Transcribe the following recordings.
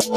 The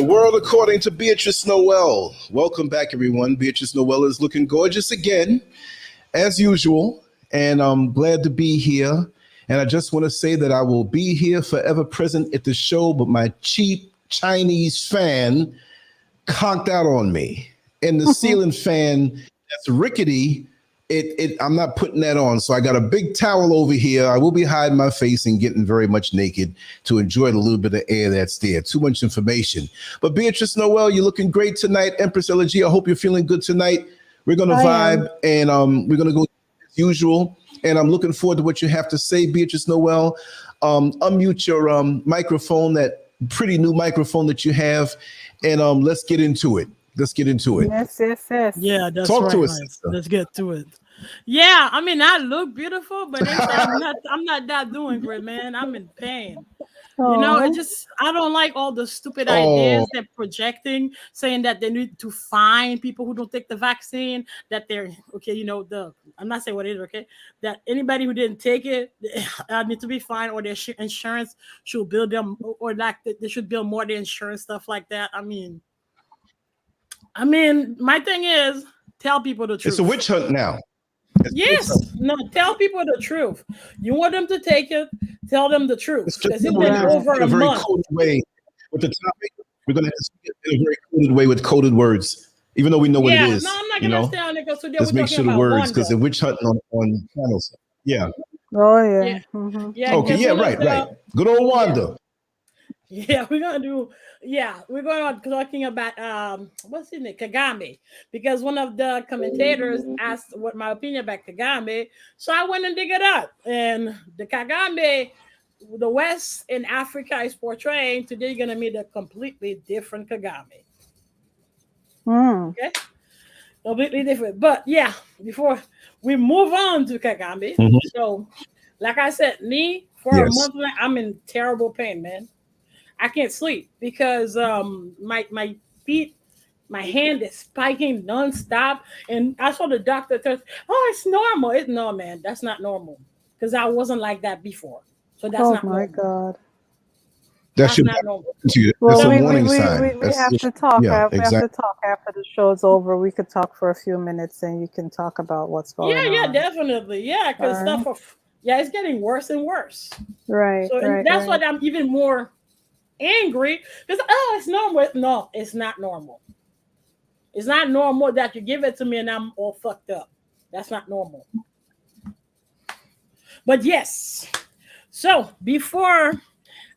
world according to Beatrice Noel. Welcome back, everyone. Beatrice Noel is looking gorgeous again, as usual, and I'm glad to be here. And I just want to say that I will be here forever present at the show, but my cheap Chinese fan conked out on me. And the ceiling fan that's rickety, I'm not putting that on. So I got a big towel over here. I will be hiding my face and getting very much naked to enjoy the little bit of air that's there. Too much information. But Beatrice Noel, you're looking great tonight. Empress Elegy, I hope you're feeling good tonight. We're going to vibe and we're going to go as usual. And I'm looking forward to what you have to say, Beatrice Noel. Unmute your microphone, that pretty new microphone that you have. And let's get into it. Let's get into it. Yes. Yeah, that's Talk right. to us, sister. Let's get to it. Yeah, I mean, I look beautiful, but I'm not that doing great, man. I'm in pain. You know, I don't like all the stupid ideas they're projecting, saying that they need to fine people who don't take the vaccine, that they're okay. You know, I'm not saying what it is, okay? That anybody who didn't take it need to be fined, or their insurance should bill them, or like they should bill more their insurance, stuff like that. I mean, my thing is, tell people the truth. It's a witch hunt now. Tell people the truth. You want them to take it, tell them the truth. Because it's been over a very month. Coded way with the topic. We're going to speak it in a very coded way with coded words, even though we know what it is. No, I'm not going to stay on it. So let's make sure the words, because the witch hunting on channels. Yeah. Oh, yeah. Okay, right. Good old Wanda. Yeah, we're going on talking about what's his name, Kagame, because one of the commentators asked what my opinion about Kagame, so I went and dig it up, and the Kagame the West in Africa is portraying today, you're gonna meet a completely different Kagame. Okay, completely different. But yeah, before we move on to Kagame, so like I said, me for a month, I'm in terrible pain, man. I can't sleep because my feet, my hand is spiking nonstop. And I saw the doctor tell, it's normal. No, man, that's not normal. Because I wasn't like that before. So that's not normal. Oh, my God. That's not normal. That's a warning sign. We have to talk. We have to talk after the show's over. We could talk for a few minutes and you can talk about what's going on. Yeah, definitely. Yeah, because it's getting worse and worse. Right. So that's why I'm even more angry, because it's normal. No, it's not normal. It's not normal that you give it to me and I'm all fucked up. That's not normal. But yes, so before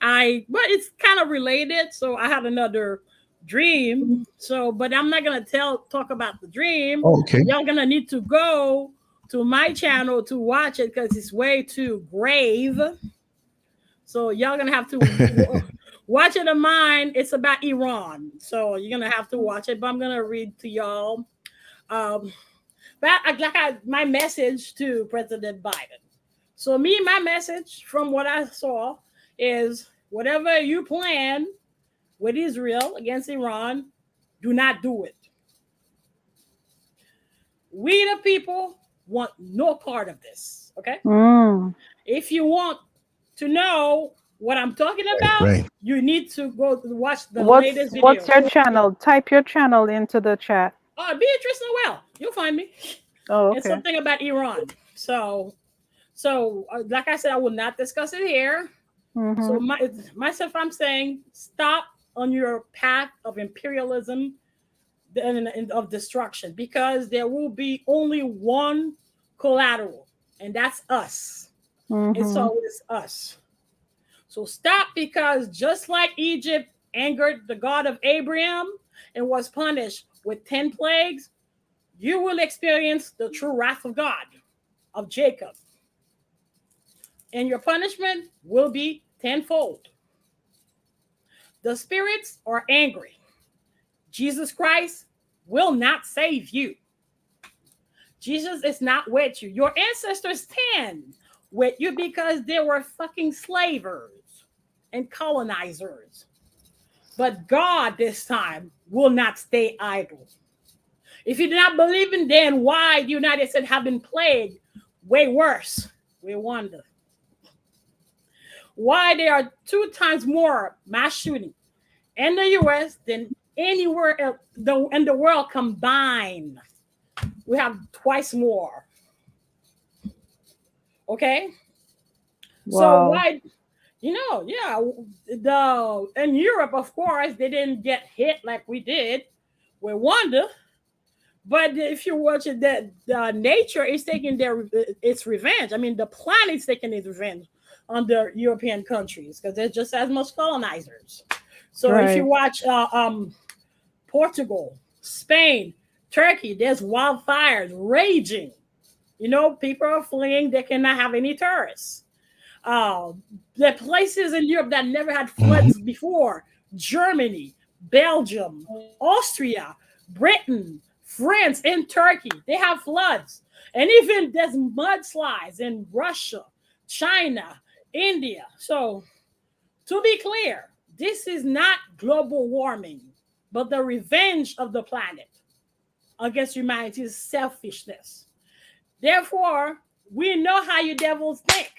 but it's kind of related. So I had another dream. So, but I'm not gonna talk about the dream. Okay. Y'all gonna need to go to my channel to watch it because it's way too grave. So y'all gonna have to watch it on mine. It's about Iran. So you're going to have to watch it, but I'm going to read to y'all. My message to President Biden. So my message from what I saw is whatever you plan with Israel against Iran, do not do it. We the people want no part of this, okay? If you want to know what I'm talking about, you need to go watch the latest video. What's your channel? Type your channel into the chat. Beatrice Noel. You'll find me. Oh, okay. It's something about Iran. So like I said, I will not discuss it here. So myself, I'm saying stop on your path of imperialism and of destruction, because there will be only one collateral, and that's us. It's always us. So stop, because just like Egypt angered the God of Abraham and was punished with 10 plagues, you will experience the true wrath of God, of Jacob. And your punishment will be tenfold. The spirits are angry. Jesus Christ will not save you. Jesus is not with you. Your ancestors stand with you because they were fucking slavers and colonizers. But God this time will not stay idle. If you do not believe in then why the United States have been plagued way worse, we wonder. Why there are 2 times more mass shooting in the US than anywhere else in the world combined. We have twice more. Okay? Wow. So why, in Europe, of course, they didn't get hit like we did. We wonder. But if you watch it, the nature is taking its revenge. I mean, the planet's taking its revenge on the European countries because they're just as much colonizers. So if you watch Portugal, Spain, Turkey, there's wildfires raging. People are fleeing. They cannot have any tourists. The places in Europe that never had floods before: Germany, Belgium, Austria, Britain, France, and Turkey. They have floods. And even there's mudslides in Russia, China, India. So to be clear, this is not global warming, but the revenge of the planet against humanity's selfishness. Therefore, we know how you devils think.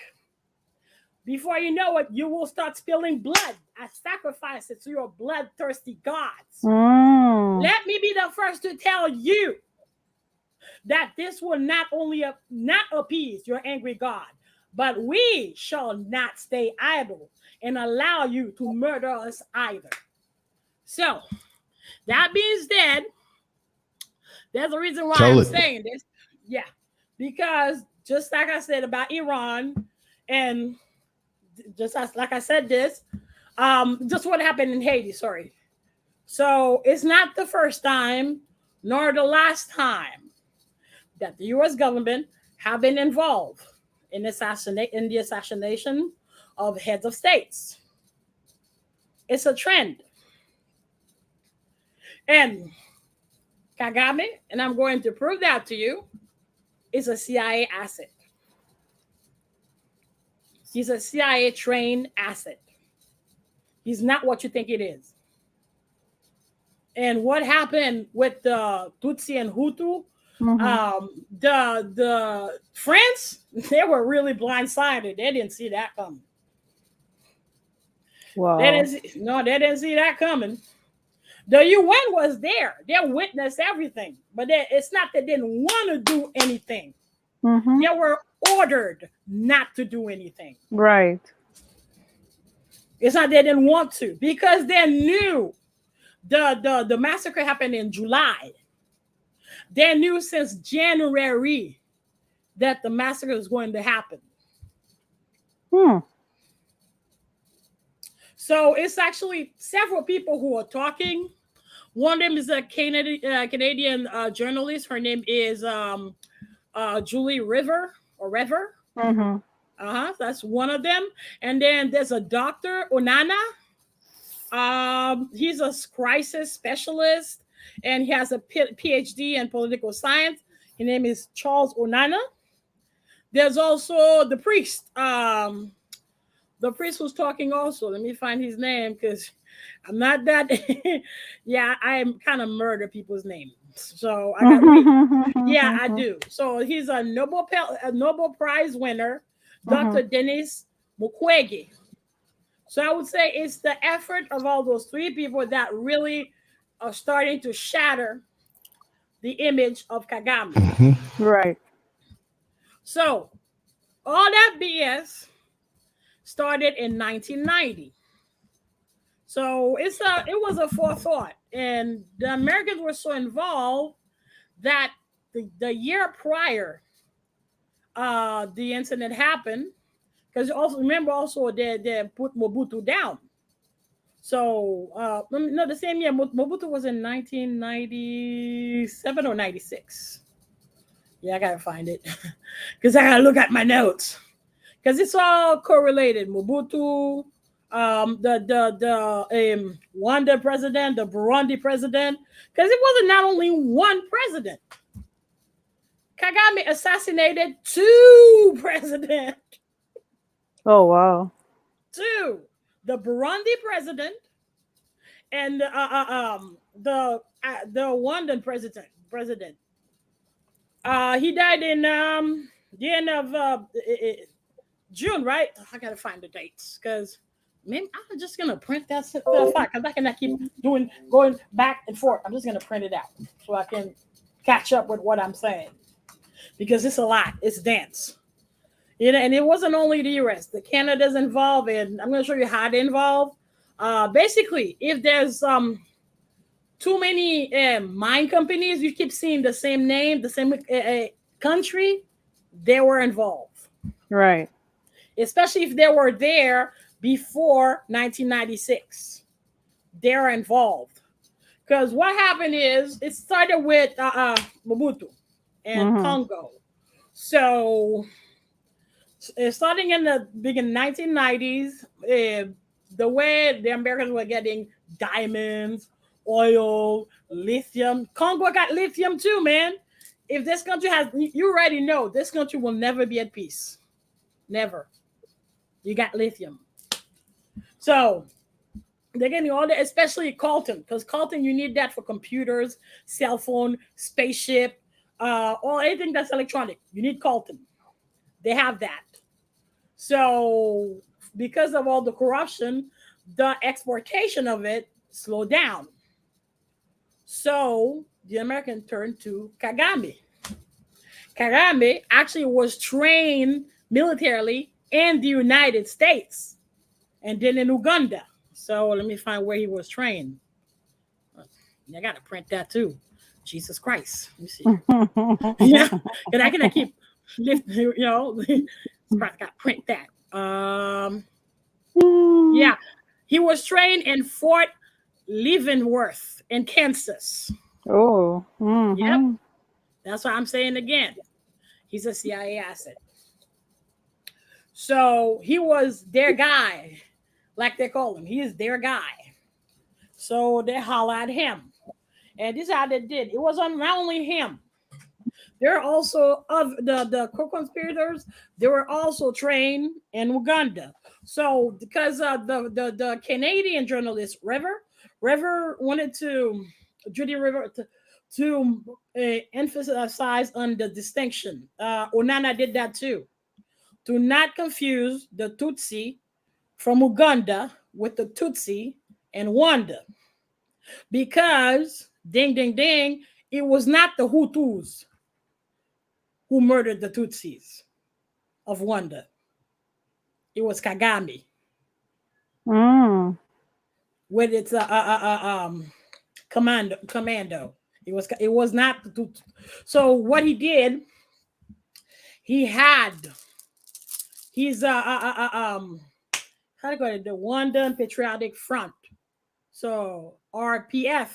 Before you know it, you will start spilling blood as sacrifices to your bloodthirsty gods. Let me be the first to tell you that this will not only not appease your angry God, but we shall not stay idle and allow you to murder us either. So, that being said, there's a reason why I'm saying this. Yeah, because just like I said about Iran, and just like I said this, just what happened in Haiti, sorry. So it's not the first time, nor the last time that the U.S. government have been involved in the assassination of heads of states. It's a trend. And Kagame, and I'm going to prove that to you, is a CIA asset. He's a CIA trained asset. He's not what you think it is. And what happened with the Tutsi and Hutu, the France, they were really blindsided. They didn't see that coming. Wow. They didn't see that coming. The UN was there. They witnessed everything. But it's not that they didn't want to do anything. They were ordered not to do anything. Right. It's not they didn't want to, because they knew the massacre happened in July. They knew since January that the massacre was going to happen. So it's actually several people who are talking. One of them is a Canadian journalist. Her name is Julie Rever. That's one of them. And then there's a Dr. Onana. He's a crisis specialist, and he has a PhD in political science. His name is Charles Onana. There's also the priest. The priest was talking also. Let me find his name, because I'm not that. Yeah, I kind of murder people's names. So I got I do. So he's a Nobel Prize winner, Dr. Denis Mukwege. So I would say it's the effort of all those 3 people that really are starting to shatter the image of Kagame. Right. So all that BS started in 1990. So it was a forethought, and the Americans were so involved that the year prior the incident happened, because also remember also they put Mobutu down. So no, the same year Mobutu was in 1997 or 96. Yeah, I gotta find it because I gotta look at my notes, because it's all correlated. Mobutu, Rwanda president, the Burundi president, because it wasn't not only one president. Kagame assassinated 2 presidents. Oh wow. 2, the Burundi president and the Rwandan president. He died in the end of June, right? I gotta find the dates because maybe I'm just gonna print that stuff because I cannot keep going back and forth. I'm just gonna print it out so I can catch up with what I'm saying because it's a lot. It's dense. You know, and it wasn't only the US. The Canada's involved, and I'm gonna show you how they involved. Basically, if there's too many mine companies, you keep seeing the same name, the same country, they were involved. Right. Especially if they were there before 1996. They're involved. Because what happened is it started with Mobutu and Congo. So starting in the beginning 1990s, the way the Americans were getting diamonds, oil, lithium. Congo got lithium too, man. If this country has, you already know, this country will never be at peace. Never. You got lithium. So they're getting all that, especially coltan, because coltan, you need that for computers, cell phone, spaceship, or anything that's electronic. You need coltan. They have that. So because of all the corruption, the exportation of it slowed down. So the American turned to Kagame. Kagame actually was trained militarily in the United States and then in Uganda. So let me find where he was trained. I got to print that too. Jesus Christ. Let me see. Yeah, and I cannot keep lifting, you know. I got to print that. Yeah, he was trained in Fort Leavenworth in Kansas. Oh. Yep. That's what I'm saying again. He's a CIA asset. So he was their guy, like they call him. He is their guy. So they holler at him. And this is how they did. It wasn't not only him. There are also of the co-conspirators. They were also trained in Uganda. So because the Canadian journalist River wanted to Judy River to emphasize on the distinction. Onana did that too. Do not confuse the Tutsi from Uganda with the Tutsi in Rwanda. Because, ding, ding, ding, it was not the Hutus who murdered the Tutsis of Rwanda. It was Kagame. With its commando. It was not the Tutsi. So what he did, he's how do you call it? The Rwandan Patriotic Front. So RPF.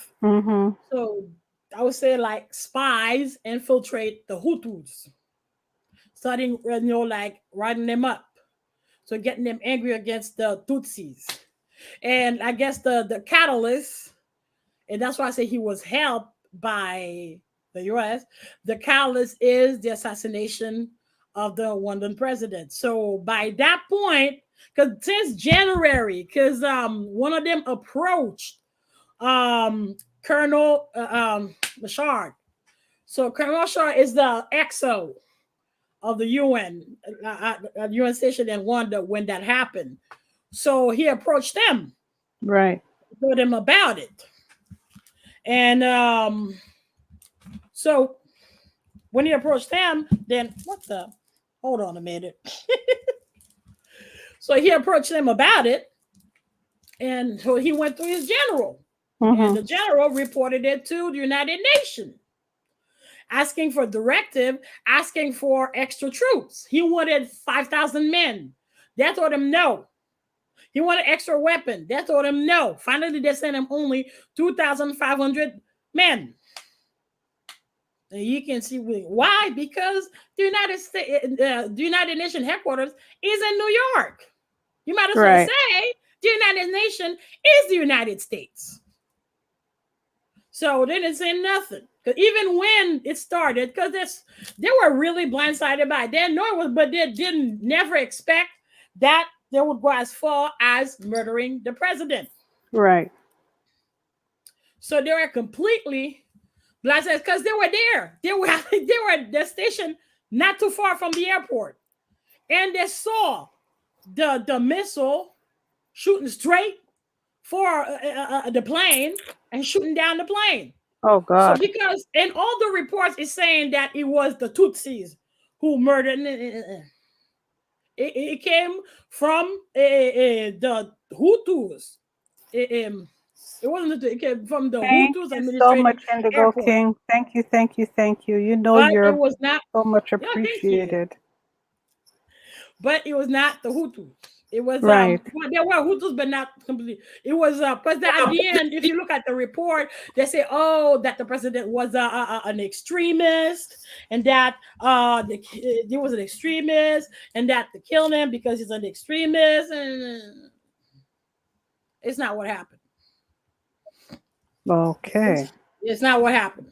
So I would say like spies infiltrate the Hutus, starting like riding them up, so getting them angry against the Tutsis. And I guess the catalyst, and that's why I say he was helped by the U.S. The catalyst is the assassination of the Rwandan president. So by that point, because since January, because one of them approached Colonel Bashar. So Colonel Bashar is the XO of the UN, UN station in Rwanda when that happened. So he approached them, right? Told them about it, and so when he approached them, then hold on a minute. So he approached them about it, and so he went to his general. And the general reported it to the United Nations, asking for directive, asking for extra troops. He wanted 5,000 men. They told him no. He wanted extra weapons. They told him no. Finally, they sent him only 2,500 men. And you can see why, because the United Nations headquarters is in New York. You might as well say The United Nations is the United States. So they didn't say nothing. Because even when it started, because they were really blindsided by it. They know it was, but they didn't never expect that they would go as far as murdering the president. Right. So they were completely blindsided because they were there. They were at the station not too far from the airport. And they saw the missile shooting straight for the plane and shooting down the plane. Oh, God. So because in all the reports is saying that it was the Tutsis who murdered. It came from the Hutus. It wasn't. It came from the Hutus administrative so much, Indigo airport. King. Thank you. You know, but you're it was not so much appreciated. But it was not the Hutus. It was right. There were Hutus, but not completely. It was because at the end, if you look at the report, they say, "Oh, that the president was an extremist, and that he was an extremist, and that they killed him because he's an extremist." And it's not what happened. Okay. It's not what happened.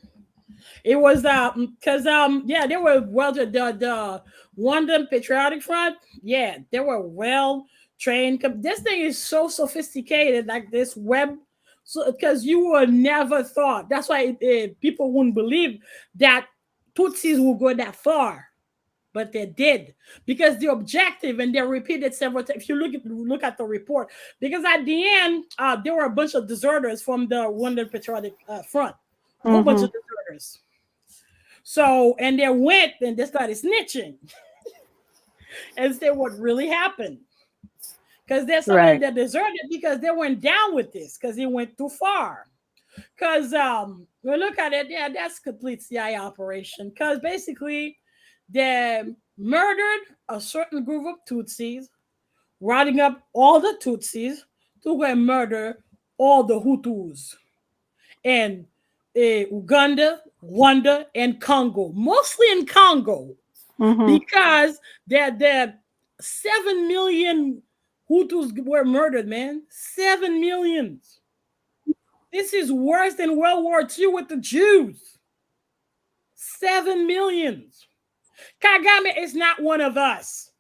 It was because they were the London Patriotic Front. Yeah, they were well trained. This thing is so sophisticated, like this web. So because you would never thought. That's why people wouldn't believe that Tutsis would go that far, but they did, because the objective, and they repeated several times. If you look at the report, because at the end there were a bunch of deserters from the London Patriotic Front, a whole bunch of deserters. So, and they went and they started snitching and say what really happened. Because there's somebody that deserted because they went down with this, because it went too far. Because we look at it, yeah, that's complete CIA operation. Because basically they murdered a certain group of Tutsis, rounding up all the Tutsis to go and murder all the Hutus. And Uganda, Rwanda, and Congo, mostly in Congo, because there 7 million Hutus were murdered, man. 7 million. This is worse than World War II with the Jews. 7 million. Kagame is not one of us.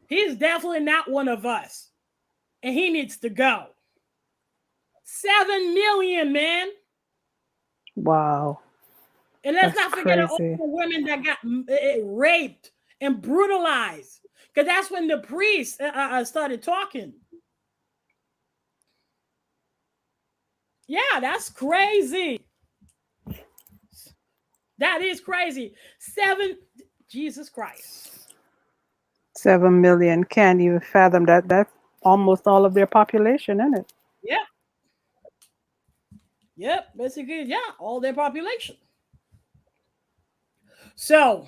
He's definitely not one of us. And he needs to go. 7 million, man. Wow. And let's not forget all the women that got raped and brutalized. Because that's when the priests started talking. Yeah, that's crazy. That is crazy. Jesus Christ. 7 million. Can't even fathom that. That's almost all of their population, isn't it? Yeah. Yep, basically, yeah, all their population. So,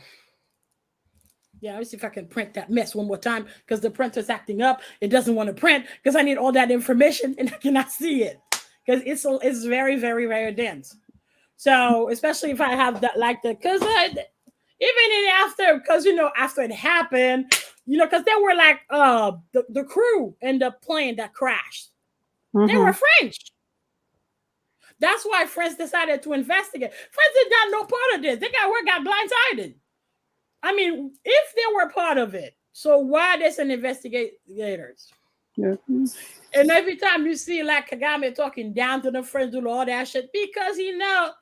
yeah, let's see if I can print that mess one more time, because the printer's acting up. It doesn't want to print because I need all that information and I cannot see it because it's very, very, very dense. So, especially if I have that, because after it happened, because they were like the crew and the plane that crashed. They were French. That's why France decided to investigate. France did not know part of this. They got blindsided. I mean, if they were part of it, so why they send investigators? Yeah. And every time you see like Kagame talking down to the French, do all that shit, because he's CIA.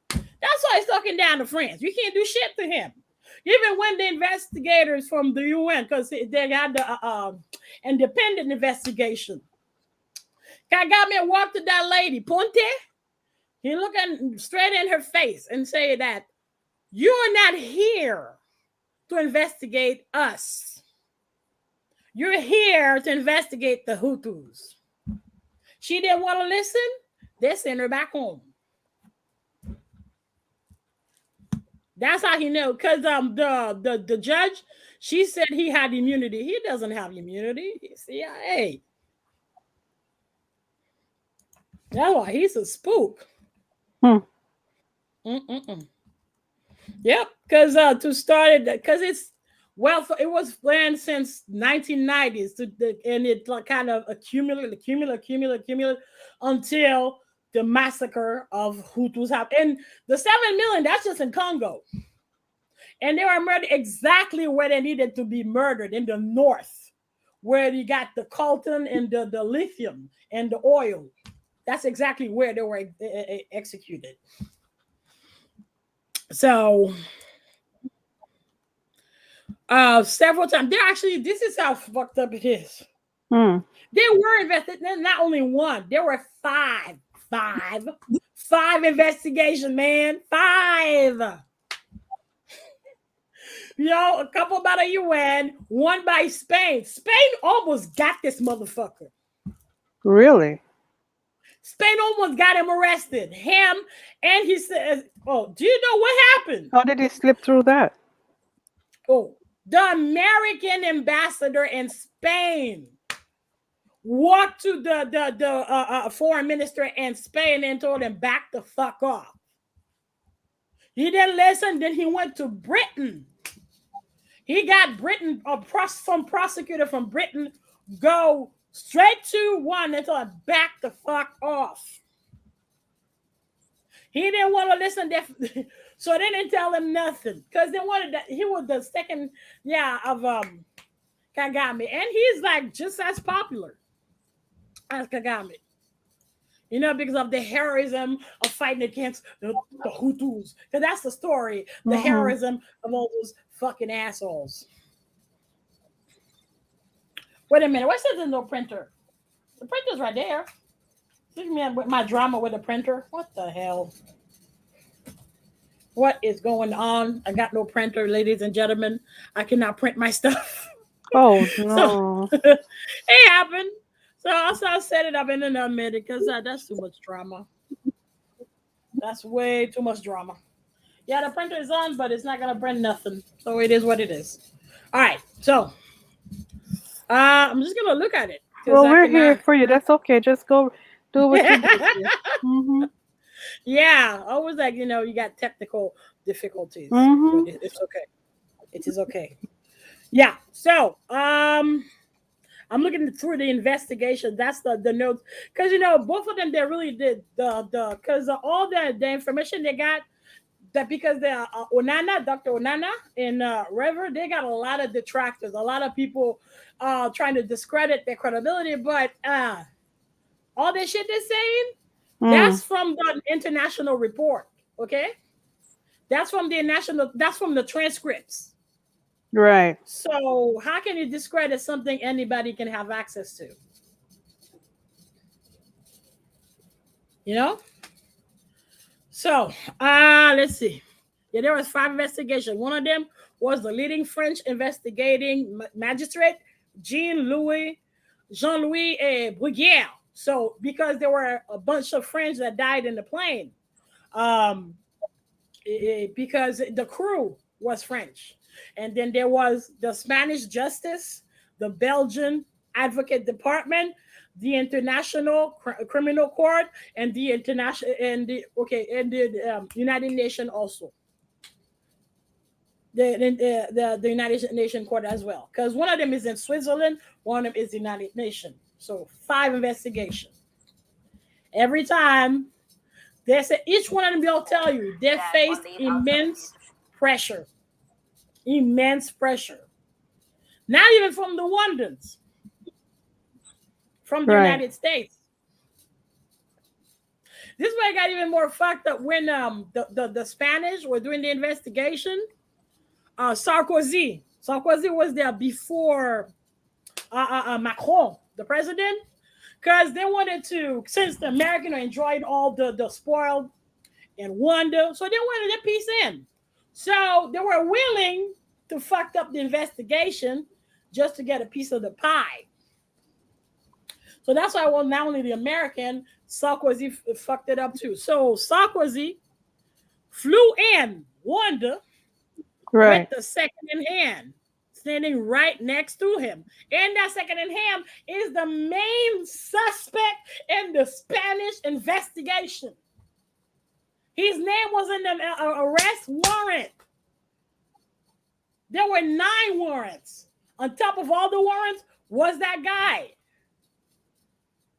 That's why he's talking down to France. You can't do shit to him. Even when the investigators from the UN, because they had the independent investigation. Kagame walked to that lady, Ponte. He looking straight in her face and say that you're not here to investigate us. You're here to investigate the Hutus. She didn't want to listen. They sent her back home. That's how he knew. Because the judge, she said he had immunity. He doesn't have immunity. He's CIA. That's why he's a spook. Yep, because to start it, because it's Well, it was planned since 1990s, and it kind of accumulated until the massacre of Hutus happened. And the 7 million, that's just in Congo. And they were murdered exactly where they needed to be murdered, in the north, where you got the coltan and the lithium and the oil. That's exactly where they were executed. So several times, they're actually, this is how fucked up it is. They were invested, not only one, there were five investigations, man. 5. A couple by the UN, one by Spain. Spain almost got this motherfucker. Really? Spain almost got him arrested. Him, and he says, "Oh, do you know what happened? How did he slip through that?" Oh, the American ambassador in Spain walked to the foreign minister in Spain and told him, back the fuck off. He didn't listen. Then he went to Britain. He got Britain, some prosecutor from Britain, go straight to one and told him, back the fuck off. He didn't want to listen. So they didn't tell him nothing, because they wanted that he was the second, of Kagame, and he's like just as popular as Kagame, because of the heroism of fighting against the Hutus. Because that's the story, the heroism of all those fucking assholes. Wait a minute, why says there's no printer? The printer's right there. Look at me with my drama with the printer. What the hell? What is going on? I got no printer, ladies and gentlemen. I cannot print my stuff. Oh, no. So, it happened. So I'll set it up in another minute, because that's too much drama. That's way too much drama. Yeah, the printer is on, but it's not going to print nothing. So it is what it is. All right. So I'm just going to look at it. Well, we're here for you. That's okay. Just go do what you do. Yeah, always like, you got technical difficulties. But it's okay. It is okay. Yeah. So I'm looking through the investigation. That's the notes, because both of them, they really did because all the information they got, that because they're Dr. Onana and Rever, they got a lot of detractors, a lot of people trying to discredit their credibility, but all this shit they're saying, that's from the international report, okay? That's from the transcripts. Right. So how can you discredit something anybody can have access to? So let's see. Yeah, there was 5 investigations. One of them was the leading French investigating magistrate, Jean-Louis Bruguière. So because there were a bunch of French that died in the plane, because the crew was French. And then there was the Spanish Justice, the Belgian Advocate Department, the International Criminal Court, and the United Nations also. The United Nations Court as well, because one of them is in Switzerland, one of them is the United Nations. So 5 investigations. Every time they say, each one of them, they'll tell you they faced immense pressure. Immense pressure. Not even from the Wandans, from the United States. This way it got even more fucked up when the Spanish were doing the investigation. Sarkozy was there before Macron, the president, because they wanted to, since the Americans enjoyed all the spoiled and wonder, so they wanted their piece in. So they were willing to fuck up the investigation just to get a piece of the pie. So that's why, well, not only the American, Sarkozy fucked it up too. So Sarkozy flew in Wanda with the second in hand, standing right next to him. And that second in hand is the main suspect in the Spanish investigation. His name was in the arrest warrant. There were 9 warrants. On top of all the warrants was that guy.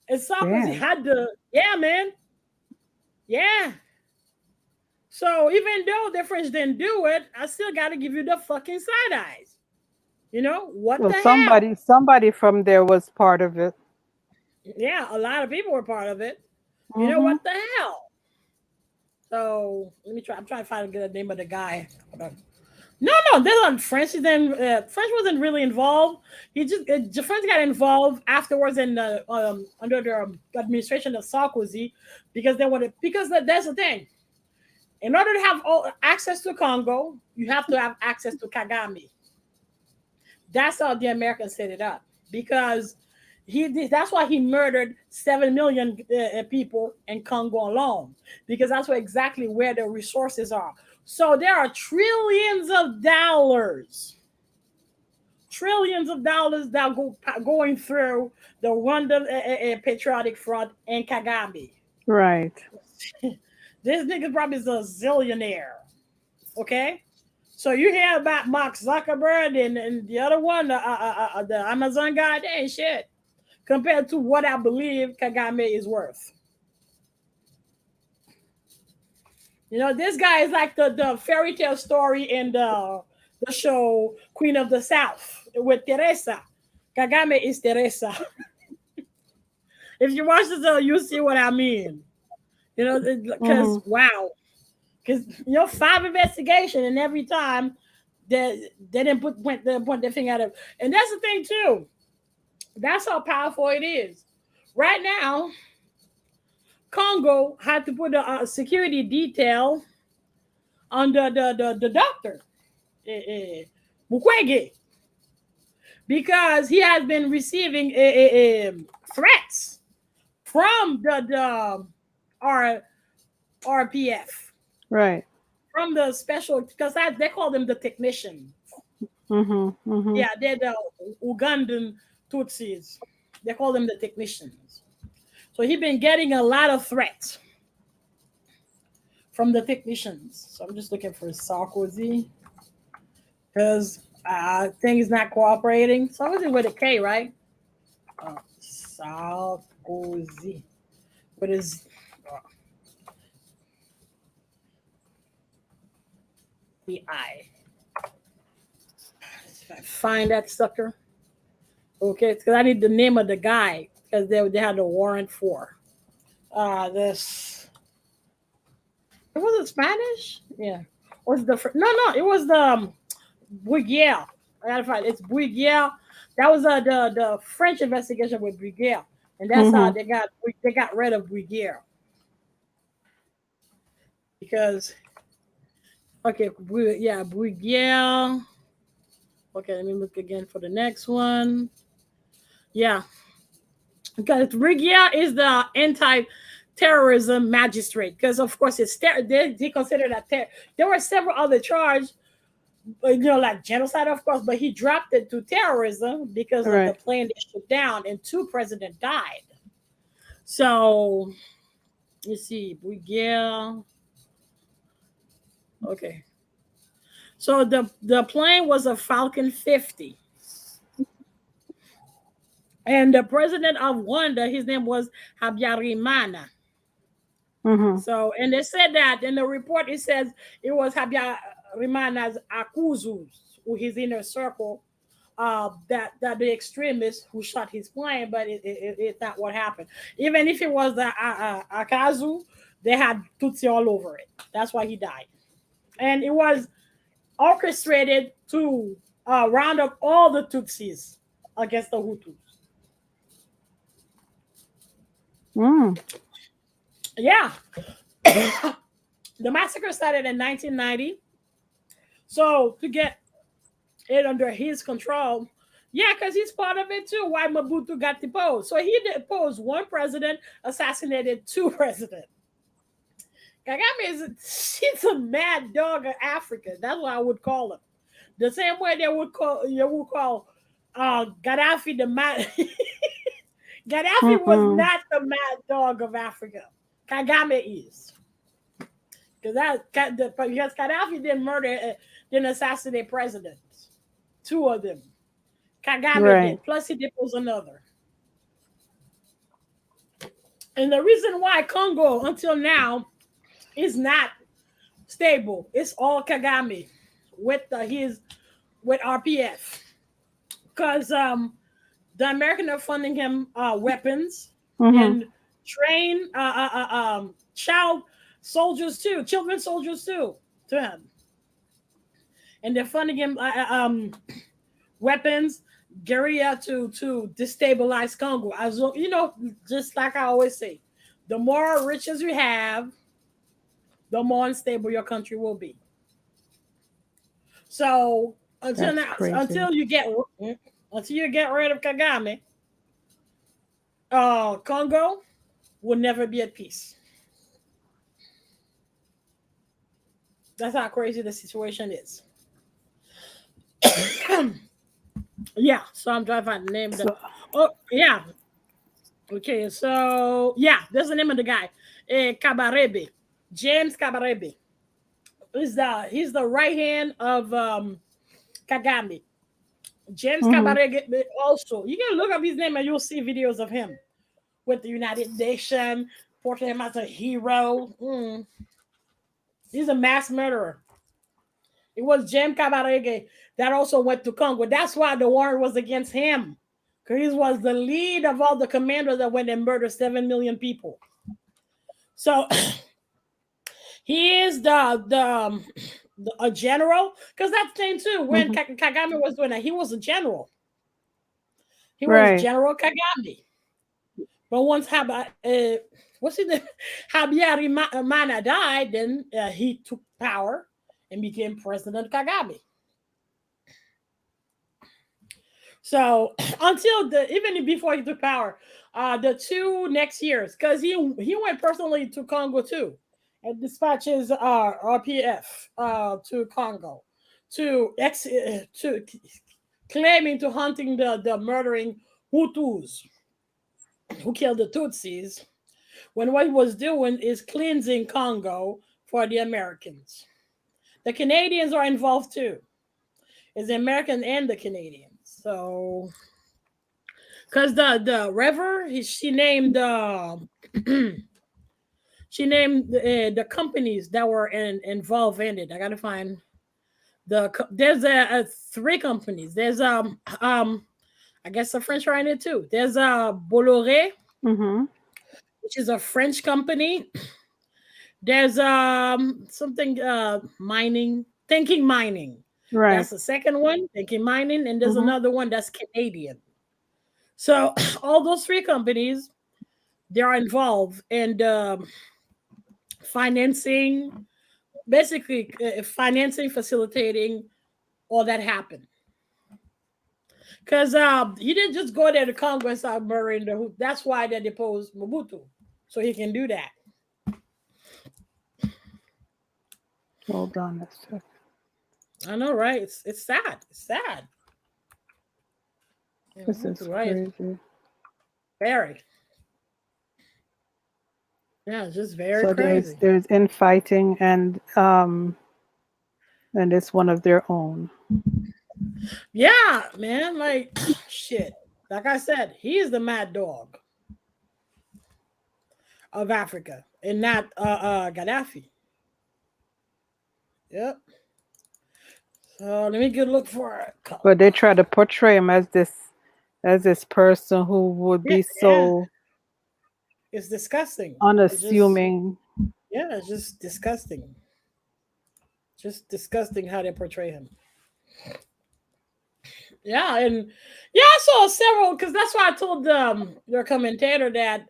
And Sarkozy had to, yeah, man. Yeah. So even though the French didn't do it, I still got to give you the fucking side eyes. You know, what the hell? Somebody from there was part of it. Yeah, a lot of people were part of it. You know, what the hell? So let me try. I'm trying to find the name of the guy. No, this wasn't French. Then French wasn't really involved. He just French got involved afterwards in under the administration of Sarkozy because they wanted. Because that's the thing. In order to have access to Congo, you have to have access to Kagame. That's how the Americans set it up because that's why he murdered 7 million people in Congo alone, because that's exactly where the resources are. So there are trillions of dollars that going through the Rwanda Patriotic Front and Kagame. Right. This nigga probably is a zillionaire. Okay? So you hear about Mark Zuckerberg and the other one, the Amazon guy, they ain't shit compared to what I believe Kagame is worth. You know, this guy is like the fairy tale story in the show Queen of the South with Teresa. Kagame is Teresa. If you watch the show, you see what I mean. You know, because wow. Because, you know, 5 investigations, and every time they didn't point their finger at him. And that's the thing, too. That's how powerful it is. Right now, Congo had to put a security detail on the doctor, Mukwege, because he has been receiving threats from the RPF. Right. From the special, because they call them the technicians. Yeah, they're the Ugandan Tutsis. They call them the technicians. So he's been getting a lot of threats from the technicians. So I'm just looking for Sarkozy because things not cooperating. Sarkozy with a K, right? Sarkozy. What is the I? If I find that sucker. Okay, because I need the name of the guy because they had a warrant for this. It was Spanish, yeah. Or was the no, it was the Bruguière. I gotta find it. It's Bruguière. That was the French investigation with Bruguière, and that's how they got rid of Bruguière because Bruguière. Okay, let me look again for the next one. Yeah, because Bruguière is the anti-terrorism magistrate. Because of course they consider that there were several other charges, you know, like genocide, of course, but he dropped it to terrorism because of the plane they shut down and 2 presidents died. So you see, Bruguière. Okay. So the plane was a Falcon 50. And the president of Rwanda, his name was Habyarimana. So, and they said that in the report, it says it was Habyarimana's accusers, who his inner circle, that the extremists who shot his plane, but it's not what happened. Even if it was the Akazu, they had Tutsi all over it. That's why he died. And it was orchestrated to round up all the Tutsis against the Hutus. Yeah. The massacre started in 1990. So to get it under his control, yeah, because he's part of it too. Why Mobutu got deposed. So he deposed 1 president, assassinated 2 presidents. Kagame he's a mad dog of Africa. That's what I would call him. The same way you would call Gaddafi the mad. Gaddafi was not the mad dog of Africa. Kagame is. Because Gaddafi didn't assassinate presidents. two of them. Kagame Right. did. Plus he deposed another. And the reason why Congo until now is not stable, it's all Kagame with with RPF. Because the Americans are funding him weapons and train child soldiers too, children soldiers too, to him. And they're funding him weapons, guerrilla to destabilize Congo. As you know, just like I always say, the more riches you have, the more unstable your country will be. So until you get rid of Kagame, Congo will never be at peace. That's how crazy the situation is. Yeah, so I'm trying to find the name. Oh, yeah. Okay, so yeah, there's the name of the guy. Kabarebe. James Kabarebe. He's the right hand of Kagame. James Kabarebe also. You can look up his name and you'll see videos of him with the United Nations, portray him as a hero. He's a mass murderer. It was James Kabarebe that also went to Congo. That's why the war was against him. Because he was the lead of all the commanders that went and murdered 7 million people. So he is a general. Because that's the thing too. When Kagame was doing that, he was a general. He was General Kagame. But once Habyarimana died, then he took power and became President Kagame. So until even before he took power, the 2 next years, because he went personally to Congo too, and dispatches RPF to Congo to claiming to hunting the murdering Hutus who killed the Tutsis, when what he was doing is cleansing Congo for the Americans. The Canadians are involved too. It's the American and the Canadians. So, because the river, she named the companies that were involved in it. I gotta find there's 3 companies. There's I guess a French right in it too. There's Bolloré, which is a French company. There's something mining, Thinking Mining. Right. That's the second one, Thinking Mining, and there's another one that's Canadian. So all those 3 companies, they are involved in financing, basically financing, facilitating all that happened. Because he didn't just go there to Congo and start murdering the Hutu. That's why they deposed Mobutu, so he can do that. Hold on a second. I know, right? It's sad. It's sad. This is crazy. Very. Yeah, it's just very crazy. There's infighting, and it's one of their own. Yeah, man. Like shit. Like I said, he is the mad dog of Africa, and not Gaddafi. Yep. So let me go look for it. But they try to portray him as this person who would be so. It's disgusting. Unassuming. It's just disgusting. Just disgusting how they portray him. Yeah, and I saw several, because that's why I told your commentator that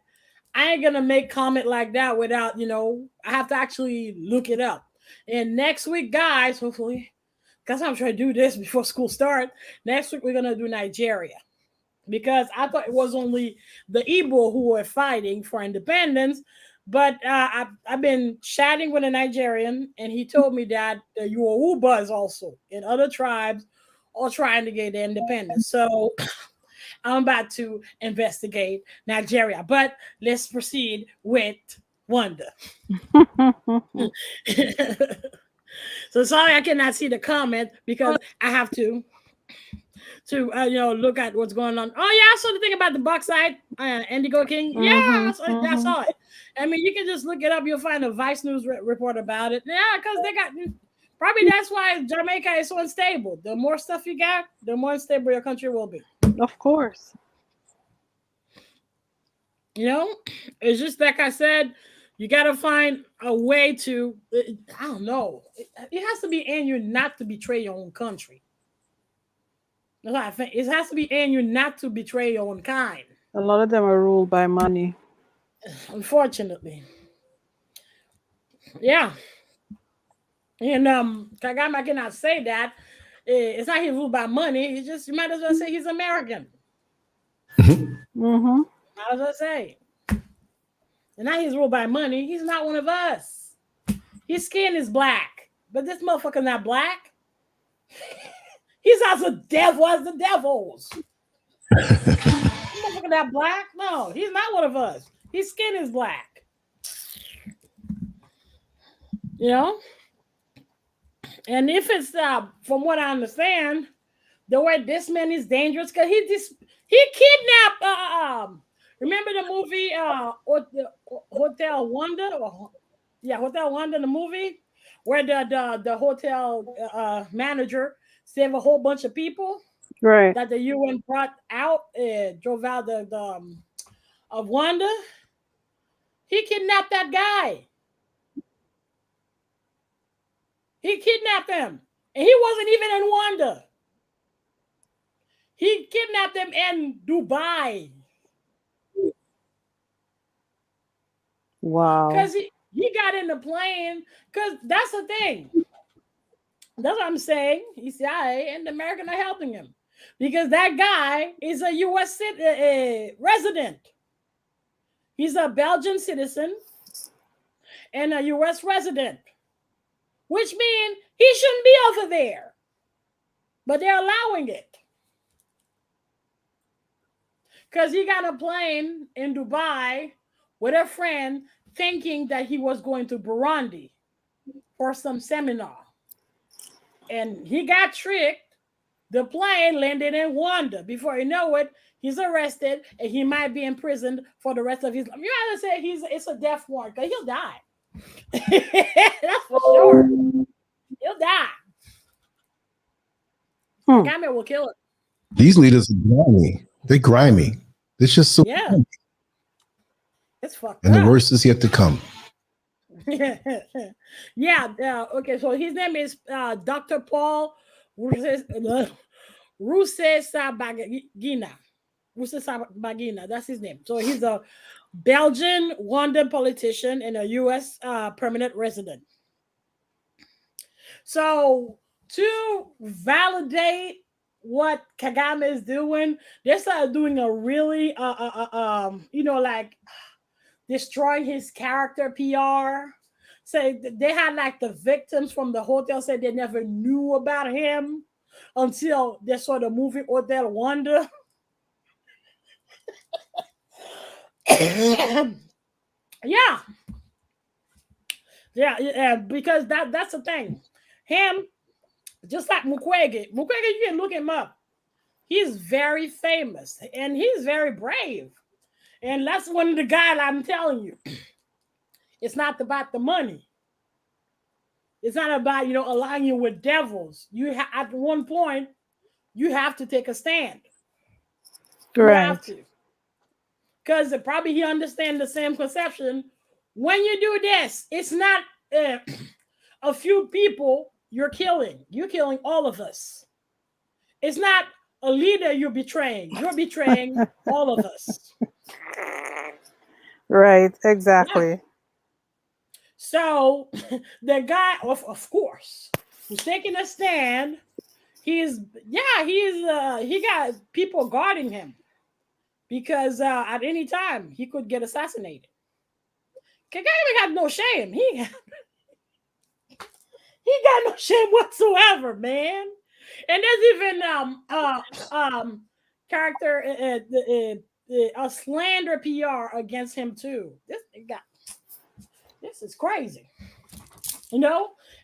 I ain't gonna make comment like that without, I have to actually look it up. And next week, guys, hopefully, because I'm trying to do this before school starts. Next week, we're gonna do Nigeria, because I thought it was only the Igbo who were fighting for independence. But I've been chatting with a Nigerian, and he told me that the Yorubas also and other tribes are trying to get their independence. So I'm about to investigate Nigeria. But let's proceed with Wanda. So sorry I cannot see the comment, because I have to to look at what's going on. Oh yeah, I saw the thing about the bauxite, Indigo King. Yeah, I saw it. I mean, you can just look it up. You'll find a Vice News report about it. Yeah, because they got probably that's why Jamaica is so unstable. The more stuff you got, the more unstable your country will be. Of course. It's just like I said. You got to find a way to. I don't know. It has to be in you not to betray your own country. That's what I think. It has to be in you not to betray your own kind. A lot of them are ruled by money. Unfortunately. Yeah. And Kagame cannot say that. It's not he's ruled by money. It's just, you might as well say he's American. Might as well say. And now he's ruled by money. He's not one of us. His skin is black. But this motherfucker's not black. He's as a devil as the devils. Motherfucker that black? No, he's not one of us. His skin is black. And if it's from what I understand, the way this man is dangerous, because he kidnapped remember the movie Hotel Wonder? Hotel Wonder, the movie where the hotel manager saved a whole bunch of people, right? That the UN brought out, drove out of Wanda. He kidnapped that guy. He kidnapped him, and he wasn't even in Wanda. He kidnapped him in Dubai. Wow. Because he got in the plane. Because that's the thing. That's what I'm saying. He's CIA and the Americans are helping him. Because that guy is a U.S. resident. He's a Belgian citizen and a U.S. resident. Which means he shouldn't be over there. But they're allowing it. Because he got a plane in Dubai with a friend thinking that he was going to Burundi for some seminar. And he got tricked. The plane landed in Wanda. Before you know it, he's arrested and he might be imprisoned for the rest of his life. You gotta say it's a death warrant because he'll die. That's for sure. He'll die. Kagame will kill him. These leaders are grimy. They're grimy. It's just so. Yeah. It's fucked and up. The worst is yet to come. Yeah. Okay. So his name is Dr. Paul Rusesabagina. Rusesabagina. That's his name. So he's a Belgian Wanda politician and a U.S. Permanent resident. So to validate what Kagame is doing, they started doing a really, like destroying his character PR. So they had like the victims from the hotel said they never knew about him until they saw the movie Hotel Wonder. Yeah, because that's the thing. Him, just like Mukwege, you can look him up. He's very famous and he's very brave. And that's one of the guys I'm telling you. It's not about the money. It's not about, aligning with devils. At one point, you have to take a stand. Right. You have to. Because probably he understands the same conception. When you do this, it's not a few people you're killing. You're killing all of us. It's not a leader you're betraying. You're betraying all of us. Right, exactly. Yeah. So the guy, of course, who's taking a stand, he got people guarding him because at any time he could get assassinated. Kagame got no shame. He got no shame whatsoever, man. And there's even character a slander PR against him too. This is crazy, And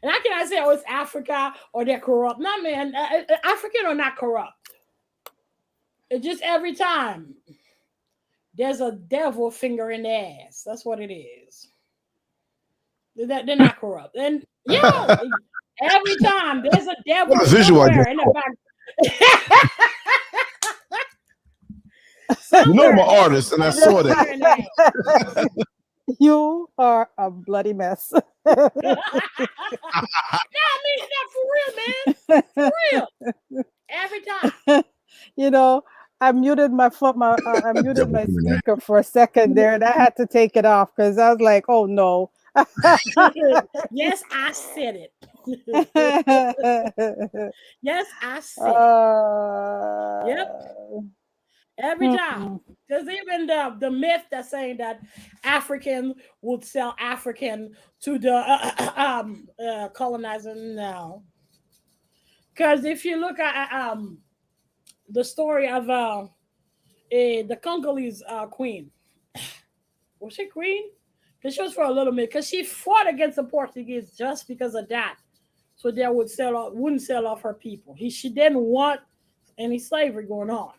And I cannot say, oh, it's Africa or they're corrupt. No, man, African are not corrupt. It's just every time there's a devil finger in the ass. That's what it is. They're not corrupt. And yeah, every time there's a devil somewhere in the back. You know I'm an artist, and I saw that. You are a bloody mess. No, I mean that for real, man. For real. Every time. You know, I muted my speaker for a second there, and I had to take it off because I was like, "Oh no." Yes, I said it. Yes, I said it. Yep. Every time. There's even the myth that's saying that African would sell African to the colonizer now. Because if you look at the story of the Congolese queen, was she queen? Because she was for a little bit. Because she fought against the Portuguese just because of that. So they wouldn't sell off her people. She didn't want any slavery going on.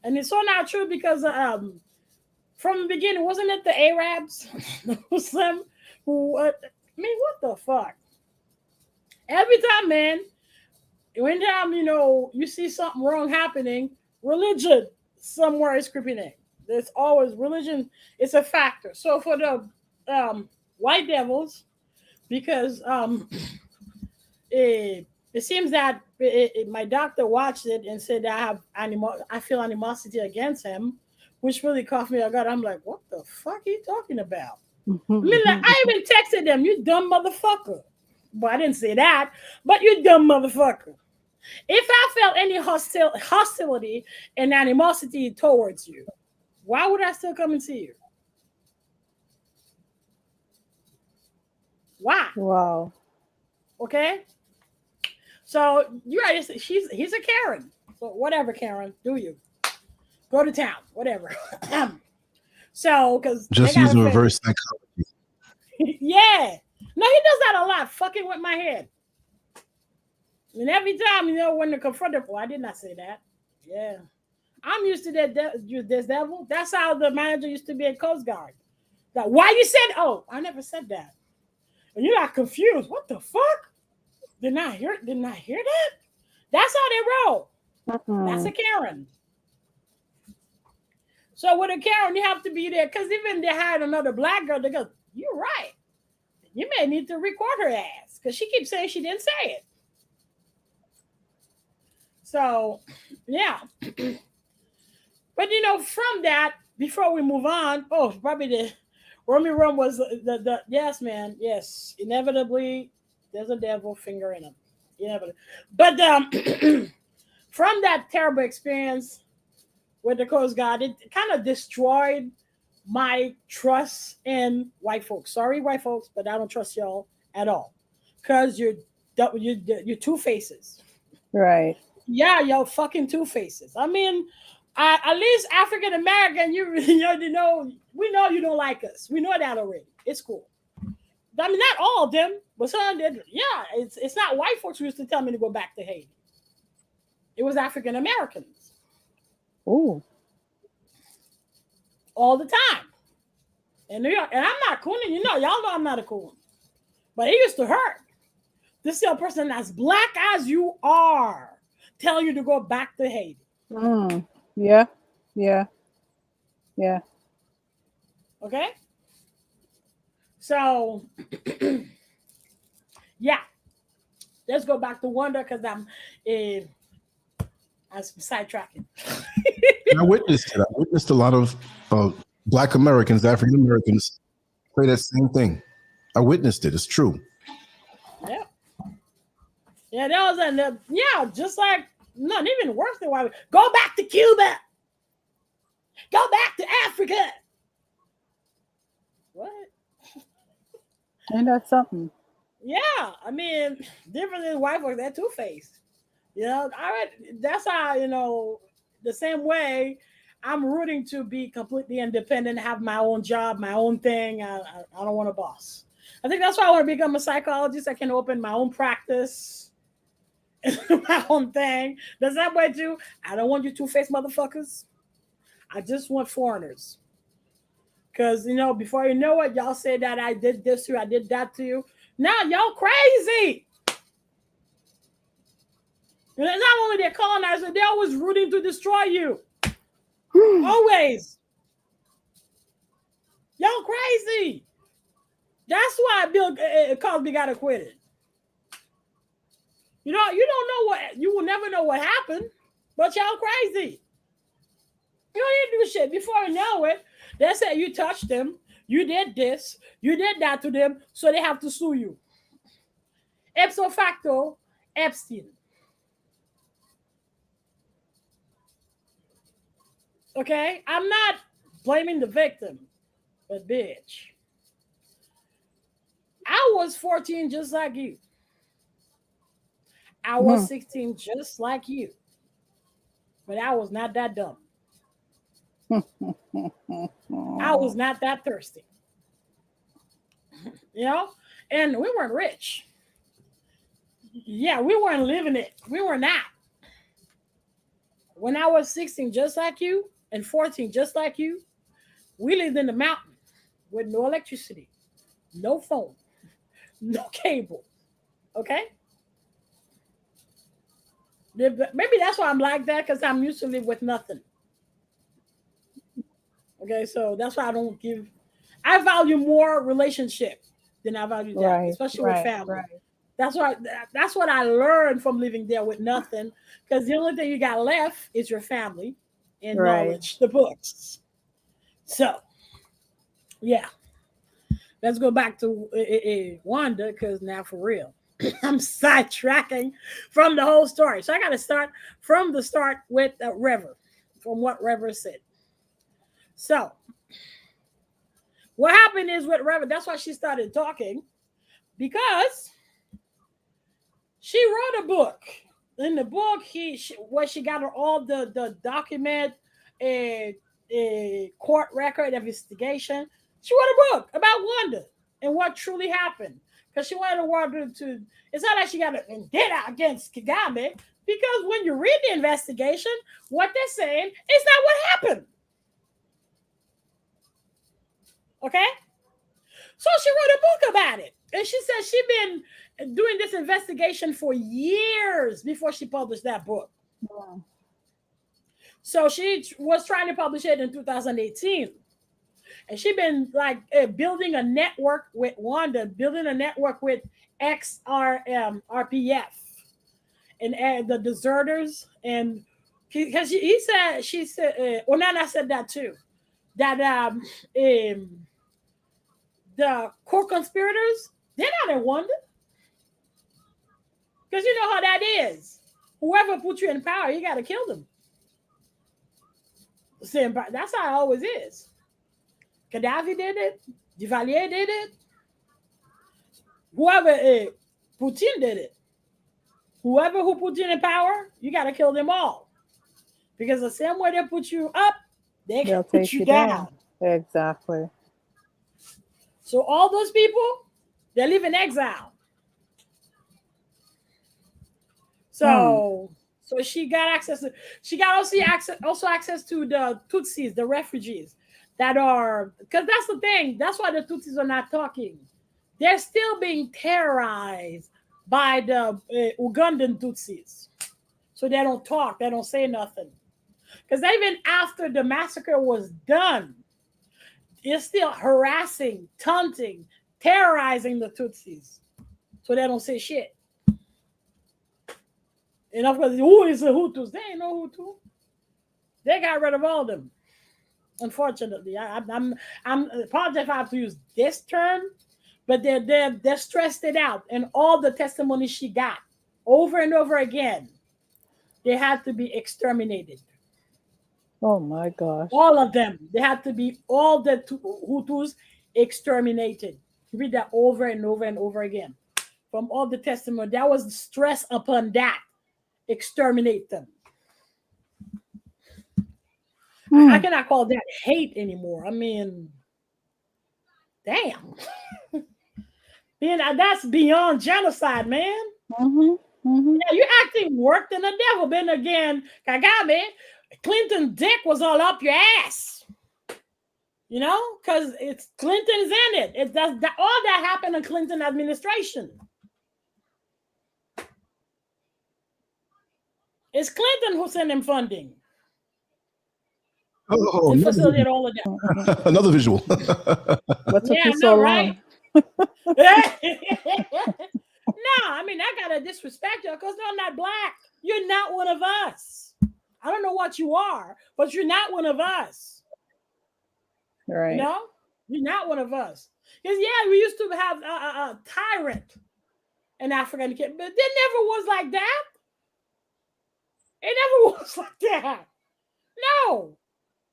And it's so not true because from the beginning, wasn't it the Arabs? Muslim who, I mean, what the fuck? Every time, man, anytime, you see something wrong happening, religion somewhere is creeping in. There's always religion. It's a factor. So for the white devils, because it seems that my doctor watched it and said I feel animosity against him, which really caught me off guard. I'm like, what the fuck are you talking about? I mean, like, I even texted them, you dumb motherfucker. Well, I didn't say that, but you dumb motherfucker. If I felt any hostility and animosity towards you, why would I still come and see you? Why? Wow. Okay. So you're right. He's a Karen. So whatever, Karen, do you go to town? Whatever. So because just using reverse psychology. Yeah. No, he does that a lot. Fucking with my head. And every time, when they confront him, I did not say that. Yeah. I'm used to this devil. That's how the manager used to be at Coast Guard. Like, why you said? Oh, I never said that. And you're not confused. What the fuck? Did not hear that? That's how they roll. That's a Karen. So with a Karen, you have to be there because even they hired another black girl. They go, "You're right. You may need to record her ass because she keeps saying she didn't say it." So, yeah. But from that, before we move on, probably the Romy Rum was the yes, man, yes, inevitably. There's a devil finger in him. But from that terrible experience with the Coast Guard, it kind of destroyed my trust in white folks. Sorry, white folks, but I don't trust y'all at all. Because you're two faces. Right. Yeah, y'all fucking two faces. I mean, at least African American, we know you don't like us. We know that already. It's cool. I mean, not all of them, but some did. Yeah, it's not white folks who used to tell me to go back to Haiti. It was African Americans. Ooh. All the time. And I'm not cooning. Y'all know I'm not a coon. But it used to hurt. This is a person as black as you are tell you to go back to Haiti. Yeah. Okay? So, yeah. Let's go back to Wonder because I'm sidetracking. I witnessed it. I witnessed a lot of Black Americans, African Americans say that same thing. I witnessed it. It's true. Yeah. Yeah, that was just like, not even worse than why. Go back to Cuba. Go back to Africa. What? Ain't that something? Yeah, I mean, different than white folks, they're two-faced. That's how, the same way I'm rooting to be completely independent, have my own job, my own thing. I don't want a boss. I think that's why I want to become a psychologist. I can open my own practice, my own thing. Does that way too? I don't want you two-faced motherfuckers. I just want foreigners. Because, before you know it, y'all say that I did this to you, I did that to you. Now y'all crazy. And it's not only their colonizers, they're always rooting to destroy you. Always. Y'all crazy. That's why Bill Cosby got acquitted. You don't know what, you will never know what happened, but y'all crazy. You don't need to do shit. Before you know it, they say you touched them, you did this, you did that to them, so they have to sue you. Ipso facto, Epstein. Okay? I'm not blaming the victim, but bitch. I was 14 just like you. I was 16 just like you. But I was not that dumb. I was not that thirsty. And we weren't rich. Yeah, we weren't living it. We were not. When I was 16 just like you and 14 just like you, we lived in the mountain with no electricity, no phone, no cable. Okay? Maybe that's why I'm like that, because I'm used to live with nothing. Okay, so that's why I value more relationship than I value that, especially with family. Right. That's what I learned from living there with nothing, because the only thing you got left is your family and knowledge, the books. So, yeah. Let's go back to Wanda, because now for real, I'm sidetracking from the whole story. So I got to start from the start with River, from what River said. So, what happened is with River, that's why she started talking, because she wrote a book. In the book, where she got all the document, a court record investigation. She wrote a book about Wanda and what truly happened, because she wanted the world to. It's not like she got a vendetta against Kagame, because when you read the investigation, what they're saying is not what happened. Okay? So she wrote a book about it. And she said she'd been doing this investigation for years before she published that book. Yeah. So she was trying to publish it in 2018. And she'd been building a network with Wanda, building a network with RPF and the deserters. And because she said, Onana said that too, that the core conspirators, they're not in Wanda. Because you know how that is. Whoever put you in power, you got to kill them. That's how it always is. Gaddafi did it. Duvalier did it. Whoever, Putin did it. Whoever who put you in power, you got to kill them all. Because the same way they put you up, they'll put you down. Exactly. So all those people, they live in exile. So she got access to. She got also access to the Tutsis, the refugees that are. Because that's the thing. That's why the Tutsis are not talking. They're still being terrorized by the Ugandan Tutsis. So they don't talk. They don't say nothing. Because even after the massacre was done, they're still harassing, taunting, terrorizing the Tutsis. So they don't say shit. And of course, who is the Hutus? They ain't no Hutu. They got rid of all of them. Unfortunately, I'm apologize if I have to use this term, but they're stressed it out. And all the testimonies she got over and over again, they had to be exterminated. Oh my gosh! All of them. They had to be all the Hutus exterminated. Read that over and over and over again. From all the testimony, that was stress upon that. Exterminate them. I cannot call that hate anymore. I mean, damn. That's beyond genocide, man. Yeah, you're acting worse than the devil. Then again, Kagame, Clinton dick was all up your ass. Because it's Clinton's in it. All that happened in Clinton administration. It's Clinton who sent him funding. Oh, to facilitate all of that. Another visual. What took you so long? Right? No, I mean, I gotta disrespect you because I'm not black. You're not one of us. I don't know what you are, but you're not one of us. Right. You're not one of us. Because we used to have a tyrant in Africa, but it never was like that. It never was like that. No.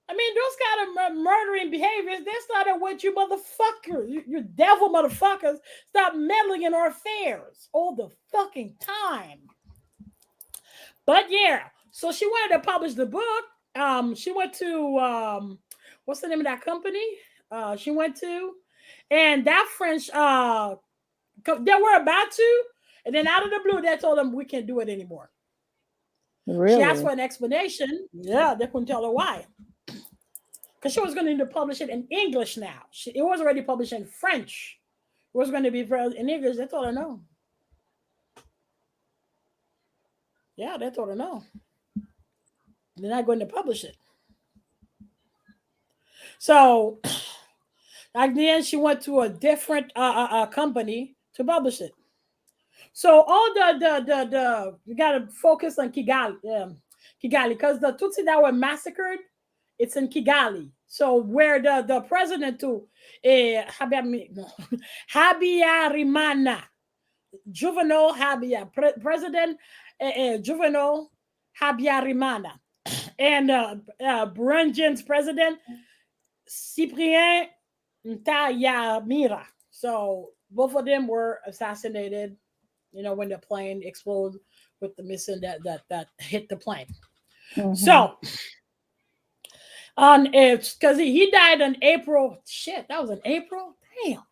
I mean, those kind of murdering behaviors, they started with you motherfuckers. You devil motherfuckers. Stop meddling in our affairs all the fucking time. But so she wanted to publish the book. She went to, what's the name of that company? She went to, and that French, they were about to, and then out of the blue, they told them we can't do it anymore. Really? She asked for an explanation. Yeah, they couldn't tell her why. Because she was going to publish it in English now. It was already published in French. It was going to be in English. They told her no. Yeah, they told her no. They're not going to publish it. So, then she went to a different company to publish it. So all the you got to focus on Kigali, because the Tutsi that were massacred, it's in Kigali. So where the president to Habyarimana, Juvenal Habya, President Juvenal Habyarimana, and Burundi's president Cyprien Ntayamira. So both of them were assassinated, when the plane exploded with the missile that hit the plane. Mm-hmm. So it's because he died in April. Shit, that was in April? Damn.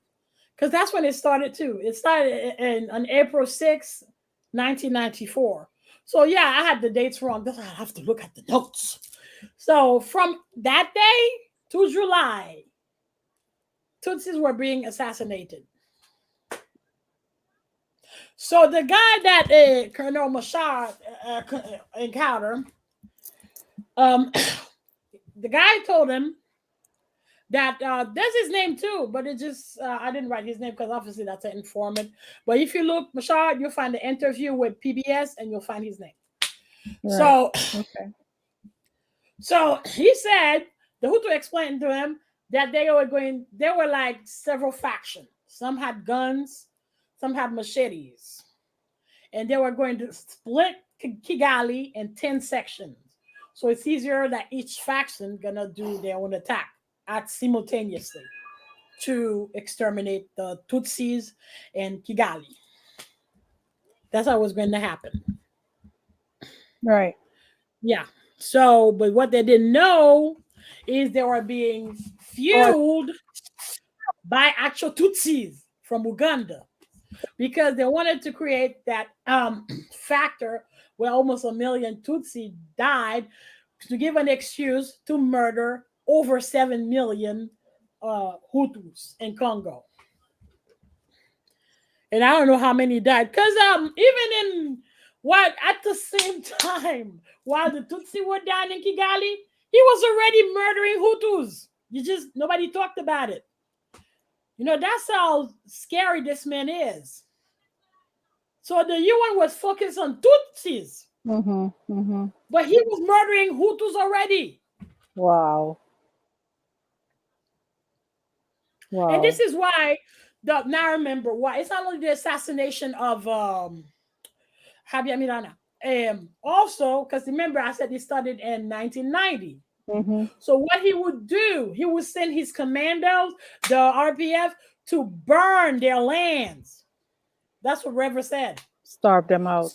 Because that's when it started too. It started on April 6, 1994. So I had the dates wrong. I have to look at the notes. So from that day to July, Tutsis were being assassinated. So the guy that Colonel Machar encountered, the guy told him that there's his name too, but it just I didn't write his name because obviously that's an informant. But if you look Machar, you'll find the interview with PBS and you'll find his name. Right. So okay. So he said the Hutu explained to him that they were like several factions. Some had guns, some had machetes, and they were going to split Kigali in 10 sections. So it's easier that each faction gonna do their own attack simultaneously to exterminate the Tutsis in Kigali. That's how it was going to happen. Right. Yeah. So, but what they didn't know is they were being fueled by actual Tutsis from Uganda, because they wanted to create that factor where almost 1 million Tutsi died to give an excuse to murder over 7 million Hutus in Congo. And I don't know how many died, because even at the same time while the Tutsi were down in Kigali, he was already murdering Hutus. Nobody talked about it. That's how scary this man is. So the UN was focused on Tutsis, but he was murdering Hutus already. Wow. And this is why now I remember why it's not only the assassination of Habyarimana, also because remember I said he started in 1990. So what he would do, he would send his commandos, the RPF, to burn their lands. That's what Rever said. Starve them out.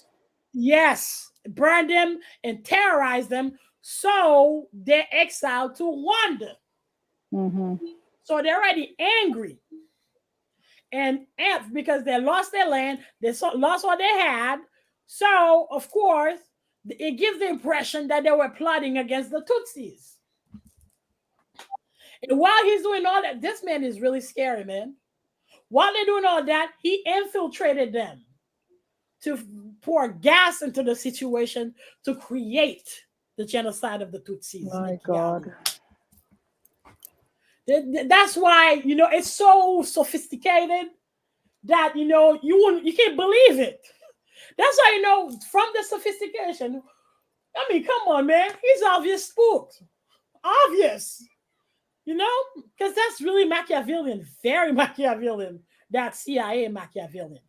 Yes, burn them and terrorize them, so they're exiled to Rwanda. So they're already angry. and because they lost their land, they lost what they had. So, of course, it gives the impression that they were plotting against the Tutsis. And while he's doing all that, this man is really scary, man. While they're doing all that, he infiltrated them to pour gas into the situation to create the genocide of the Tutsis. My God. That's why, you know, it's so sophisticated that, you know, you can't believe it. That's why, you know, from the sophistication, I mean, come on, man. He's obvious spooked. Obvious. You know? Because that's really Machiavellian. Very Machiavellian. That CIA Machiavellian.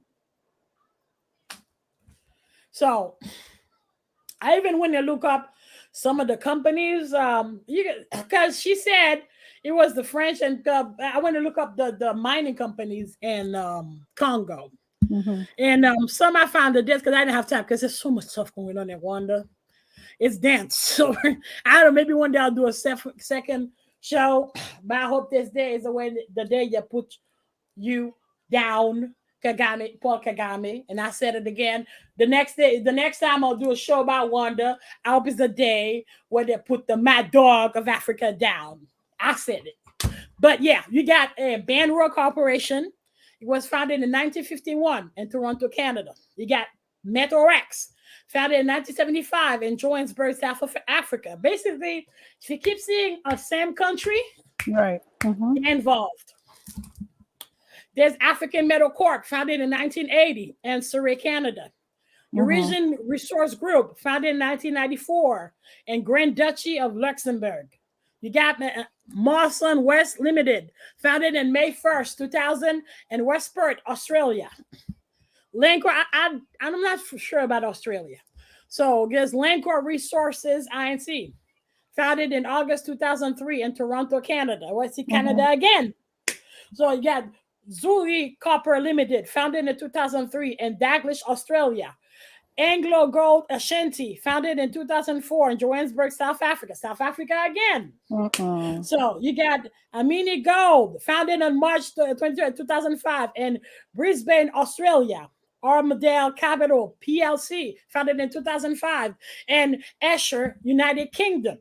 So, I even went to look up some of the companies, because she said it was the French, and I went to look up the mining companies in Congo. Mm-hmm. And some I found the desk because I didn't have time because there's so much stuff going on in Rwanda. It's dense. So I don't know, maybe one day I'll do a second show, but I hope this day is the day you put you down, Kagame, Paul Kagame. And I said it again. The next time I'll do a show about Rwanda, I hope it's the day where they put the mad dog of Africa down. I said it. But yeah, you got a Banro Corporation. It was founded in 1951 in Toronto, Canada. You got Metorex, founded in 1975 in Johannesburg, South Africa. Basically, if you keep seeing a same country, right, involved. There's African Metal Corp, founded in 1980 in Surrey, Canada. Eurasian Resource Group, founded in 1994 in Grand Duchy of Luxembourg. You got Mawson West Limited, founded in May 1st, 2000 in Westport, Australia. Lancor, I'm not sure about Australia. So there's Lancor Resources Inc., founded in August 2003 in Toronto, Canada. What's in Canada again? So you got Zuri Copper Limited, founded in 2003 in Daglish, Australia. Anglo Gold Ashanti, founded in 2004 in Johannesburg, South Africa. South Africa again. So you got Amini Gold, founded on March 23rd, 2005 in Brisbane, Australia. Armadale Capital PLC, founded in 2005 in Esher, United Kingdom.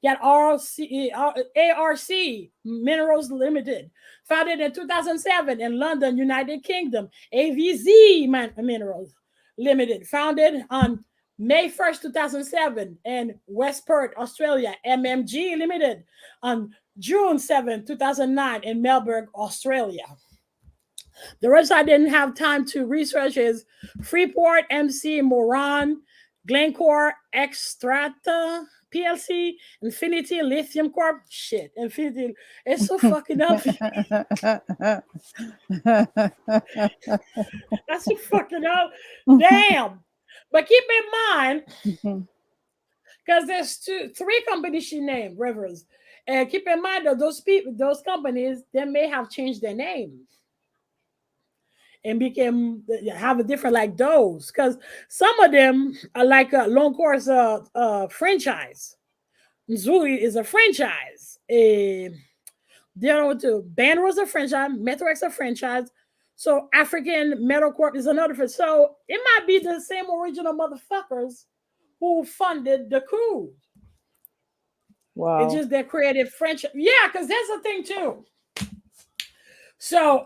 You got ARC Minerals Limited, founded in 2007 in London, United Kingdom. AVZ Minerals Limited, founded on May 1st, 2007 in Westport, Australia. MMG Limited on June 7, 2009 in Melbourne, Australia. The rest I didn't have time to research is Freeport, MC, Moran, Glencore, Extrata, PLC, Infinity Lithium Corp. Shit, Infinity. It's so fucking up. That's so fucking up. Damn. But keep in mind, because there's three companies she named, Rivers. And keep in mind that those companies, they may have changed their name and have a different like those, because some of them are like Loncor's franchise. Zuri is a franchise. Banner's a franchise. Metrox a franchise. So African Metal Corp is another franchise. So it might be the same original motherfuckers who funded the coup. Wow. It's just their creative franchise. Yeah, because that's the thing too. So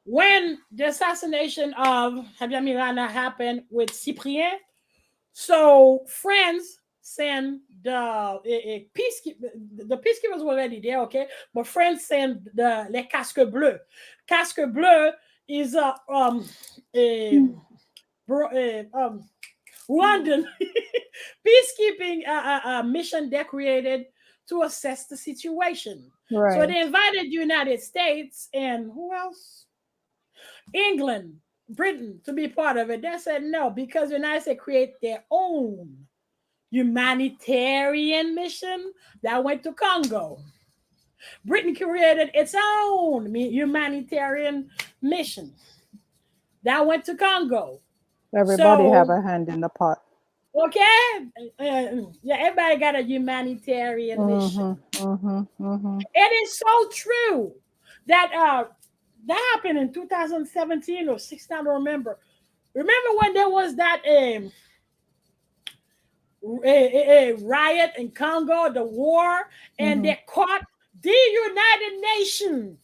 when the assassination of Habyarimana happened with Cyprien, so France sent the peacekeepers were already there, okay? But France sent les casques bleus. Casque bleu is a Rwandan peacekeeping mission they created to assess the situation. Right. So they invited the United States and who else? England, Britain to be part of it. They said no, because the United States create their own humanitarian mission that went to Congo. Britain created its own humanitarian mission that went to Congo. Everybody have a hand in the pot. Okay. Yeah, everybody got a humanitarian mission. It is so true that That happened in 2017 or 16. I don't remember. Remember when there was that a riot in Congo, the war, and they caught the United Nations.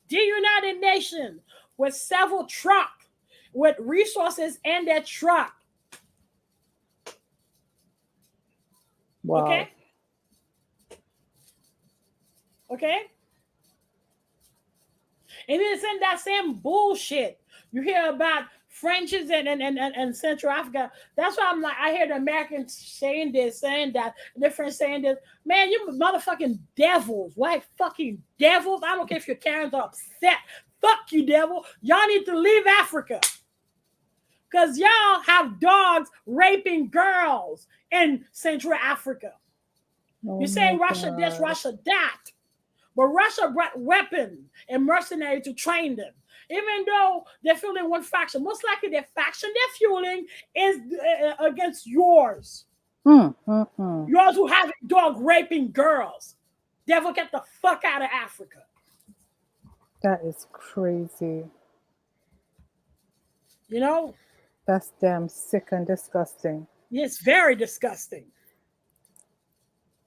The United Nations with several trucks with resources in their truck. Wow. Okay. Okay. And it's in that same bullshit you hear about Frenchies and Central Africa. That's why I'm like, I hear the Americans saying this, saying that, the French saying this. Man, you motherfucking devils, white fucking devils. I don't care if your Karens are upset. Fuck you, devil. Y'all need to leave Africa. Because y'all have dogs raping girls in Central Africa. You say Russia this, Russia that. But Russia brought weapons and mercenaries to train them. Even though they're fueling one faction, most likely their faction they're fueling is against yours. Yours who have a dog raping girls. Devil, get the fuck out of Africa. That is crazy. You know? That's damn sick and disgusting. It's very disgusting.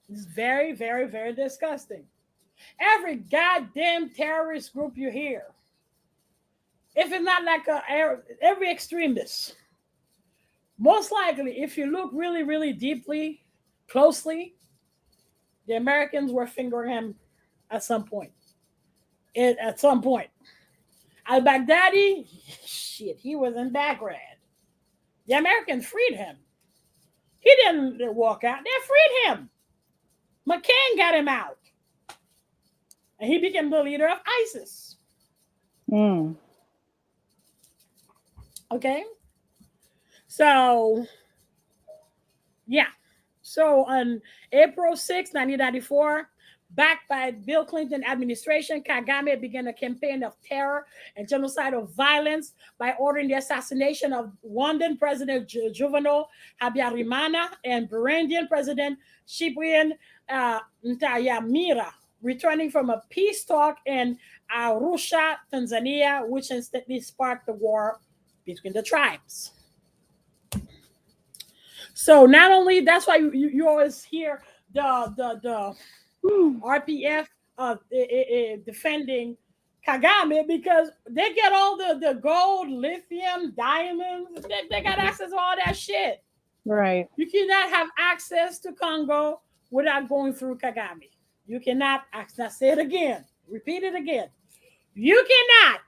It's very, very, very disgusting. Every goddamn terrorist group you hear, if it's not like every extremist, most likely, if you look really, really deeply, closely, the Americans were fingering him at some point. At some point. Al-Baghdadi, shit, he was in Baghdad. The Americans freed him. He didn't walk out. They freed him. McCain got him out. And he became the leader of ISIS. Okay. So, yeah. So on April 6, 1994, backed by Bill Clinton administration, Kagame began a campaign of terror and genocidal violence by ordering the assassination of Rwandan President Juvenal Habyarimana and Burundian President Cyprien Ntaryamira, returning from a peace talk in Arusha, Tanzania, which instantly sparked the war between the tribes. So not only, that's why you always hear the RPF defending Kagame, because they get all the gold, lithium, diamonds. They got access to all that shit. Right. You cannot have access to Congo without going through Kagame. You cannot access. I say it again. Repeat it again. You cannot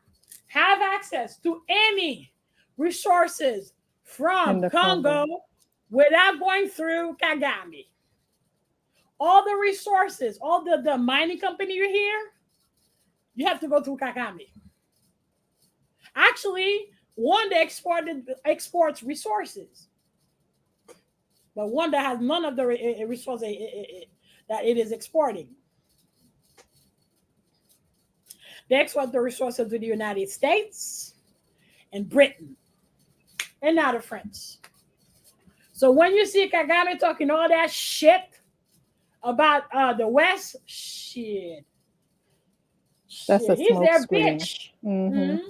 have access to any resources from Congo without going through Kagame. All the resources, all the mining company you hear, you have to go through Kagame. Actually, one that exports resources, but one that has none of the resources that it is exporting. They export the resources to the United States and Britain, and now the French. So when you see Kagame talking all that shit about the West, shit. That's a he's their screen. bitch.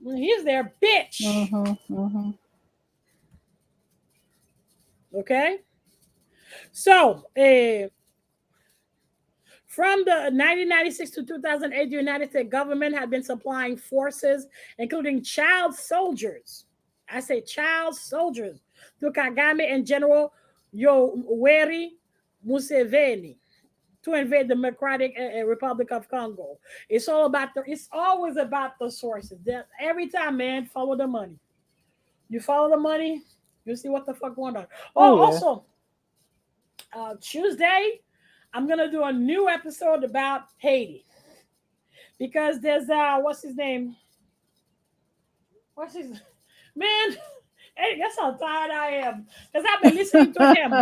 He's their bitch. Okay. So, from the 1996 to 2008, the United States government had been supplying forces, including child soldiers. I say child soldiers to Kagame and General Yoweri Museveni to invade the Democratic Republic of Congo. It's always about the sources. Every time, man, follow the money. You follow the money, you see what the fuck going on. Also, Tuesday, I'm gonna do a new episode about Haiti because there's what's his name? Man? Hey, that's how tired I am because I've been listening to him.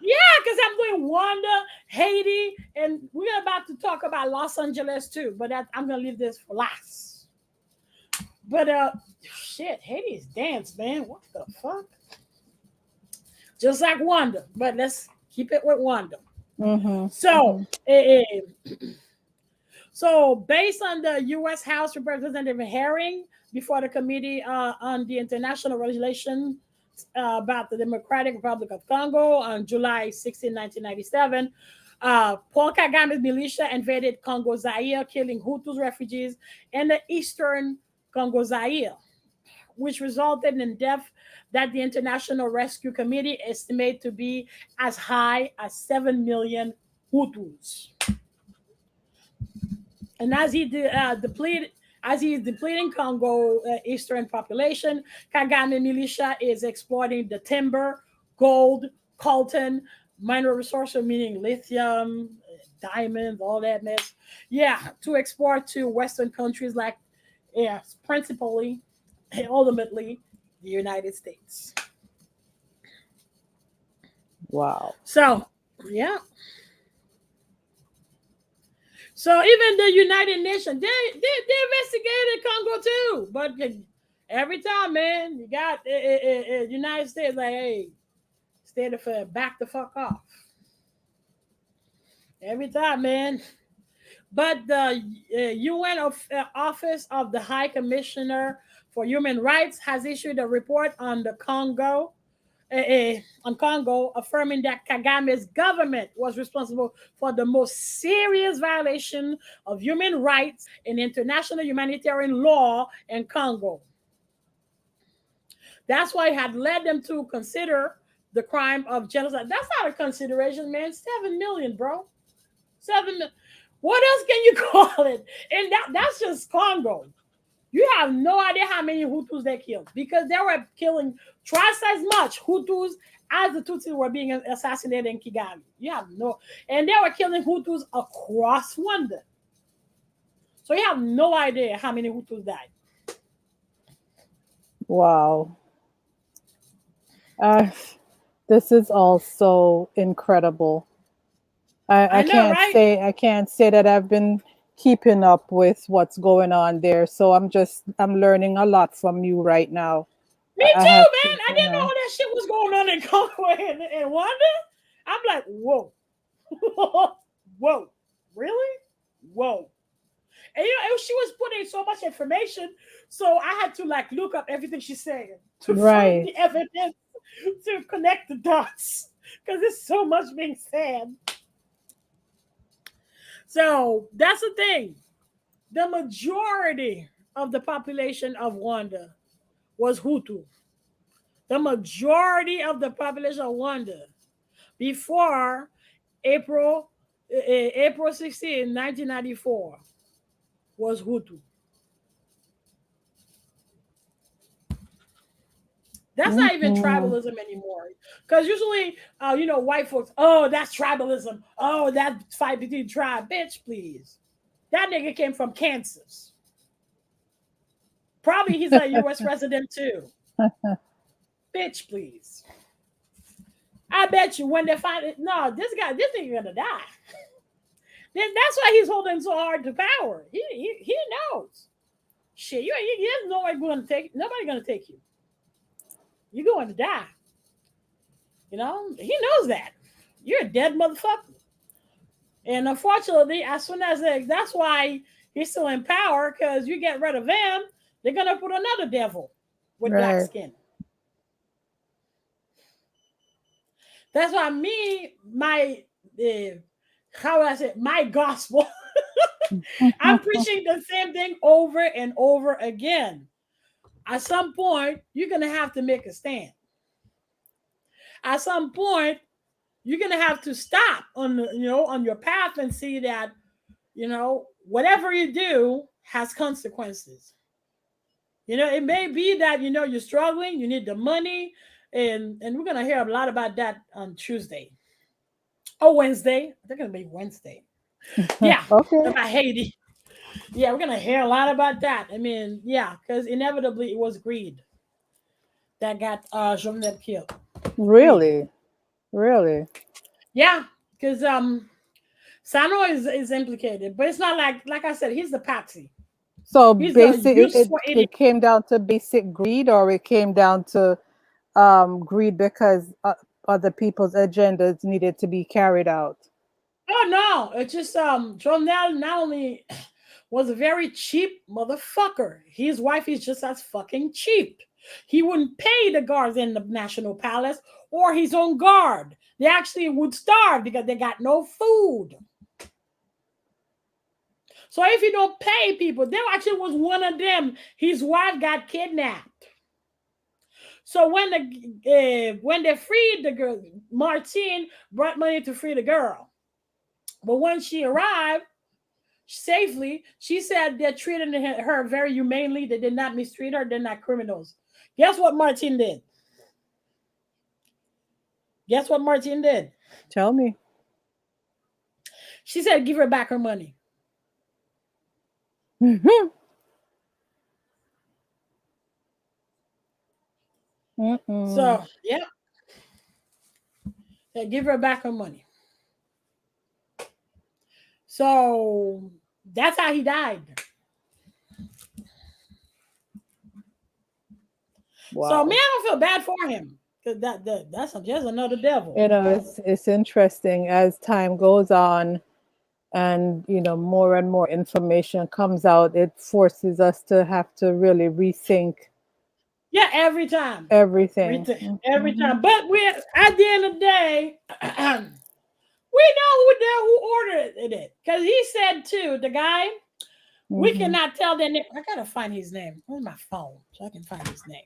Yeah, because I'm doing Rwanda, Haiti, and we're about to talk about Los Angeles too. But I'm gonna leave this for last. But shit, Haiti's dance, man. What the fuck? Just like Rwanda, but let's keep it with Rwanda. So, So, based on the U.S. House Representative hearing before the Committee on the International Relations about the Democratic Republic of Congo on July 16, 1997, Paul Kagame's militia invaded Congo Zaire, killing Hutus refugees in the eastern Congo Zaire, which resulted in death that the International Rescue Committee estimated to be as high as 7 million Hutus. And as he is depleting Congo eastern population, Kagame militia is exploiting the timber, gold, coltan, mineral resources, meaning lithium, diamonds, all that mess. Yeah, to export to Western countries like, principally, and ultimately, the United States. Wow. So, yeah. So even the United Nations, they investigated Congo too. But every time, man, you got United States like, hey, back the fuck off. Every time, man. But the UN Office of the High Commissioner for Human Rights has issued a report on the Congo, affirming that Kagame's government was responsible for the most serious violation of human rights and international humanitarian law in Congo. That's why it had led them to consider the crime of genocide. That's not a consideration, man. 7 million, bro. 7 million. What else can you call it? And that's just Congo. You have no idea how many Hutus they killed, because they were killing twice as much Hutus as the Tutsis were being assassinated in Kigali. You have and they were killing Hutus across Rwanda. So you have no idea how many Hutus died. Wow. This is all so incredible. I can't, right? I can't say that I've been keeping up with what's going on there. So I'm learning a lot from you right now. Me too, man. I didn't know all that shit was going on in Congo and Rwanda. I'm like, whoa. Whoa. Really? Whoa. And she was putting so much information, so I had to like look up everything she's saying to find the evidence to connect the dots, because there's so much being said. So that's the thing. The majority of the population of Rwanda was Hutu. The majority of the population of Rwanda before April 16, 1994 was Hutu. That's not even tribalism anymore. Because usually, white folks, oh, that's tribalism. Oh, that's fight between tribe. Bitch, please. That nigga came from Kansas. Probably he's a U.S. resident too. Bitch, please. I bet you when they find it, no, this nigga gonna die. Then that's why he's holding so hard to power. He knows. Shit, there's nobody gonna take you. You're going to die. He knows that. You're a dead motherfucker. And unfortunately, as soon as that's why he's still in power, because you get rid of him, they're gonna put another devil with black skin. That's why my gospel, I'm preaching the same thing over and over again. At some point, you're gonna have to make a stand. At some point, you're gonna have to stop on your path and see that whatever you do has consequences. It may be that you're struggling, you need the money, and we're gonna hear a lot about that on Tuesday or Wednesday. They're gonna be Wednesday. Yeah, okay. About Haiti. Yeah, we're gonna hear a lot about that. I mean, yeah, because inevitably it was greed that got Jovenel killed. Really? Really? Yeah, because Sano is implicated, but it's not like I said, he's the patsy. So it came down to basic greed, or it came down to greed because other people's agendas needed to be carried out? Oh no, it's just Noel not only was a very cheap motherfucker. His wife is just as fucking cheap. He wouldn't pay the guards in the National Palace or his own guard. They actually would starve because they got no food. So if you don't pay people, there actually was one of them. His wife got kidnapped. So when they freed the girl, Martine brought money to free the girl. But when she arrived safely, she said they treated her very humanely. They did not mistreat her. They're not criminals. Guess what Martine did? Guess what Martine did? Tell me. She said, give her back her money. Mm-hmm. So, yeah. They give her back her money. So, that's how he died. Wow. So, me, I don't feel bad for him. Because that's just another devil. You know, it's interesting as time goes on and, you know, more and more information comes out. It forces us to have to really rethink. Yeah, every time. Everything. Every time. But at the end of the day, we know who ordered it. Because he said, too, the guy, we cannot tell their name. I got to find his name. Where's my phone so I can find his name?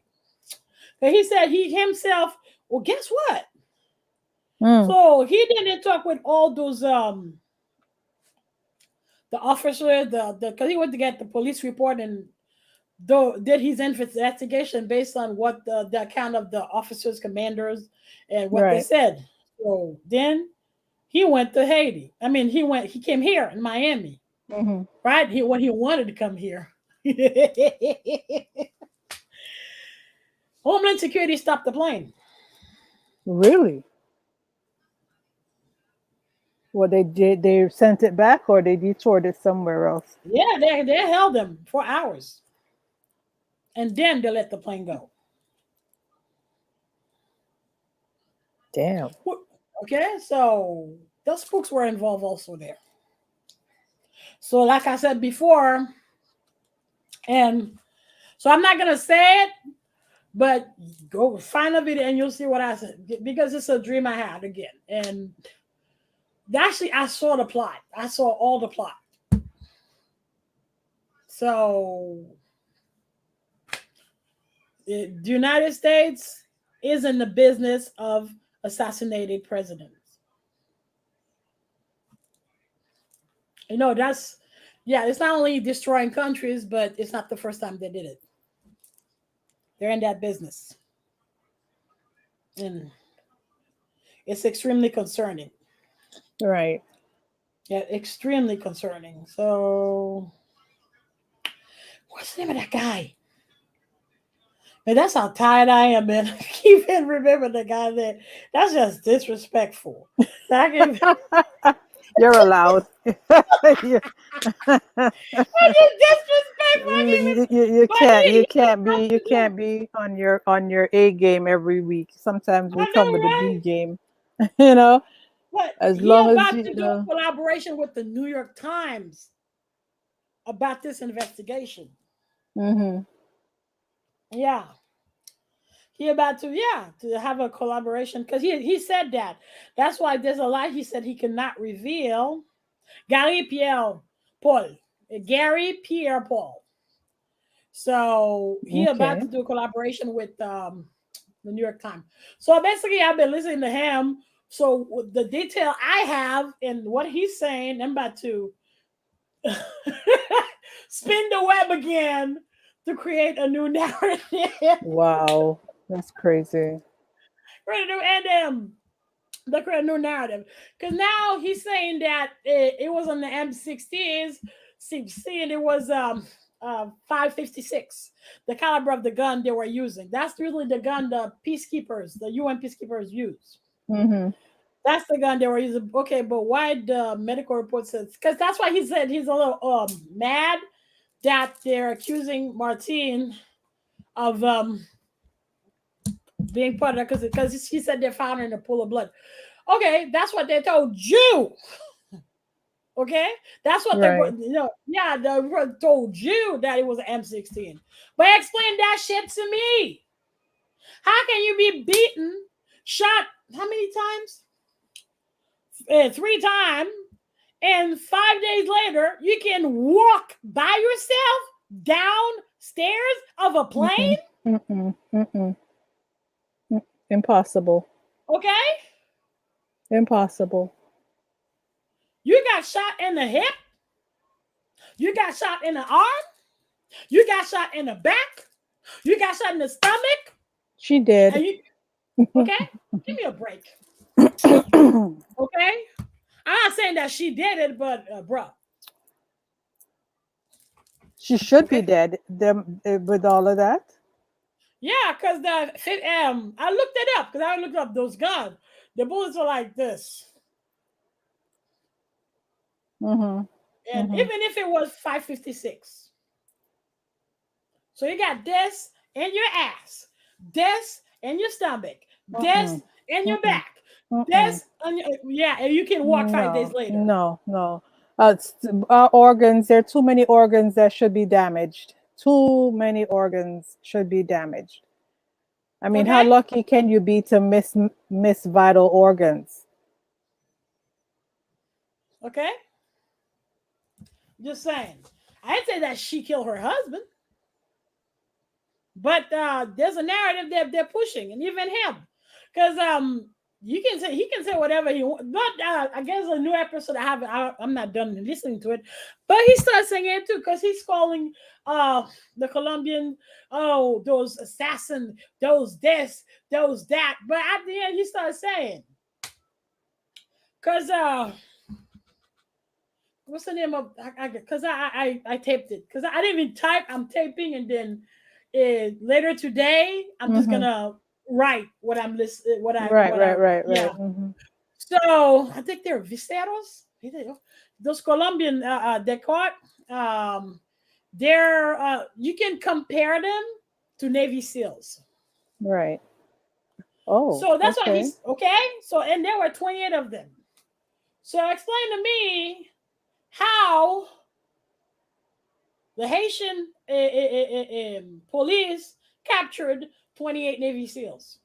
But he said he himself, well, guess what? So he didn't talk with all those the officers, because he went to get the police report and did his investigation based on what the account of the officers, commanders, and what they said. So then he went to Haiti. I mean, he came here in Miami, right? He wanted to come here. Homeland Security stopped the plane. Really? Well, they sent it back or they detoured it somewhere else? Yeah, they held them for hours. And then they let the plane go. Damn. Okay, so the spooks were involved also there. So like I said before, and so I'm not going to say it, but go find a video and you'll see what I said, because it's a dream I had again. And actually, I saw the plot. I saw all the plot. So the United States is in the business of assassinating presidents. You know, it's not only destroying countries, but it's not the first time they did it. They're in that business. And it's extremely concerning. Right. Yeah, extremely concerning. So, what's the name of that guy? Man, that's how tired I am, man. I can't even remember the guy there. That's just disrespectful. You're allowed. You can't be on your A game every week. Sometimes we come with a B game. You know. But as long as about you to do a collaboration with the New York Times about this investigation. Yeah. He about to have a collaboration because he said that. That's why there's a lot he said he cannot reveal. Gary Pierre Paul. So he about to do a collaboration with the New York Times. So basically, I've been listening to him. So the detail I have in what he's saying, I'm about to spin the web again to create a new narrative. Wow, that's crazy. And they create a new narrative because now he's saying that it was on the M60s, and it was 5.56, the caliber of the gun they were using. That's really the gun the UN peacekeepers use. That's the gun they were using. Okay, but why the medical report says? Because that's why he said he's a little mad that they're accusing Martine of being part of that because he said they found her in a pool of blood. Okay, that's what they told you. Okay, that's what Right. the told you that it was an M16. But explain that shit to me. How can you be beaten, shot how many times? 3 times, and 5 days later you can walk by yourself downstairs of a plane? Impossible. Okay. Impossible. You got shot in the hip. You got shot in the arm. You got shot in the back. You got shot in the stomach. She did. Okay? Give me a break. Okay? I'm not saying that she did it, but bro. She should be dead with all of that. Yeah, because I looked it up because I looked up those guns. The bullets are like this. And even if it was 5.56. So you got this in your ass, this in your stomach, this in your back, this on your, and you can walk 5 days later. No. Our organs, there are too many organs that should be damaged. Too many organs should be damaged. I mean, how lucky can you be to miss vital organs? Okay. Just saying. I didn't say that she killed her husband. But there's a narrative that they're pushing, and even him. Because he can say whatever he wants. But I guess a new episode I'm not done listening to it. But he starts saying it too, because he's calling the Colombian, those assassins, those this, those that. But at the end, he starts saying, because what's the name of? Because I taped it, because I didn't even type. I'm taping, and then later today, I'm just gonna write what I'm listening. Right. Yeah. So I think they're visteros. Those Colombian they caught. They're you can compare them to Navy SEALs. Right. Oh. So that's why he's okay. So and there were 28 of them. So explain to me how the Haitian police captured 28 Navy SEALs.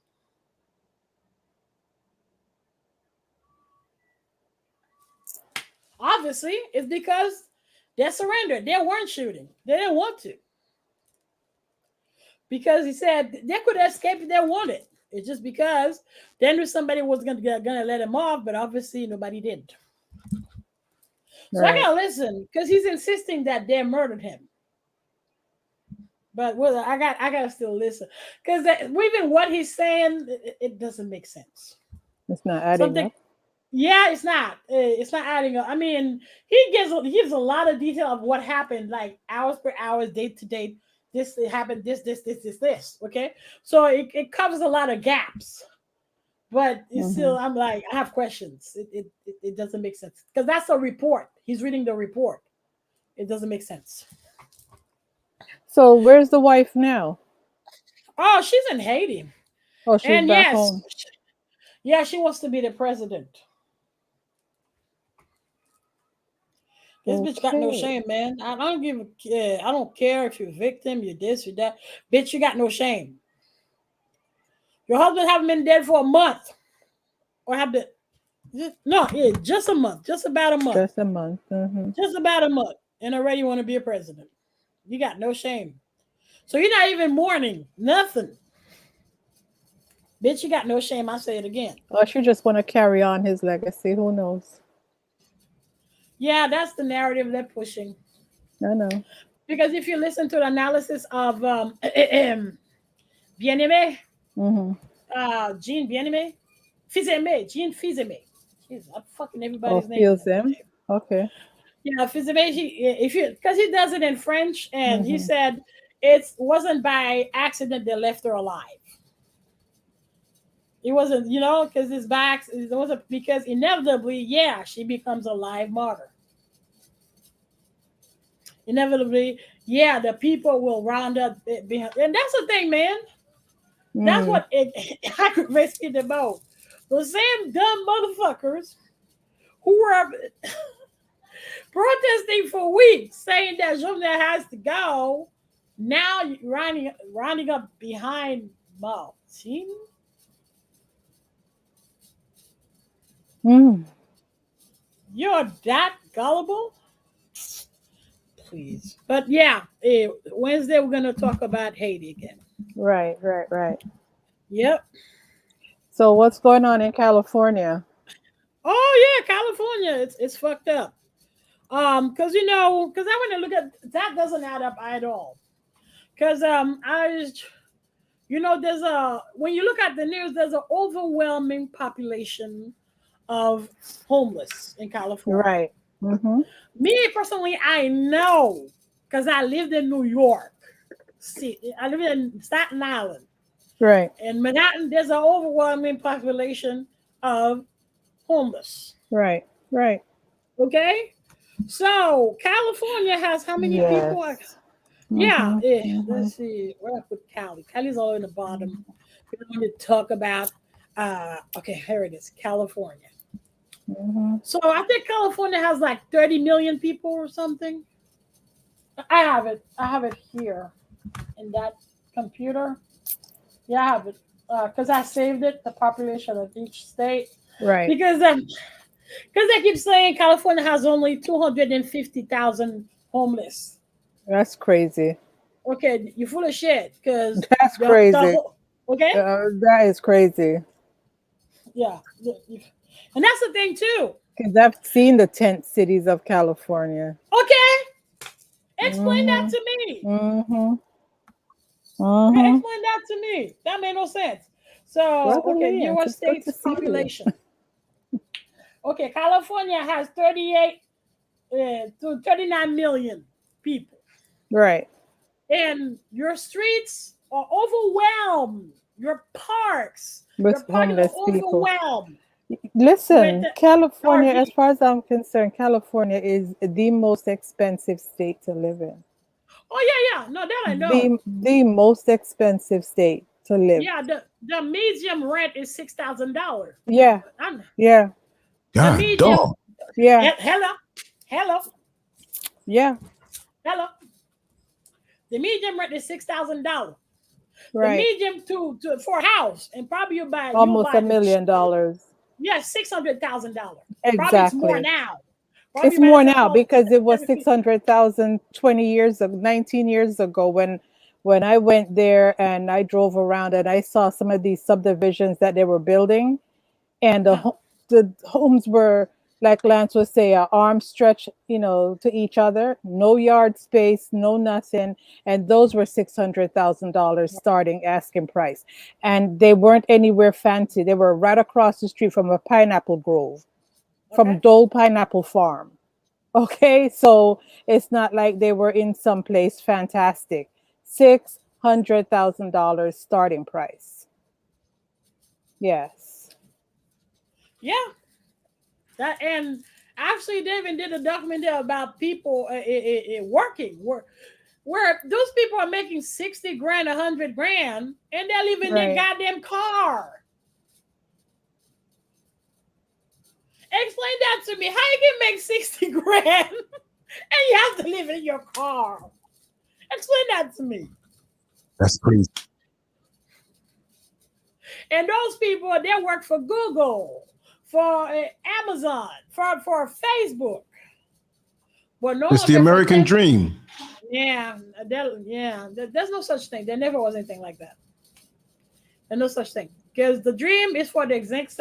Obviously, it's because they surrendered. They weren't shooting. They didn't want to. Because he said they could escape if they wanted. It's just because they knew somebody was gonna let them off, but obviously nobody did. So I gotta listen, because he's insisting that they murdered him. But I gotta still listen, because even what he's saying, it doesn't make sense. It's not adding up. Yeah, it's not. It's not adding up. I mean, he gives a lot of detail of what happened, like hours per hours, date to date. This happened. This. Okay, so it covers a lot of gaps, but it's still. I'm like, I have questions. It doesn't make sense, because that's a report. He's reading the report. It doesn't make sense. So where's the wife now? Oh, she's in Haiti. Oh, she's back home. Yeah, she wants to be the president. This bitch got no shame, man. I don't care if you're a victim, you're this, you're that. Bitch, you got no shame. Your husband haven't been dead for a month. Or have been just a month. Just about a month. Just a month. Just about a month. And already you want to be a president. You got no shame. So you're not even mourning. Nothing. Bitch, you got no shame. I say it again. Or she just want to carry on his legacy. Who knows? Yeah, that's the narrative they're pushing. I know. Because if you listen to the analysis of Bien-Aimé, Jean Bien-Aimé, Jean Fils-Aimé. I'm fucking everybody's name. Fils-Aimé. Okay. Yeah, Fils-Aimé, because he does it in French, and he said it wasn't by accident they left her alive. It wasn't, because it wasn't because inevitably, she becomes a live martyr. Inevitably, the people will round up behind, and that's the thing, man. That's what it aggravates me the most. Those same dumb motherfuckers who were protesting for weeks, saying that Jovenel has to go. Now you're running up behind Martin. You're that gullible? Please. But yeah, Wednesday we're going to talk about Haiti again. Right. Yep. So what's going on in California? Oh yeah, California. It's fucked up. Because I want to look at that, doesn't add up at all. Because there's when you look at the news, there's an overwhelming population of homeless in California. Right. Mm-hmm. Me personally, I know because I lived in New York. See, I lived in Staten Island. Right. In Manhattan, there's an overwhelming population of homeless. Right. Okay? So California has how many people? Yeah. Let's see. Where I put Cali? Cali's all in the bottom. We don't want to talk about okay, here it is, California. So I think California has like 30 million people or something. I have it here in that computer. Yeah, I have it because I saved it, the population of each state. Right. Because they keep saying California has only 250,000 homeless. That's crazy. Okay, you're full of shit. Because that's crazy. Okay, that is crazy. Yeah, and that's the thing too. Because I've seen the tent cities of California. Okay, explain that to me. Okay, explain that to me. That made no sense. So, okay, your state's population. Okay, California has 38 to 39 million people. Right. And your streets are overwhelmed. Your parks, with homeless people. Overwhelmed. Listen, California, as far as I'm concerned, California is the most expensive state to live in. Oh yeah. No, that I know. The most expensive state to live. Yeah, the medium rent is $6,000. Yeah. Yeah. God, medium, yeah. Hello. Yeah. Hello. The medium rent is $6,000. Right. The medium to for a house, and probably you buy almost $1 million. Yeah, $600,000. Exactly. Probably it's more now. It's more now because it was 600,000 20 years ago, 19 years ago when I went there and I drove around and I saw some of these subdivisions that they were building, and the homes were, like Lance would say, an arm stretch, to each other, no yard space, no nothing, and those were $600,000 starting asking price, and they weren't anywhere fancy. They were right across the street from a pineapple grove. From Dole Pineapple Farm. Okay, so it's not like they were in some place fantastic. $600,000 starting price. Yes. Yeah. That, and actually, they even did a documentary about people working where those people are making 60 grand, 100 grand, and they're living in their goddamn car. Explain that to me. How you can make 60 grand and you have to live in your car? Explain that to me. That's crazy. And those people, they work for Google, for Amazon, for Facebook. But no, it's the American dream. Yeah, there's no such thing. There never was anything like that. There's no such thing. Because the dream is for the exact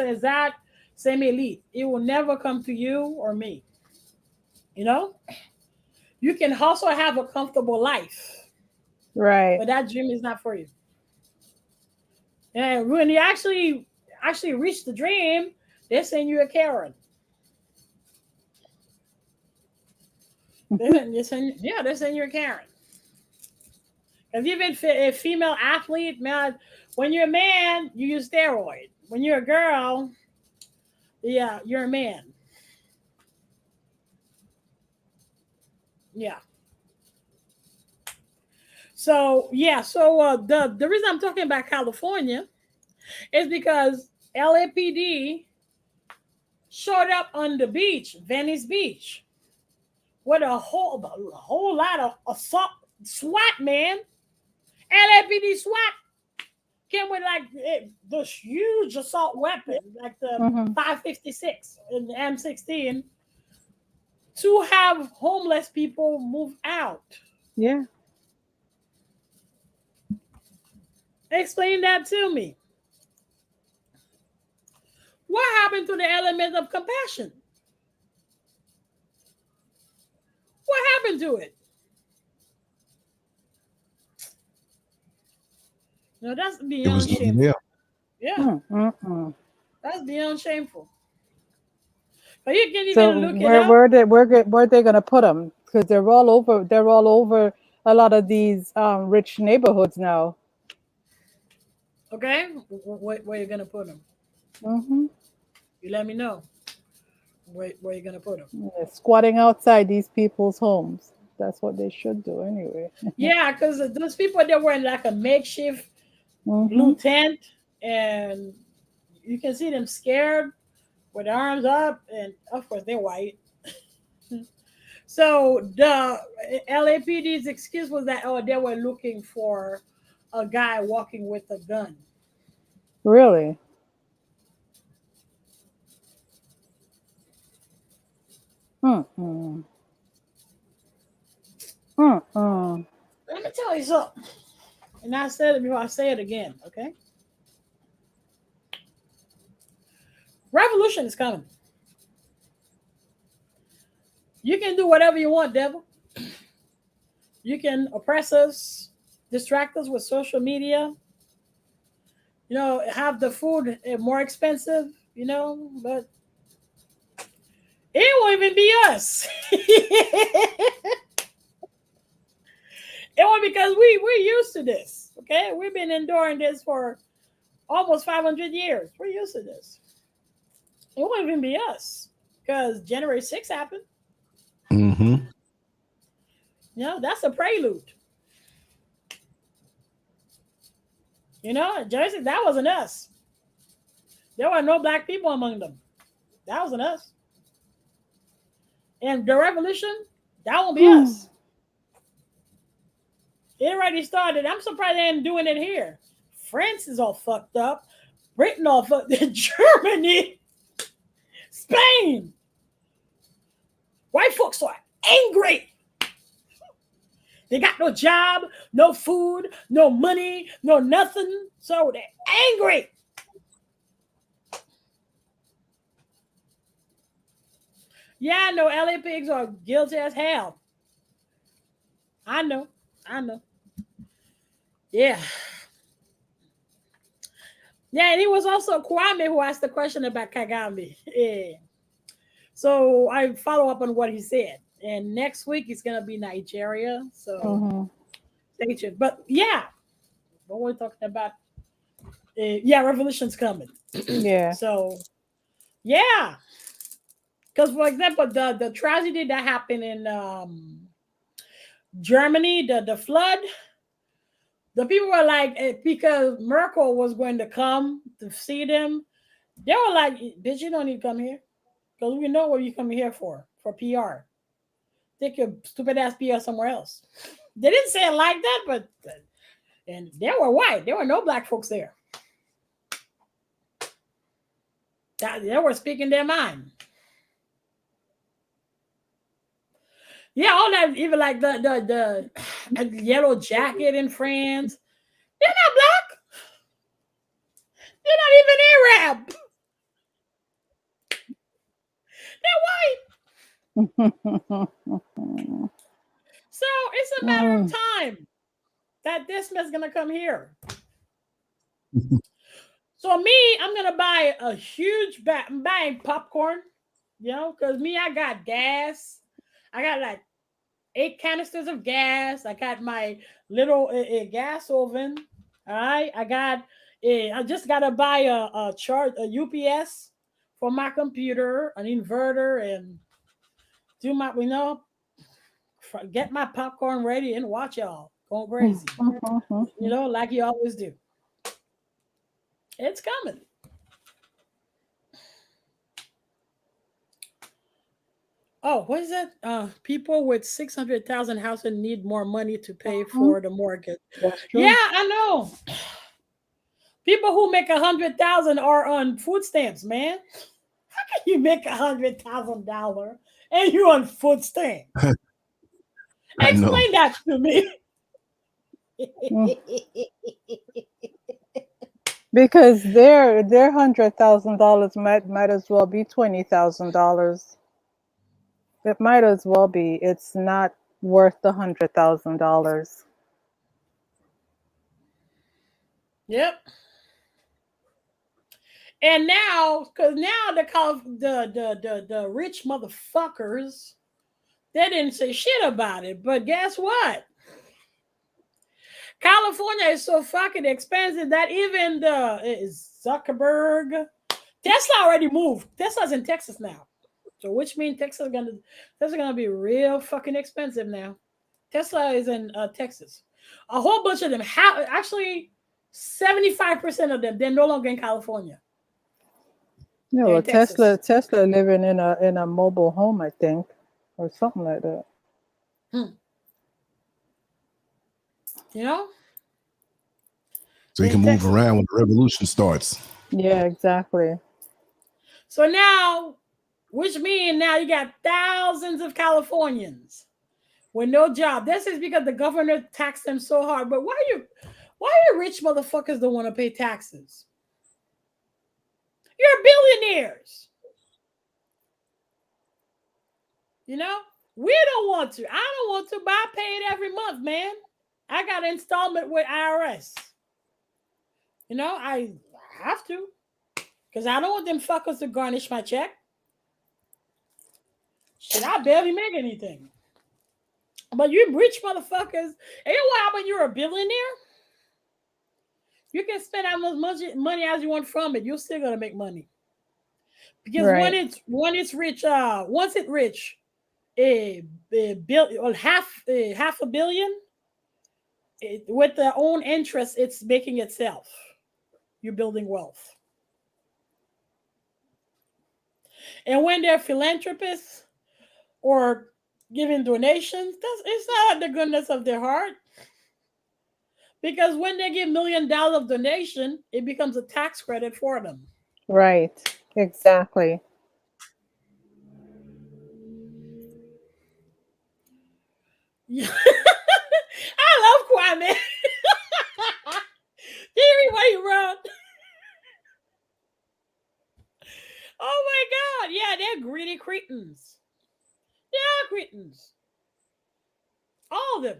same elite. It will never come to you or me. You can also have a comfortable life. Right. But that dream is not for you. And when you actually reach the dream, they're saying you're a Karen. They're saying you're a Karen. Because even a female athlete, man, when you're a man, you use steroid. When you're a girl, yeah, you're a man. Yeah. So the reason I'm talking about California is because LAPD showed up on the beach, Venice Beach, with a whole lot of assault, SWAT, man. LAPD SWAT came with like the huge assault weapon, like the 5.56 and the M16, to have homeless people move out. Yeah. Explain that to me. What happened to the element of compassion? What happened to it? No, that's beyond shameful. Yeah. That's beyond shameful. But you can even look it up. Where they gonna put them? Because they're all over a lot of these rich neighborhoods now. Okay, where you gonna put them? You let me know. Where you gonna put them? Yeah, squatting outside these people's homes. That's what they should do anyway. Yeah, because those people, they were in like a makeshift blue tent, and you can see them scared with their arms up, and of course they're white. So the LAPD's excuse was that they were looking for a guy walking with a gun. Really? Let me tell you something. And I said it before, I say it again, okay? Revolution is coming. You can do whatever you want, devil. You can oppress us, distract us with social media, have the food more expensive, but it won't even be us. It won't, because we're used to this, okay? We've been enduring this for almost 500 years. We're used to this. It won't even be us, because January 6th happened. That's a prelude. Jersey, that wasn't us. There were no black people among them. That wasn't us. And the revolution, that won't be us. It already started. I'm surprised they ain't doing it here. France is all fucked up. Britain all fucked up. Germany. Spain. White folks are angry. They got no job, no food, no money, no nothing. So they're angry. Yeah, I know LA pigs are guilty as hell. I know. Yeah. Yeah, and it was also Kwame who asked the question about Kagame. Yeah. So I follow up on what he said. And next week it's going to be Nigeria. So stay tuned. But yeah, what we're talking about, revolution's coming. Yeah. So, yeah. Because, for example, the tragedy that happened in Germany, the flood, the people were like, because Merkel was going to come to see them, they were like, bitch, you don't need to come here. Because we know what you're coming here for PR. Take your stupid ass PR somewhere else. They didn't say it like that, but and they were white. There were no black folks there. They were speaking their mind. Yeah, all that, even like the yellow jacket in France. They're not black. They're not even Arab. They're white. So it's a matter of time that this man's gonna come here. So me, I'm gonna buy a huge bag. I'm buying popcorn, because me, I got gas. I got like 8 canisters of gas. I got my little gas oven. All right, I just gotta buy a UPS for my computer, an inverter, and do my get my popcorn ready and watch y'all going crazy. Like you always do. It's coming. Oh, what is it? People with 600,000 houses need more money to pay for the mortgage. That's true. Yeah, I know. People who make 100,000 are on food stamps, man. How can you make $100,000 and you're on food stamps? Explain that to me. Because their $100,000 might as well be $20,000. It might as well be. It's not worth the $100,000. Yep. And now, because now the rich motherfuckers, they didn't say shit about it. But guess what? California is so fucking expensive that even the Zuckerberg, Tesla already moved. Tesla's in Texas now, so which means Texas is gonna be real fucking expensive now. Tesla is in Texas. A whole bunch of them actually 75% of them, they're no longer in California. Yeah, well, Tesla living in a mobile home, I think, or something like that. You know? So you can move around when the revolution starts. Yeah, exactly. So now, which means now you got thousands of Californians with no job. This is because the governor taxed them so hard. But why are you rich motherfuckers don't want to pay taxes? You're billionaires. You know? We don't want to. I don't want to, but I pay it every month, man. I got an installment with IRS. You know, I have to. Because I don't want them fuckers to garnish my check. Shit, I barely make anything. But you rich motherfuckers, and you know what happens when you're a billionaire? You can spend as much money as you want from it. You're still gonna make money. Because when it's rich, once it's rich, half a billion, with their own interest, it's making itself. You're building wealth. And when they're philanthropists or giving donations, it's not the goodness of their heart. Because when they give $1 million of donation, it becomes a tax credit for them. Right. Exactly. Yeah. I love Kwame. Did you read what he wrote? Oh my God. Yeah, they're greedy cretins. Yeah, cretins. All of them.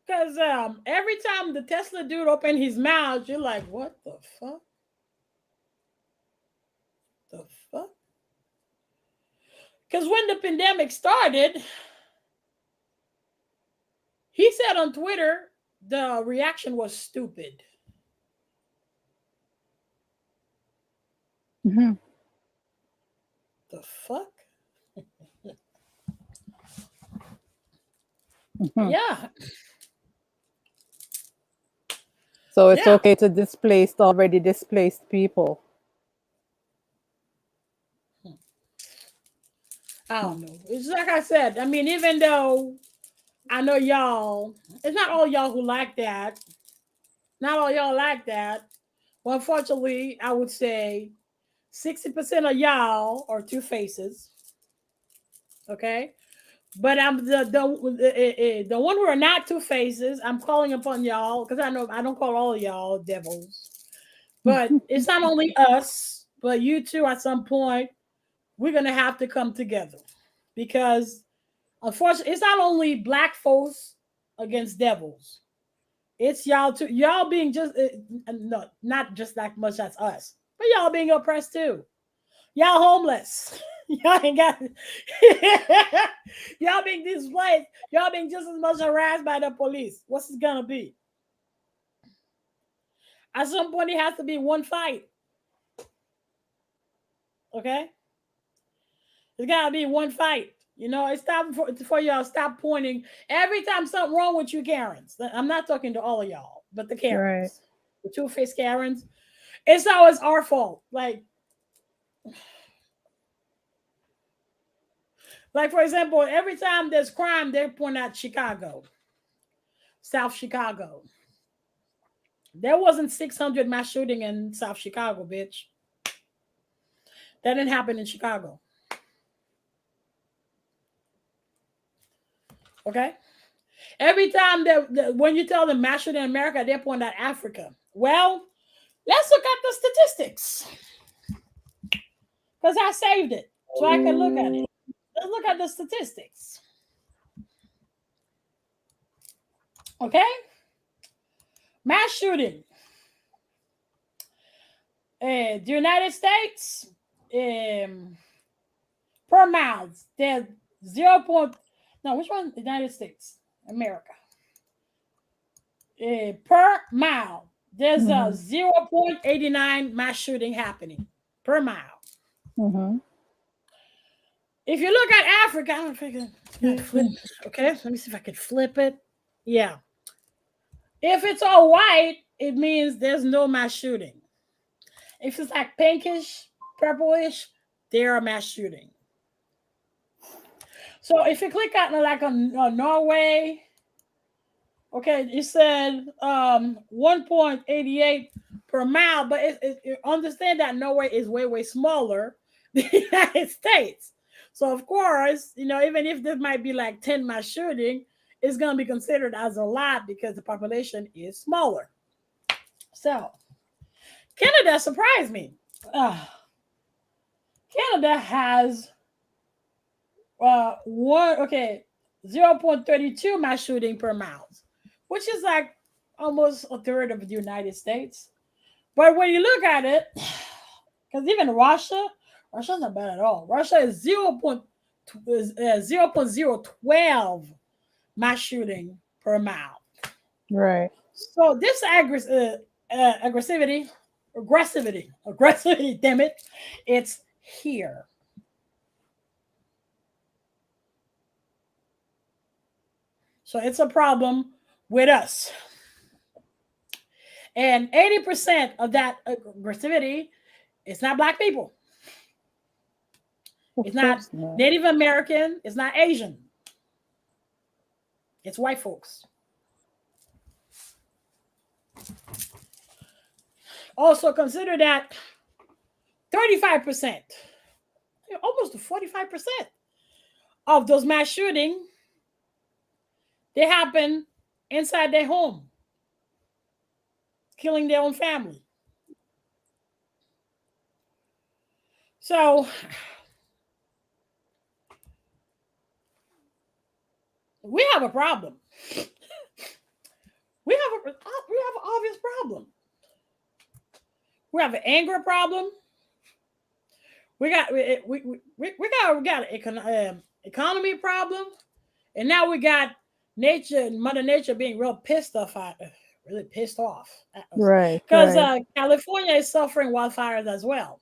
Because every time the Tesla dude opened his mouth, you're like, what the fuck? The fuck? Because when the pandemic started, he said on Twitter, the reaction was stupid. Mm-hmm. The fuck? Mm-hmm. Yeah. So it's okay to displace already displaced people. I don't know. It's like I said. I mean, even though I know y'all, it's not all y'all who like that. Not all y'all like that. Well, unfortunately, I would say 60% of y'all are two faces. Okay. But I'm the one who are not two faces. I'm calling upon y'all because I know I don't call all of y'all devils. But it's not only us, but you two at some point, we're gonna have to come together. Because unfortunately, it's not only black folks against devils. It's y'all too. Y'all being just no, not just that much as us, but y'all being oppressed too. Y'all homeless. Y'all ain't got. Y'all being displaced. Y'all being just as much harassed by the police. What's it gonna be? At some point, it has to be one fight. Okay, it's gotta be one fight. You know, it's time for y'all stop pointing every time something wrong with you, Karens. I'm not talking to all of y'all, but the Karens, the two-faced Karens. It's always our fault. Like, Like, for example, every time there's crime, they point out Chicago, South Chicago. There wasn't 600 mass shooting in South Chicago, bitch. That didn't happen in Chicago. Okay? Every time when you tell them mass shooting in America, they point out Africa. Well, let's look at the statistics. Because I saved it so I can look at it. Let's look at the statistics. Okay? Mass shooting. The United States, per mile, there's 0. No, which one? The United States, America. Per mile, there's a 0.89 mass shooting happening per mile. Mm-hmm. If you look at Africa, I don't think I flip. Okay, let me see if I could flip it. Yeah. If it's all white, it means there's no mass shooting. If it's like pinkish, purplish, there are mass shooting. So if you click on Norway, okay, it said 1.88 per mile, but you understand that Norway is way, way smaller than the United States. So of course, even if there might be like 10 mass shooting, it's going to be considered as a lot because the population is smaller. So Canada surprised me. Canada has 0.32 mass shooting per mile, which is like almost a third of the United States. But when you look at it, because even Russia's not bad at all. Russia is 0.012 mass shooting per mile. Right. So this aggressivity, damn it, it's here. So it's a problem with us. And 80% of that aggressivity is not Black people. It's not Native American. It's not Asian. It's white folks. Also consider that 35%, almost to 45% of those mass shootings, they happen inside their home, killing their own family. So we have a problem. We have an obvious problem. We have an anger problem. We got an economy problem, and now we got Mother Nature being really pissed off. Right. Because California is suffering wildfires as well.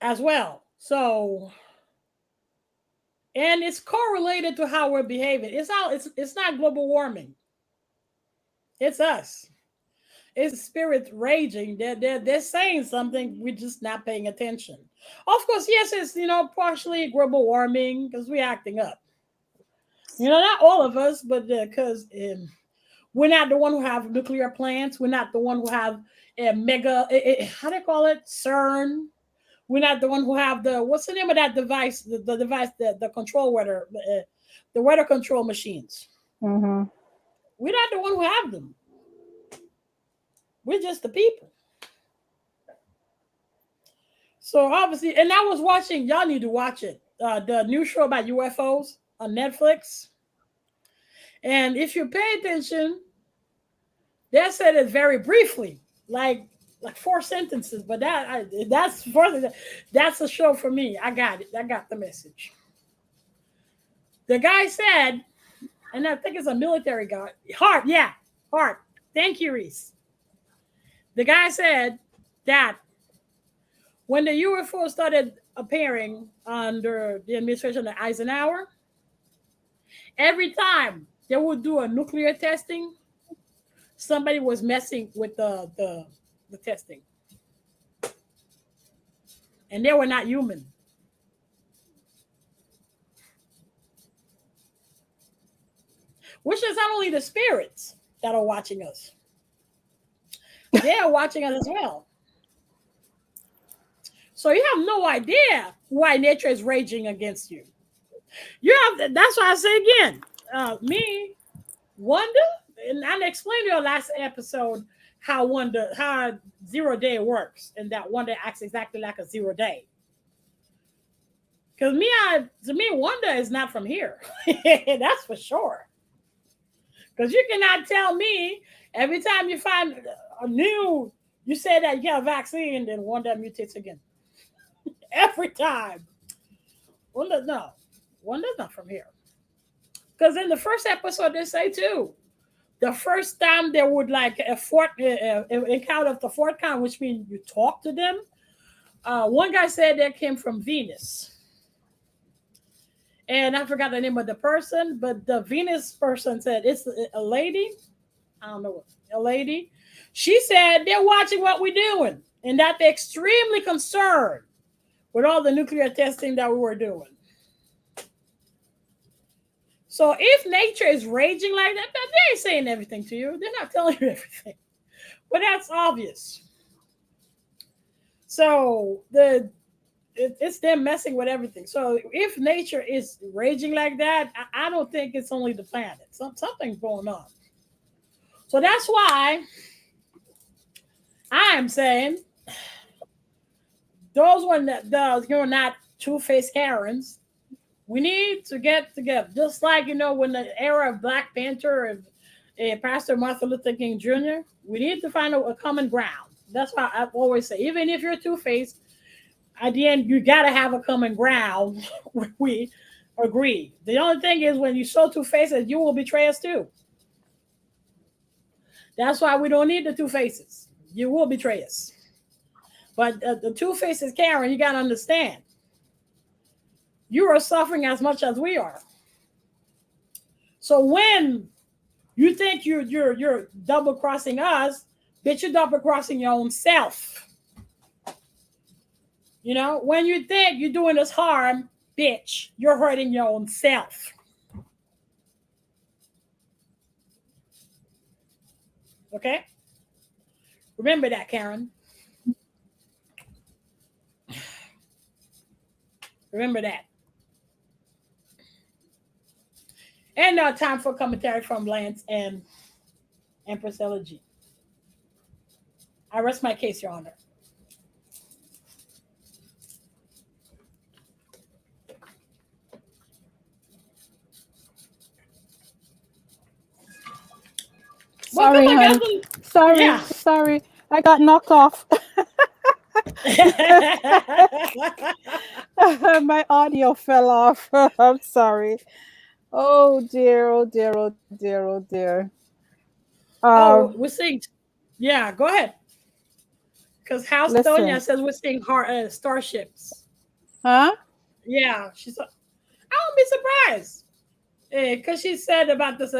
As well. So, and it's correlated to how we're behaving. It's not global warming. It's us. It's spirits raging. They're saying something. We're just not paying attention. Of course, yes, it's partially global warming because we're acting up. Not all of us, but because we're not the one who have nuclear plants. We're not the one who have a mega. How do they call it? CERN. We're not the one who have what's the name of that device? The device the control weather, the weather control machines. Mm-hmm. We're not the one who have them. We're just the people. So obviously, and I was watching. Y'all need to watch it. The new show about UFOs on Netflix. And if you pay attention, they said it very briefly, like 4 sentences, but that's a show for me. I got it. I got the message. The guy said, and I think it's a military guy. Hart. Thank you, Reese. The guy said that when the UFO started appearing under the administration of Eisenhower, every time they would do a nuclear testing, somebody was messing with the testing. and they were not human. Which is not only the spirits that are watching us, they are watching us as well. So you have no idea why nature is raging against you. That's why I say again, me, Wanda, and I explained in your last episode how 0 day works, and that Wanda acts exactly like a 0 day. Because to me, Wanda is not from here. That's for sure. Because you cannot tell me every time you find you say that you get a vaccine, then Wanda mutates again. Every time. Wanda's not from here. Because in the first episode, they say too, the first time they would like encounter the fourth kind, which means you talk to them. One guy said they came from Venus. And I forgot the name of the person, but the Venus person said it's a lady. I don't know what, a lady. She said they're watching what we're doing and that they're extremely concerned with all the nuclear testing that we were doing. So if nature is raging like that, they ain't saying everything to you. They're not telling you everything. But that's obvious. So it's them messing with everything. So if nature is raging like that, I don't think it's only the planet. Something's going on. So that's why I'm saying those not two-faced Karens, we need to get together. Just like, when the era of Black Panther and Pastor Martin Luther King Jr., we need to find a common ground. That's why I always say, even if you're two-faced, at the end, you got to have a common ground where we agree. The only thing is when you show two faces, you will betray us too. That's why we don't need the two faces. You will betray us. But the two faces, Karen, you got to understand. You are suffering as much as we are. So when you think you're double crossing us, bitch, you're double crossing your own self. When you think you're doing us harm, bitch, you're hurting your own self. Okay? Remember that, Karen. Remember that. And now time for commentary from Lance and Priscilla G. I rest my case, Your Honor. Sorry, honey. Sorry. I got knocked off. My audio fell off. I'm sorry. Oh dear. We're seeing. Yeah, go ahead. Because House Tonya says we're seeing starships. Huh? Yeah, I won't be surprised. Because she said about this.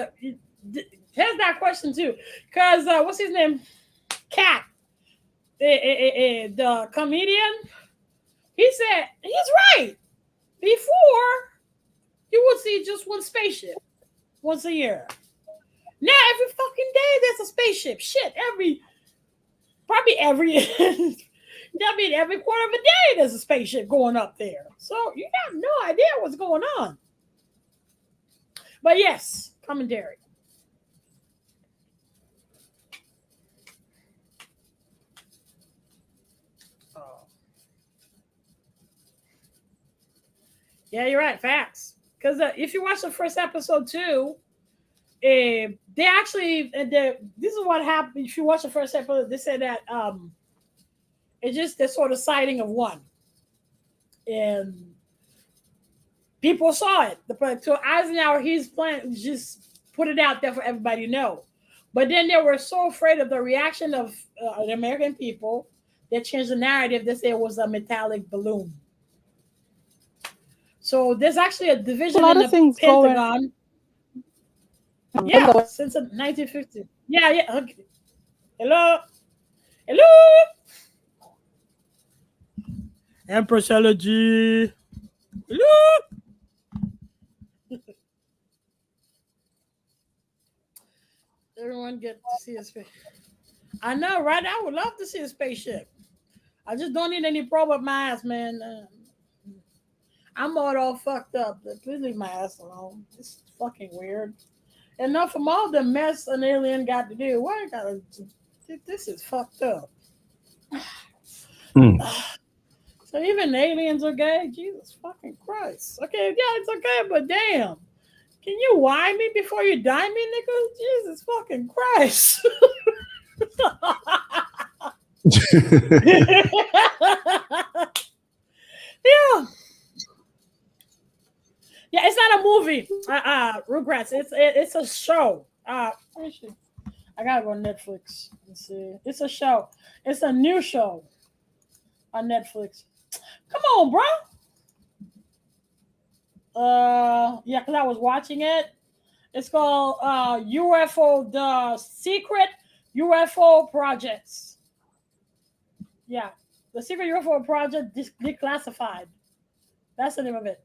Here's that question too. Because what's his name? Cat. The comedian. He said he's right. Before, you would see just one spaceship once a year. Now every fucking day there's a spaceship. Shit, probably every every quarter of a day there's a spaceship going up there. So you have no idea what's going on. But yes, commentary. Yeah, you're right. Facts. Because if you watch the first episode too, they actually this is what happened. If you watch the first episode, they said that it's just the sort of sighting of one, and people saw it. So Eisenhower, he's planning just put it out there for everybody to know. But then they were so afraid of the reaction of the American people, they changed the narrative. They say it was a metallic balloon. So there's actually a division in the Pentagon. Yeah, since 1950. Yeah. Okay. Hello. Empress Elegy. Hello. Everyone get to see a spaceship. I know, right? I would love to see a spaceship. I just don't need any probe up my ass, man. I'm all fucked up. Please leave my ass alone. It's fucking weird. Enough from all the mess an alien got to do. Why I gotta? This is fucked up. So even aliens are gay? Jesus fucking Christ. Okay, yeah, it's okay, but damn. Can you whine me before you die me, nigga? Jesus fucking Christ. Yeah. Yeah, it's not a movie. Regrets. It's a show. I gotta go on Netflix and see. It's a show. It's a new show on Netflix. Come on, bro. Yeah, because I was watching it. It's called UFO, the Secret UFO Projects. Yeah, the Secret UFO Project Declassified. That's the name of it.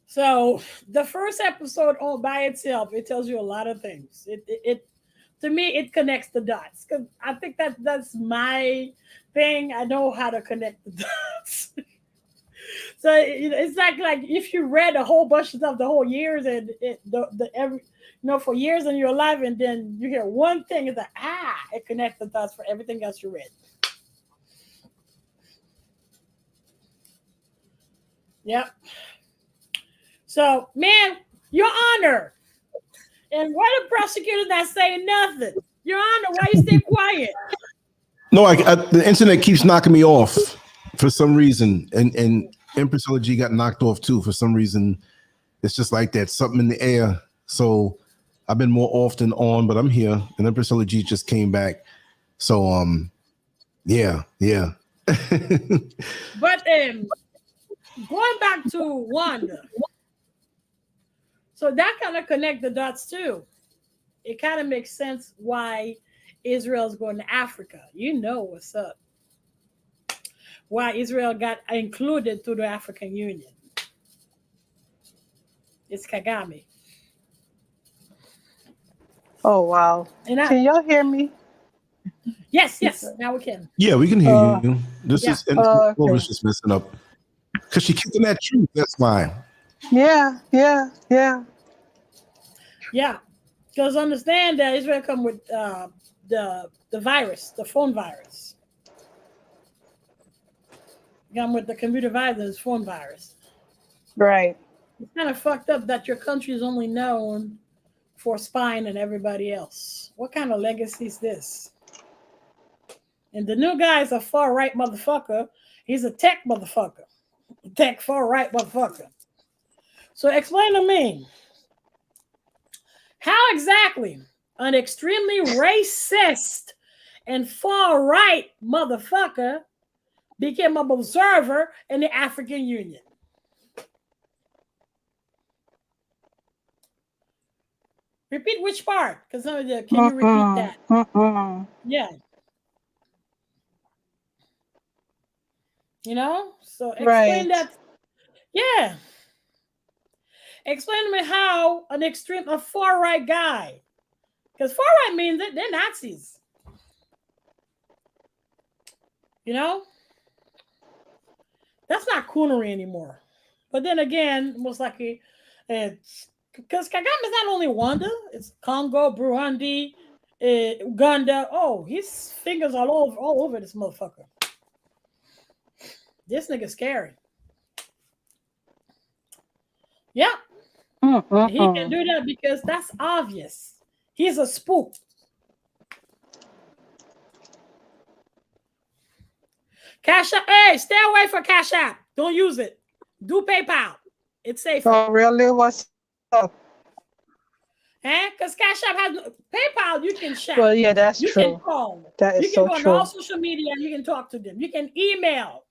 So the first episode all by itself, it tells you a lot of things. It to me, it connects the dots. Because I think that's my thing. I know how to connect the dots. So it's like if you read a whole bunch of stuff the whole years and every for years in your life, and then you hear one thing, it's like it connects the dots for everything else you read. Yep. So, man, Your Honor, and why the prosecutor not saying nothing? Your Honor, why you stay quiet? No, the internet keeps knocking me off for some reason, and Empress Elegy got knocked off too for some reason. It's just like that, something in the air. So I've been more off than on, but I'm here, and Empress Elegy just came back. So yeah. But going back to Wanda, so that kind of connect the dots too. It kind of makes sense why Israel's going to Africa. You know what's up. Why Israel got included to the African Union. It's Kagame. Oh, wow. Can y'all hear me? Yes, now we can. Yeah, we can hear you. This is okay. This is messing up. Because she keeping that truth, that's why. Yeah. Because understand that Israel come with the virus, the phone virus. Come with the computer virus, phone virus. Right. It's kind of fucked up that your country is only known for spying and everybody else. What kind of legacy is this? And the new guy is a far right motherfucker. He's a tech motherfucker. Tech far right motherfucker. So explain to me, how exactly an extremely racist and far right motherfucker became an observer in the African Union? Repeat which part? Because some of you, can you repeat that? Yeah. So explain that. Yeah. Explain to me how a far right guy, because far right means that they're Nazis. That's not coonery anymore. But then again, most likely, because Kagame is not only Rwanda, it's Congo, Burundi, Uganda. Oh, his fingers all over this motherfucker. This nigga's scary. Yeah. He can do that because that's obvious. He's a spook. CASHAPP. Hey, stay away from CASHAPP. Don't use it. Do PayPal. It's safe. Oh, really? What's up? Because CASHAPP has PayPal. You can shop. Well, yeah, that's true. You can call. That is so true. You can go on all social media. You can talk to them. You can email.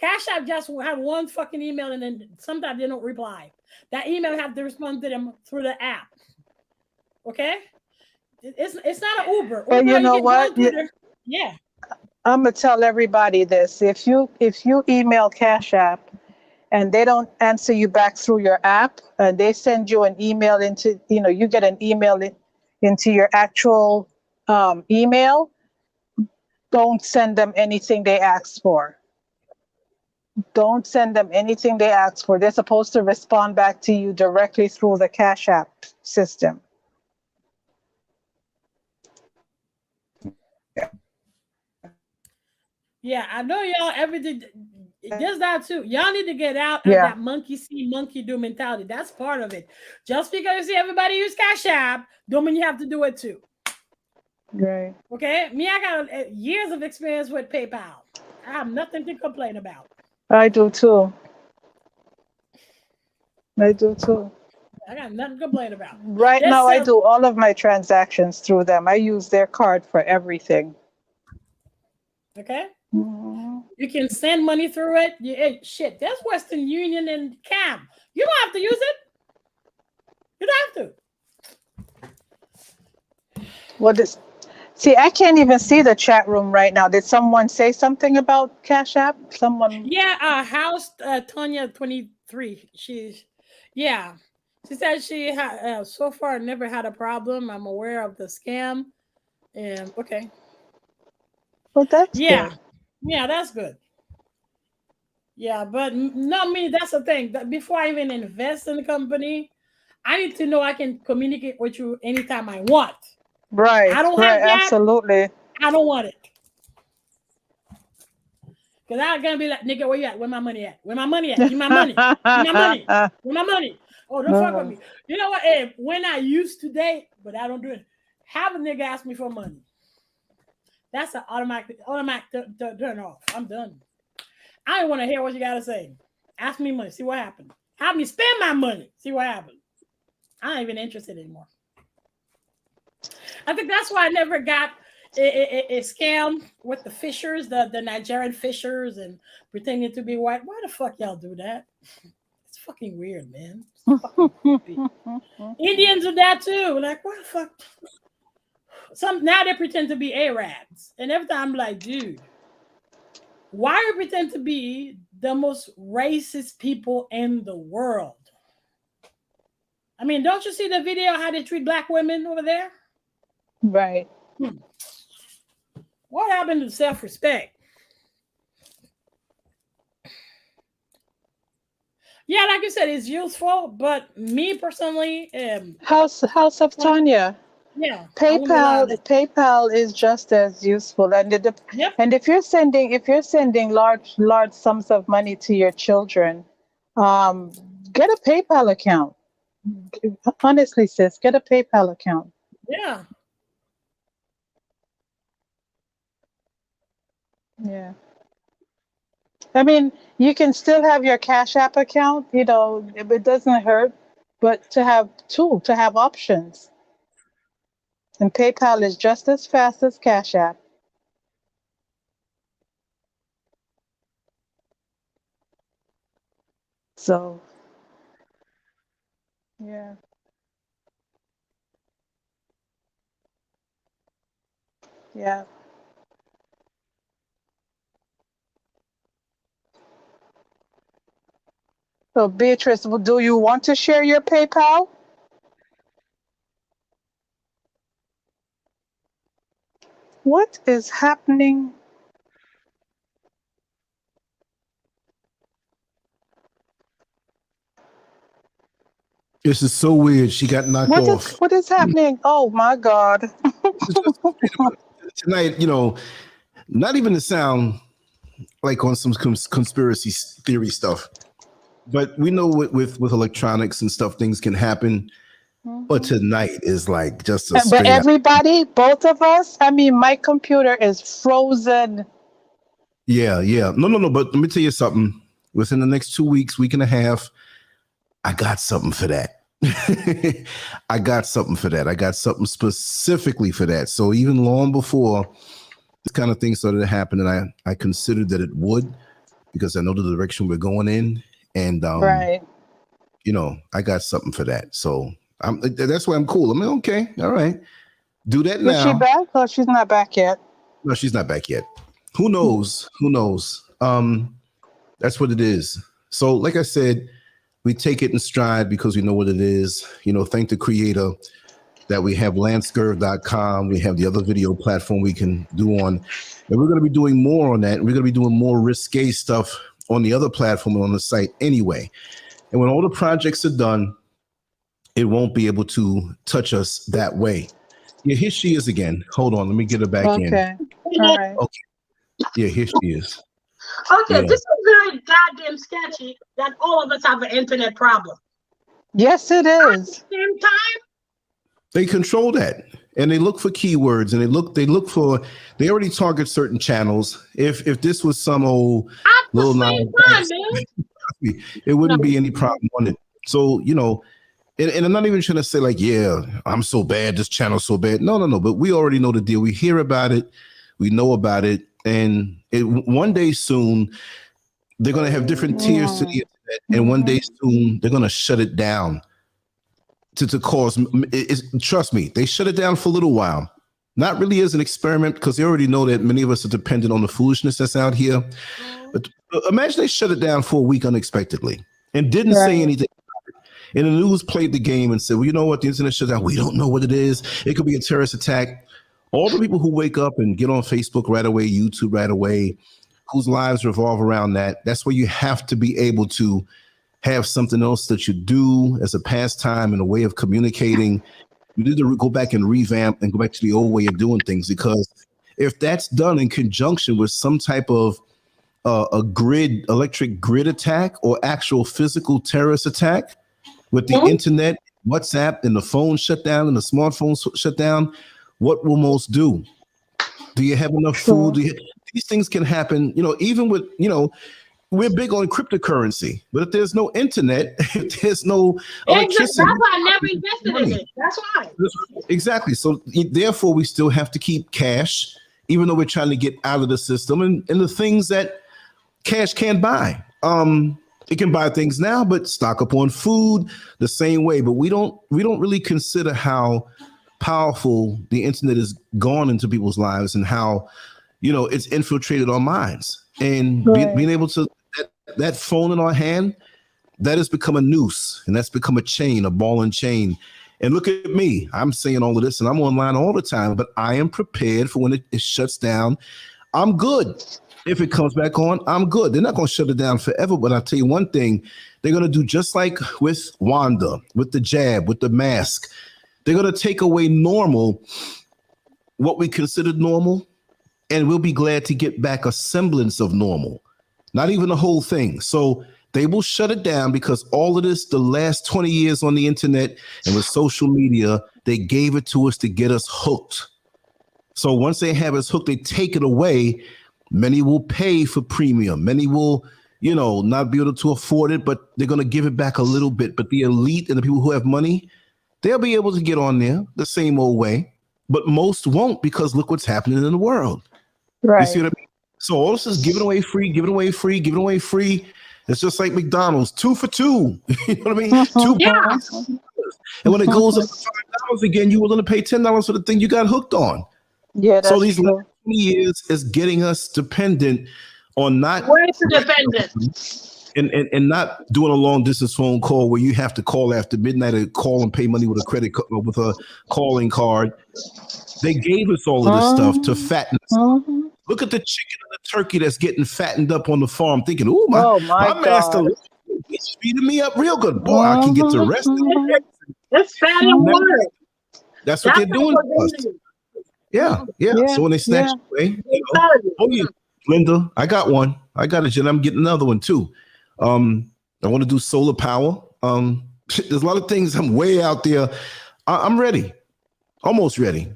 CASHAPP just have one fucking email, and then sometimes they don't reply. That email have to respond to them through the app. Okay? It's not an Uber. And you know what? Yeah. I'm gonna tell everybody this. If you email Cash App and they don't answer you back through your app, and they send you an email into, you get an email into your actual email, don't send them anything they ask for. Don't send them anything they ask for. They're supposed to respond back to you directly through the Cash App system. Yeah, I know y'all everything. There's that too. Y'all need to get out of that monkey see, monkey do mentality. That's part of it. Just because you see everybody use Cash App, don't mean you have to do it too. Right. Okay. Me, I got years of experience with PayPal. I have nothing to complain about. I do too. I do too. I got nothing to complain about. Right now, I do all of my transactions through them. I use their card for everything. Okay. You can send money through it. Shit, there's Western Union and CAM. You don't have to use it. You don't have to. What is? See, I can't even see the chat room right now. Did someone say something about Cash App? Someone? Yeah, House Tonya 23. She said she had so far never had a problem. I'm aware of the scam. And okay. Well, that's good. Yeah, that's good. Yeah, but not me. That's the thing. Before I even invest in the company, I need to know I can communicate with you anytime I want. Right. I don't have that. Absolutely. I don't want it. Because I'm going to be like, nigga, where you at? Where my money at? Where my money at? Give my money. Give my money. Where my money? Oh, don't fuck with me. You know what? Hey, when I used to date, but I don't do it, have a nigga ask me for money. That's an automatic turn off. I'm done. I don't want to hear what you got to say. Ask me money. See what happened. Have me spend my money. See what happened. I ain't even interested anymore. I think that's why I never got a scam with the fishers, the Nigerian fishers, and pretending to be white. Why the fuck y'all do that? It's fucking weird, man. Fucking Indians do that too. Like, what the fuck? Now they pretend to be Arabs, and every time I'm like, dude, why do you pretend to be the most racist people in the world? I mean, don't you see the video how they treat black women over there? Right. What happened to self-respect? Yeah, like you said, it's useful, but me personally, House of Tonya. Yeah, PayPal is just as useful, and and if you're sending large sums of money to your children, get a PayPal account. Honestly, sis, get a PayPal account. Yeah. Yeah. I mean, you can still have your Cash App account. It doesn't hurt, but to have options. And PayPal is just as fast as Cash App. So, yeah. Yeah. So, Beatrice, do you want to share your PayPal? What is happening? This is so weird. She got knocked off. What is happening? Oh my God. Tonight, not even to sound like on some conspiracy theory stuff, but we know with electronics and stuff, things can happen. But tonight is like just a but everybody, both of us, I mean, my computer is frozen. Yeah. No. But let me tell you something. Within the next 2 weeks, week and a half, I got something for that. I got something for that. I got something specifically for that. So even long before this kind of thing started to happen, and I considered that it would, because I know the direction we're going in, and right. I got something for that. So that's why I'm cool. I'm like, okay, all right, do that now. Is she back? Oh, she's not back yet. No, she's not back yet. Who knows? Who knows? That's what it is. So, like I said, we take it in stride because we know what it is. Thank the creator that we have LanceScurv.com. We have the other video platform we can do on. And we're going to be doing more on that. And we're going to be doing more risque stuff on the other platform on the site anyway. And when all the projects are done, it won't be able to touch us that way. Yeah, here she is again. Hold on. Let me get her back in. Okay. All right. Okay. Yeah, here she is. Okay, Yeah. this is very goddamn sketchy that all of us have an internet problem. Yes, it is. At the same time, They control that, and they look for keywords, and they already target certain channels. If this was some old at the little same time, man. it wouldn't be any problem on it. So, and I'm not even trying to say like, yeah, I'm so bad, this channel's so bad. No. But we already know the deal. We hear about it, we know about it, and one day soon they're gonna have different tiers to the internet, and one day soon they're gonna shut it down. To cause, trust me, they shut it down for a little while. Not really as an experiment, because they already know that many of us are dependent on the foolishness that's out here. But imagine they shut it down for a week unexpectedly and didn't say anything. And the news played the game and said, well, you know what? The internet shut down. We don't know what it is. It could be a terrorist attack. All the people who wake up and get on Facebook right away, YouTube right away, whose lives revolve around that, that's where you have to be able to have something else that you do as a pastime and a way of communicating. You need to go back and revamp and go back to the old way of doing things, because if that's done in conjunction with some type of electric grid attack or actual physical terrorist attack with the internet, WhatsApp, and the phone shut down and the smartphones shut down, what will most do? Do you have enough food? These things can happen, even with, we're big on cryptocurrency, but if there's no internet, if there's no electricity, that's why I never invested in it. That's why. Exactly. So therefore, we still have to keep cash, even though we're trying to get out of the system, and the things that cash can't buy. It can buy things now, but stock up on food the same way. But we don't really consider how powerful the internet has gone into people's lives and how, it's infiltrated our minds. And being able to, that phone in our hand, that has become a noose, and that's become a chain, a ball and chain. And look at me, I'm saying all of this and I'm online all the time, but I am prepared for when it shuts down. I'm good. If it comes back on, I'm good. They're not going to shut it down forever, but I'll tell you one thing, they're going to do just like with Wanda, with the jab, with the mask. They're going to take away normal, what we considered normal, and we'll be glad to get back a semblance of normal, not even the whole thing. So they will shut it down, because all of this, the last 20 years on the internet and with social media, they gave it to us to get us hooked. So once they have us hooked, they take it away. Many will pay for premium. Many will, not be able to afford it, but they're going to give it back a little bit. But the elite and the people who have money, they'll be able to get on there the same old way. But most won't, because look what's happening in the world. Right. You see what I mean? So all this is giving away free, giving away free, giving away free. It's just like McDonald's, 2 for $2. You know what I mean? $2. And when it goes up to $5 again, you're willing to pay $10 for the thing you got hooked on. Yeah, that's so these true. last 20 years is getting us dependent on not way too dependent. And not doing a long distance phone call where you have to call after midnight or call and pay money with a credit card, with a calling card. They gave us all of this stuff to fatten us. Look at the chicken and the turkey that's getting fattened up on the farm, thinking, "Ooh, my master, he's feeding me up real good. Boy, I can get the rest of it." It's fat and water. That's what they're doing to us. Yeah. So when they snatch away, oh yeah, Linda, I got one. I got it, and I'm getting another one too. I want to do solar power. There's a lot of things. I'm way out there. I'm ready, almost ready,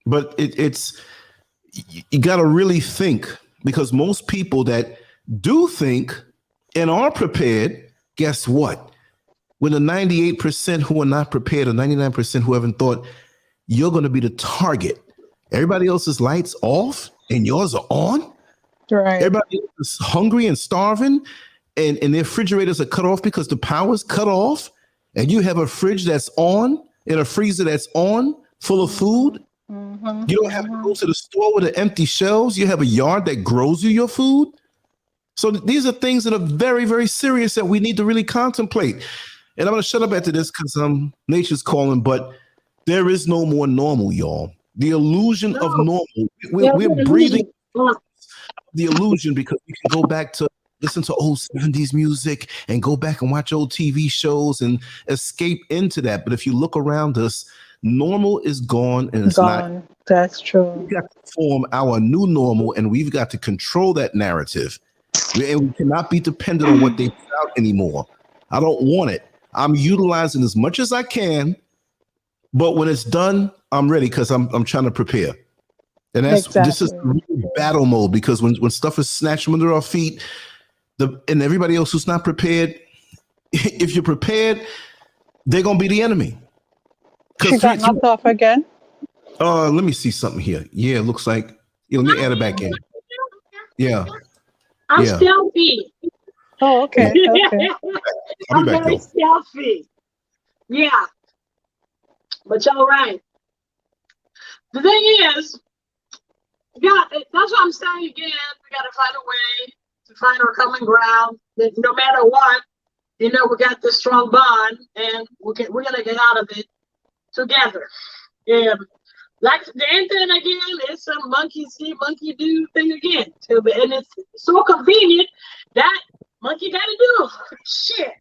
but it's you got to really think, because most people that do think and are prepared, guess what? When the 98% who are not prepared, or 99% who haven't thought, you're going to be the target. Everybody else's lights off and yours are on. Right. Everybody is hungry and starving, and their refrigerators are cut off because the power's cut off, and you have a fridge that's on and a freezer that's on full of food, Mm-hmm. You don't have to go to the store with the empty shelves. You have a yard that grows you your food. So these are things that are very, very serious that we need to really contemplate. And I'm going to shut up after this because nature's calling, but there is no more normal, y'all. The illusion of normal. We're breathing the illusion because we can go back to listen to old 70s music and go back and watch old TV shows and escape into that. But if you look around us, normal is gone and it's gone. Not. That's true. We've got to form our new normal and we've got to control that narrative. We cannot be dependent on what they put out anymore. I don't want it. I'm utilizing as much as I can, but when it's done, I'm ready because I'm trying to prepare. And this is battle mode because when stuff is snatched from under our feet, and everybody else who's not prepared, if you're prepared, they're gonna be the enemy. She got knocked off again. Let me see something here. Yeah, it looks like. Let me add it back in. Yeah. I'm stealthy. Oh, okay. Okay. I'm very stealthy. Yeah. But y'all right. The thing is, that's what I'm saying again. We got to find a way to find our common ground. That no matter what, we got this strong bond, and we're gonna get out of it together. Like the internet again, it's some monkey see, monkey do thing again. And it's so convenient that monkey got to do shit.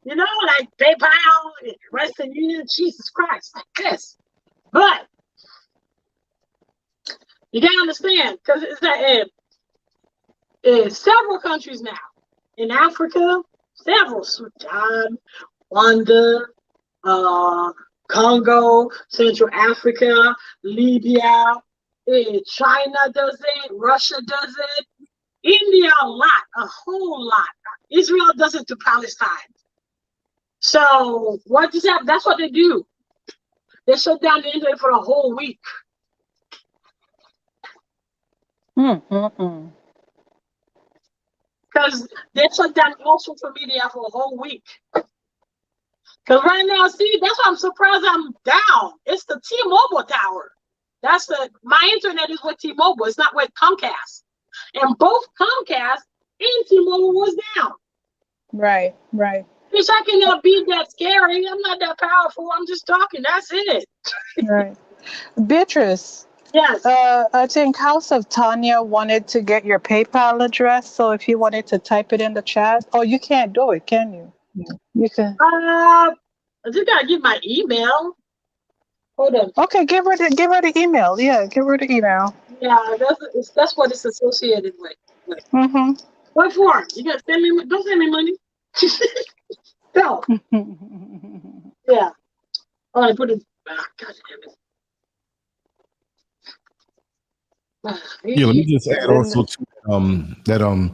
Like PayPal, Western Union, Jesus Christ, like this. But you gotta understand, because it's that several countries now in Africa, several Sudan, Rwanda, Congo, Central Africa, Libya, China does it, Russia does it, India a whole lot. Israel does it to Palestine. So what does that? That's what they do. They shut down the internet for a whole week. Because they shut down all social media for a whole week. Because right now, see, that's why I'm surprised I'm down. It's the T-Mobile tower. My internet is with T-Mobile. It's not with Comcast. And both Comcast and T-Mobile was down. Right. Which I cannot be that scary. I'm not that powerful. I'm just talking. That's it. Right. Beatrice. Yes. I think House of Tanya wanted to get your PayPal address. So if you wanted to type it in the chat. Oh, you can't do it, can you? You can. I just gotta give my email. Hold on. Okay, give her the email. Yeah, give her the email. Yeah, that's what it's associated with. Mm-hmm. What for? You gotta send me? Don't send me money. No. Yeah. Oh, I put it. God damn it. Yeah, let me just add also to that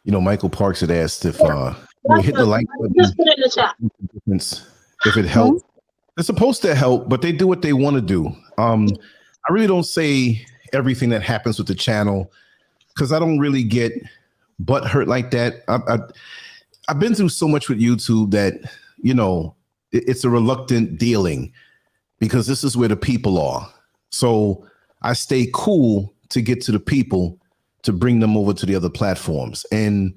Michael Parks had asked if hit the like button. Just put it in the chat. If it helps. They're supposed to help, but they do what they want to do. I really don't say everything that happens with the channel because I don't really get butt hurt like that. I've been through so much with YouTube that, it's a reluctant dealing because this is where the people are. So I stay cool to get to the people to bring them over to the other platforms. And,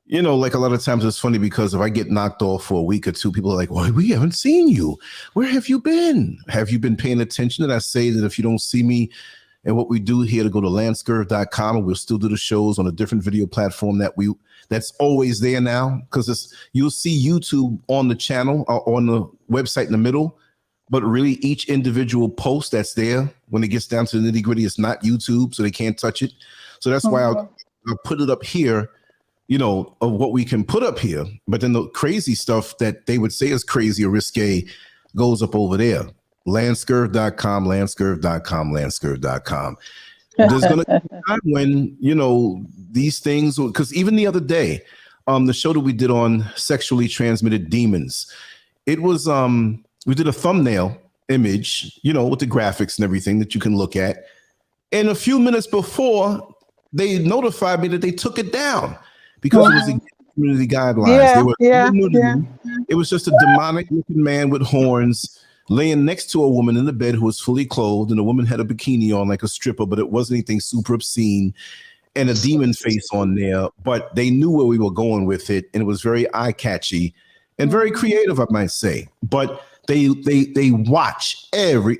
like a lot of times it's funny because if I get knocked off for a week or two, people are like, well, we haven't seen you. Where have you been? Have you been paying attention? And I say that if you don't see me and what we do here, to go to LanceScurv.com and we'll still do the shows on a different video platform that's always there now, because you'll see YouTube on the channel or on the website in the middle, but really each individual post that's there, when it gets down to the nitty gritty, it's not YouTube, so they can't touch it. So that's why I'll put it up here, of what we can put up here. But then the crazy stuff that they would say is crazy or risque goes up over there. LanceScurv.com, LanceScurv.com, LanceScurv.com. There's going to be a time when, these things, because even the other day, the show that we did on sexually transmitted demons, it was, we did a thumbnail image, with the graphics and everything that you can look at. And a few minutes before, they notified me that they took it down because it was against community guidelines. It was just a demonic looking man with horns laying next to a woman in the bed who was fully clothed, and the woman had a bikini on like a stripper, but it wasn't anything super obscene, and a demon face on there. But they knew where we were going with it, and it was very eye-catchy and very creative, I might say. But they watch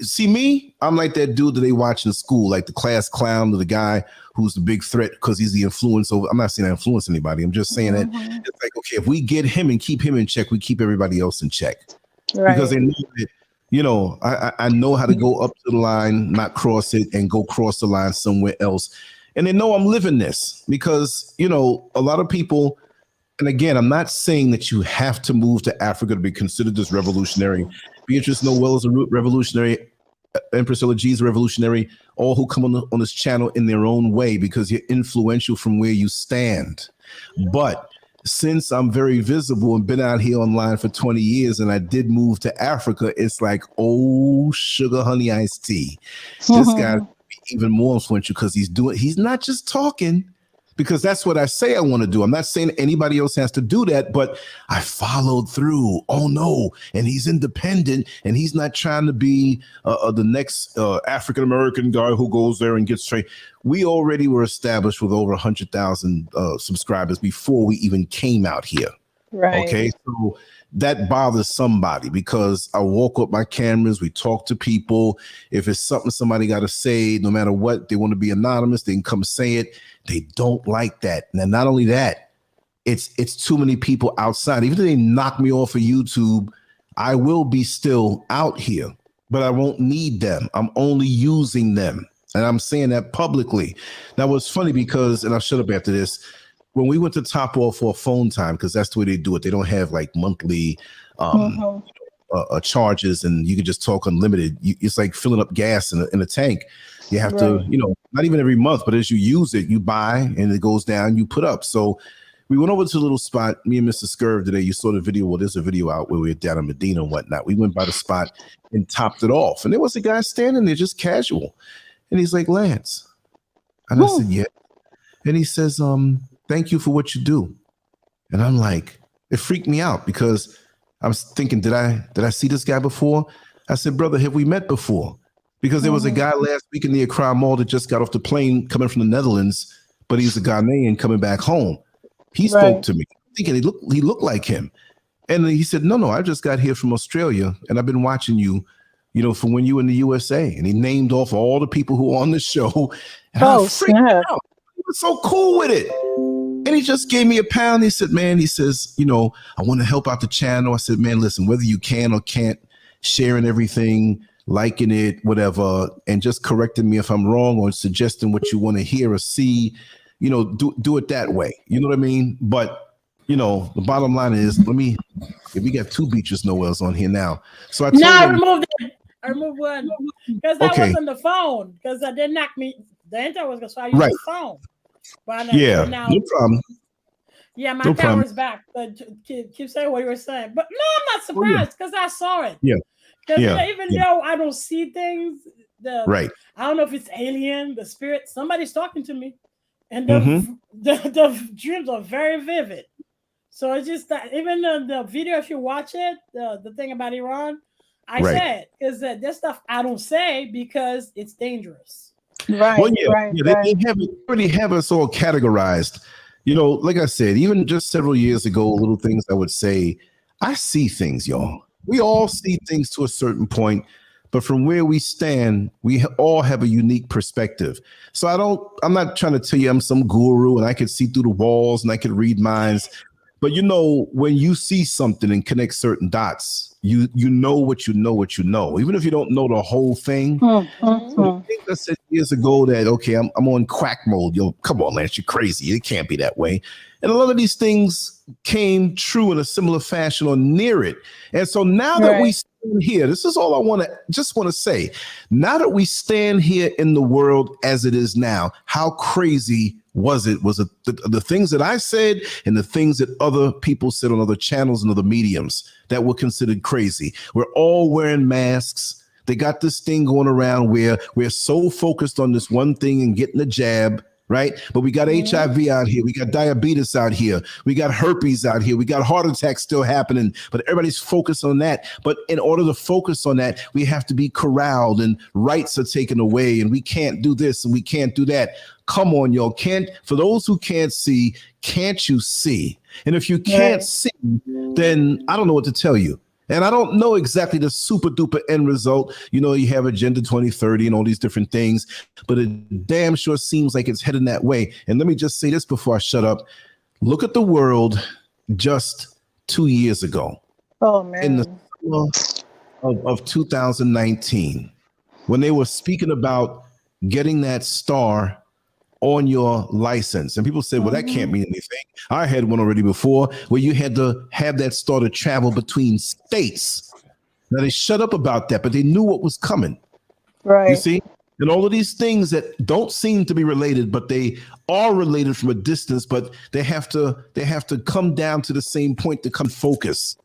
see me, I'm like that dude that they watch in school, like the class clown or the guy who's the big threat because he's the influence over. I'm not saying I influence anybody. I'm just saying that it's like, okay, if we get him and keep him in check, we keep everybody else in check. Right. Because they know that, you know, I know how to go up to the line, not cross it, and go cross the line somewhere else. And they know I'm living this because, you know, a lot of people, and again, I'm not saying that you have to move to Africa to be considered this revolutionary. Beatrice Noel is a revolutionary. Empress G is a revolutionary. All who come on this channel in their own way because you're influential from where you stand. But since I'm very visible and been out here online for 20 years and I did move to Africa, it's like, oh, sugar, honey, iced tea. This guy's even more influential because he's not just talking, because that's what I say I want to do. I'm not saying anybody else has to do that, but I followed through. Oh no, and he's independent, and he's not trying to be the next African-American guy who goes there and gets trained. We already were established with over 100,000 subscribers before we even came out here. Right. Okay, so that bothers somebody because I walk up my cameras, we talk to people. If it's something somebody got to say, no matter what, they want to be anonymous, they can come say it. They don't like that. And not only that, it's too many people outside. Even if they knock me off of YouTube, I will be still out here, but I won't need them. I'm only using them. And I'm saying that publicly. Now, what's funny because, and I'll shut up after this, when we went to Top Off for a phone time, because that's the way they do it, they don't have like monthly charges and you can just talk unlimited. It's like filling up gas in a tank. You have to, you know, not even every month, but as you use it, you buy and it goes down, you put up. So we went over to a little spot, me and Mr. Scurv today. You saw the video. Well, there's a video out where we were down in Medina and whatnot. We went by the spot and topped it off. And there was a guy standing there just casual. And he's like, Lance. And I said, yeah. And he says, thank you for what you do. And I'm like, it freaked me out because I was thinking, did I see this guy before? I said, brother, have we met before? Because there was a guy last week in the Accra Mall that just got off the plane coming from the Netherlands, but he's a Ghanaian coming back home. He spoke to me, thinking he looked like him. And he said, no, I just got here from Australia and I've been watching you, you know, from when you were in the USA. And he named off all the people who were on the show. And I freaked out. He was so cool with it. And he just gave me a pound. He said, man, he says, you know, I want to help out the channel. I said, man, listen, whether you can or can't, sharing everything, liking it, whatever, and just correcting me if I'm wrong or suggesting what you want to hear or see, you know, do it that way. You know what I mean? But, you know, the bottom line is, we got two Beatrice Noels on here now. So I told him, I removed one because that was on the phone because I didn't knock me. The internet was going to use the phone. But now, no problem. Yeah, my camera's back. But keep saying what you were saying. But no, I'm not surprised because I saw it. Because even though I don't see things, I don't know if it's alien, the spirit, somebody's talking to me. And the dreams are very vivid. So it's just that even the video, if you watch it, the thing about Iran, I said is that this stuff I don't say because it's dangerous. They already have us all categorized. You know, like I said, even just several years ago, little things I would say, I see things, y'all. We all see things to a certain point, but from where we stand, we all have a unique perspective. So I'm not trying to tell you I'm some guru and I can see through the walls and I can read minds. But you know, when you see something and connect certain dots, you know what you know, even if you don't know the whole thing. So the thing I said years ago that, okay, I'm on quack mode. Yo, come on, Lance, you're crazy. It can't be that way. And a lot of these things came true in a similar fashion or near it. And so now that we stand here, this is all I want to say. Now that we stand here in the world as it is now, how crazy was it the things that I said and the things that other people said on other channels and other mediums that were considered crazy? We're all wearing masks. They got this thing going around where we're so focused on this one thing and getting the jab right? But we got HIV out here. We got diabetes out here. We got herpes out here. We got heart attacks still happening, but everybody's focused on that. But in order to focus on that, we have to be corralled and rights are taken away and we can't do this and we can't do that. Come on, y'all. For those who can't see, can't you see? And if you can't see, then I don't know what to tell you. And I don't know exactly the super duper end result. You know, you have Agenda 2030 and all these different things, but it damn sure seems like it's heading that way. And let me just say this before I shut up. Look at the world just 2 years ago. Oh, man. In the summer of 2019, when they were speaking about getting that star on your license. And people said, well, that can't mean anything. I had one already before where you had to have that star to travel between states. Now they shut up about that, but they knew what was coming. Right. You see? And all of these things that don't seem to be related, but they are related from a distance, but they have to come down to the same point to come focus.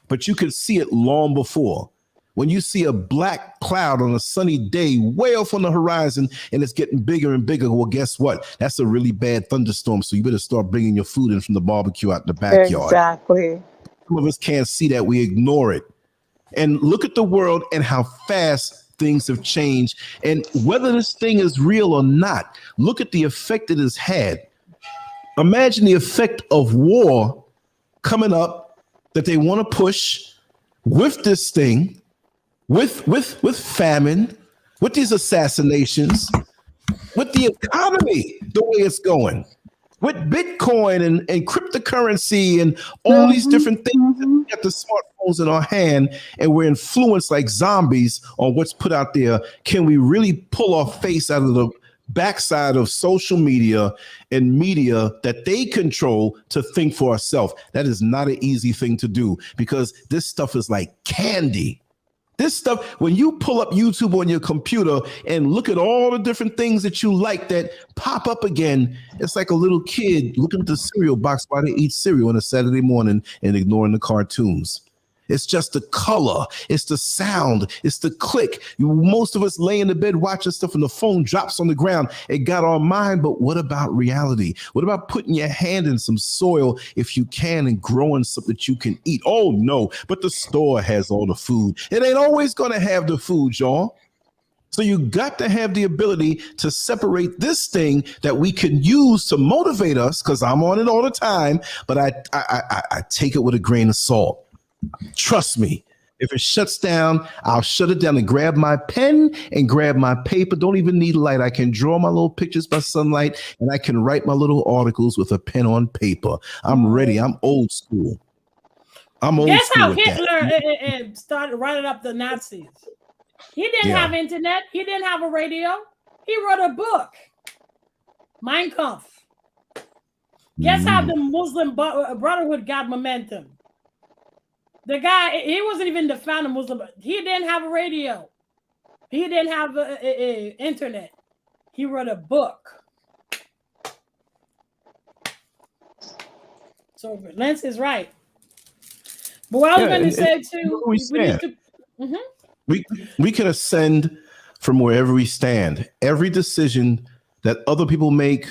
But you could see it long before. When you see a black cloud on a sunny day way off on the horizon and it's getting bigger and bigger, well, guess what? That's a really bad thunderstorm. So you better start bringing your food in from the barbecue out in the backyard. Exactly. Some of us can't see that. We ignore it. And look at the world and how fast things have changed. And whether this thing is real or not, look at the effect it has had. Imagine the effect of war coming up that they want to push with this thing. With famine, with these assassinations, with the economy, the way it's going, with Bitcoin and cryptocurrency and all these different things. We got the smartphones in our hand and we're influenced like zombies on what's put out there. Can we really pull our face out of the backside of social media and media that they control to think for ourselves? That is not an easy thing to do because this stuff is like candy. This stuff, when you pull up YouTube on your computer and look at all the different things that you like that pop up again, it's like a little kid looking at the cereal box while they eat cereal on a Saturday morning and ignoring the cartoons. It's just the color. It's the sound. It's the click. Most of us lay in the bed watching stuff and the phone drops on the ground. It got our mind, but what about reality? What about putting your hand in some soil if you can and growing something that you can eat? Oh, no, but the store has all the food. It ain't always going to have the food, y'all. So you got to have the ability to separate this thing that we can use to motivate us, because I'm on it all the time, but I take it with a grain of salt. Trust me, if it shuts down, I'll shut it down and grab my pen and grab my paper. Don't even need light. I can draw my little pictures by sunlight and I can write my little articles with a pen on paper. I'm ready. I'm old school. Guess how Hitler started writing up the Nazis? He didn't have internet. He didn't have a radio. He wrote a book, Mein Kampf. Guess how the Muslim Brotherhood got momentum? The guy, he wasn't even the founder Muslim. He didn't have a radio. He didn't have internet. He wrote a book. So Lance is right. But what I was going to say too, we can ascend from wherever we stand. Every decision that other people make,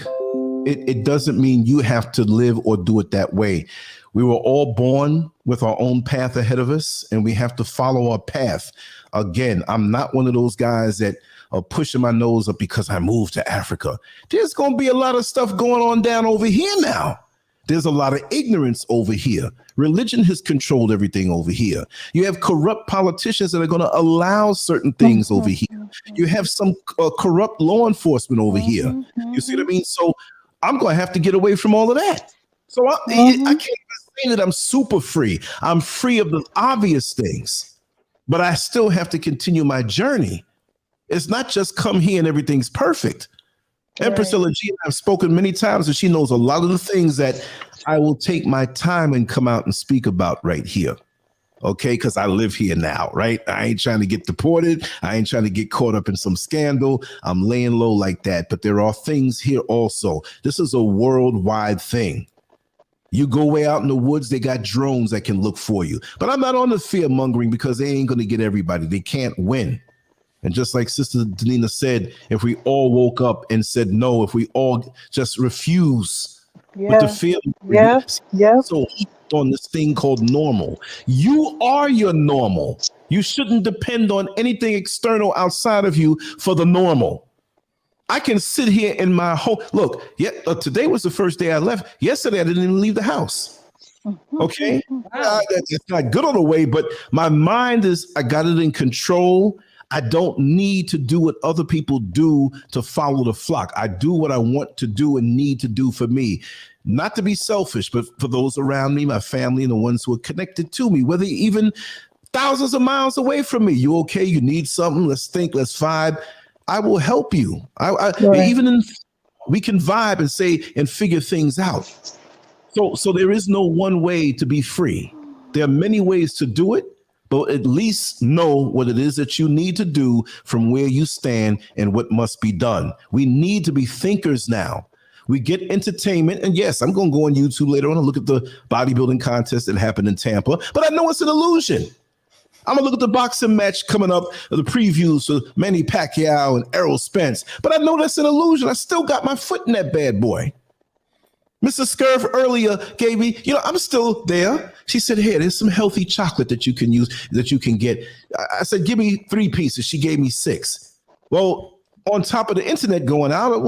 it doesn't mean you have to live or do it that way. We were all born with our own path ahead of us, and we have to follow our path. Again, I'm not one of those guys that are pushing my nose up because I moved to Africa. There's going to be a lot of stuff going on down over here now. There's a lot of ignorance over here. Religion has controlled everything over here. You have corrupt politicians that are going to allow certain things over here. You have some corrupt law enforcement over here. You see what I mean? So I'm going to have to get away from all of that. So I can't say that I'm super free. I'm free of the obvious things, but I still have to continue my journey. It's not just come here and everything's perfect. And Priscilla G, I've spoken many times, and she knows a lot of the things that I will take my time and come out and speak about right here. Okay, because I live here now, right? I ain't trying to get deported. I ain't trying to get caught up in some scandal. I'm laying low like that. But there are things here also. This is a worldwide thing. You go way out in the woods, they got drones that can look for you. But I'm not on the fear mongering because they ain't going to get everybody. They can't win. And just like Sister Danina said, if we all woke up and said no, if we all just refuse with the feeling, so on this thing called normal. You are your normal. You shouldn't depend on anything external outside of you for the normal. I can sit here in my home. Look, today was the first day I left. Yesterday, I didn't even leave the house. Okay. Wow. It's not good on the way, but my mind I got it in control. I don't need to do what other people do to follow the flock. I do what I want to do and need to do for me. Not to be selfish, but for those around me, my family, and the ones who are connected to me, whether even thousands of miles away from me. You okay? You need something? Let's think, let's vibe. I will help you. Even we can vibe and say and figure things out. So there is no one way to be free. There are many ways to do it, but at least know what it is that you need to do from where you stand and what must be done. We need to be thinkers now. We get entertainment, and yes, I'm going to go on YouTube later on and look at the bodybuilding contest that happened in Tampa, but I know it's an illusion. I'm going to look at the boxing match coming up, the previews for Manny Pacquiao and Errol Spence, but I know that's an illusion. I still got my foot in that bad boy. Mr. Scurv earlier gave me, I'm still there. She said, hey, there's some healthy chocolate that you can use, that you can get. I said, give me 3 pieces. She gave me 6. Well, on top of the internet going out,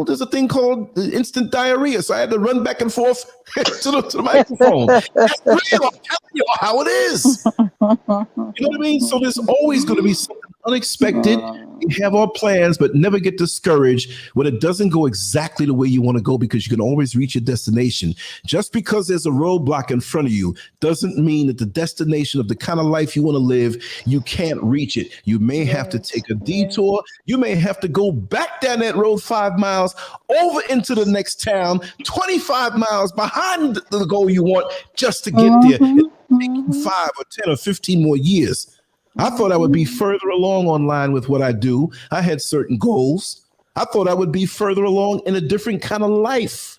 there's a thing called instant diarrhea. So I had to run back and forth to the microphone. That's real. I'm telling you how it is. You know what I mean? So there's always going to be something unexpected. We have our plans, but never get discouraged when it doesn't go exactly the way you want to go, because you can always reach your destination. Just because there's a roadblock in front of you doesn't mean that the destination of the kind of life you want to live, you can't reach it. You may have to take a detour. You may have to go back down that road 5 miles over into the next town, 25 miles behind the goal you want just to get there. It take you 5 or 10 or 15 more years. I thought I would be further along online with what I do. I had certain goals. I thought I would be further along in a different kind of life.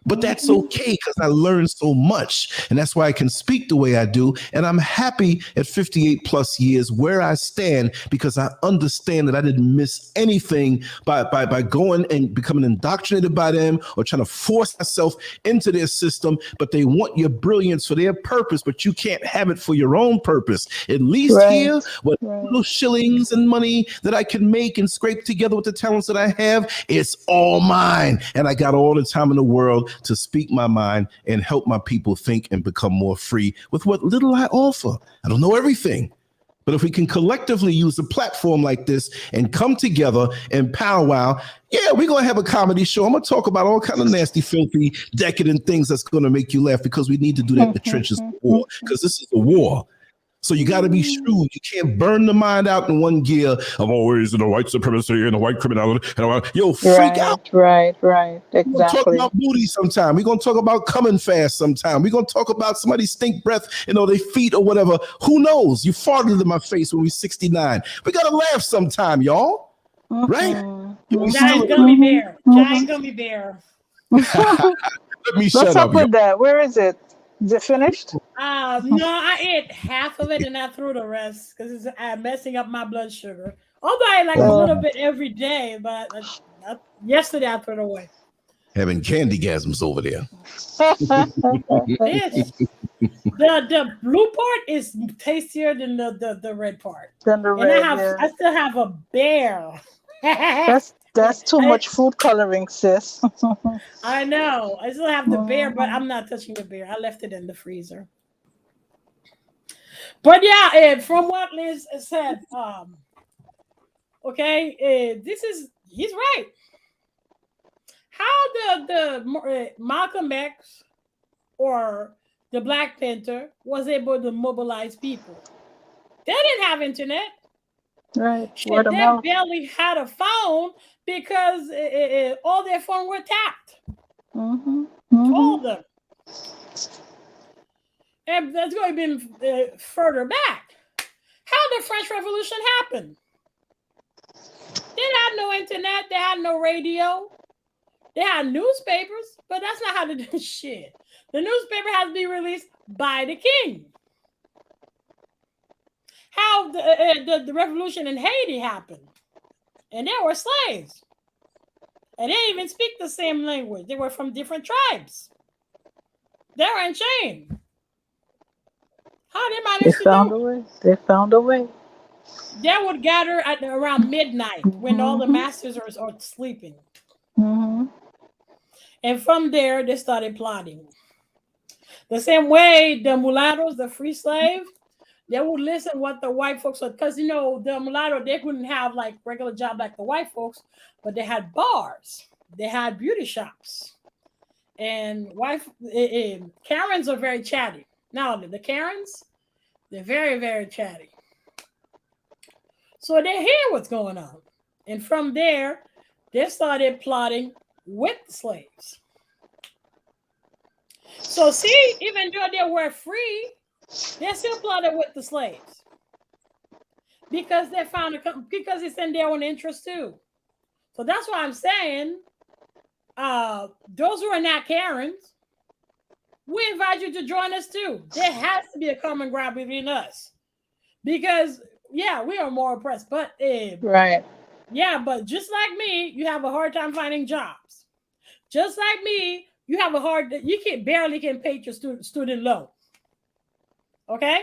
But that's okay, because I learned so much. And that's why I can speak the way I do. And I'm happy at 58 plus years where I stand, because I understand that I didn't miss anything by going and becoming indoctrinated by them or trying to force myself into their system. But they want your brilliance for their purpose, but you can't have it for your own purpose. At least here, what little shillings and money that I can make and scrape together with the talents that I have, it's all mine. And I got all the time in the world to speak my mind and help my people think and become more free with what little I offer. I don't know everything, but if we can collectively use a platform like this and come together and powwow, we're going to have a comedy show. I'm going to talk about all kind of nasty, filthy, decadent things that's going to make you laugh, because we need to do that in the trenches of war, because this is a war. So you got to be shrewd. You can't burn the mind out in one gear of always in the white supremacy and the white criminality. You'll freak out. Right. Exactly. We're going to talk about booty sometime. We're going to talk about coming fast sometime. We're going to talk about somebody's stink breath, their feet or whatever. Who knows? You farted in my face when we 69. We got to laugh sometime, y'all. Right? Giant gummy bear. Giant gummy bear. Let me shut up. What's up with that? Where is it? Is it finished? No, I ate half of it and I threw the rest because it's messing up my blood sugar. Although I like a little bit every day, but yesterday I threw it away. Having candy gasms over there. The blue part is tastier than the red part. Than the red, I still have a bear. That's too much food coloring, sis. I know. I still have the bear, but I'm not touching the bear. I left it in the freezer. But from what Liz said, he's right. How the Malcolm X or the Black Panther was able to mobilize people? They didn't have internet. Right. They barely had a phone because all their phones were tapped. All of them. And that's going to be further back. How the French Revolution happened? They had no internet. They had no radio. They had newspapers, but that's not how to do shit. The newspaper has to be released by the king. how the revolution in Haiti happened. And they were slaves. And they didn't even speak the same language. They were from different tribes. They were unchained. How they managed to do it? They found a way. They would gather at around midnight when all the masters are sleeping. And from there, they started plotting. The same way the mulattoes, the free slave, they would listen what the white folks would, because the mulatto, they couldn't have like regular job like the white folks, but they had bars, they had beauty shops, and Karens are very chatty. Now the Karens, they're very, very chatty. So they hear what's going on, and from there, they started plotting with the slaves. So see, even though they were free, they still plotted with the slaves because they found because it's in their own interest too. So that's why I'm saying, those who are not Karens, we invite you to join us too. There has to be a common ground between us because we are more oppressed, but right. Yeah, but just like me, you have a hard time finding jobs. Just like me, you have you barely can pay your student loan. Okay?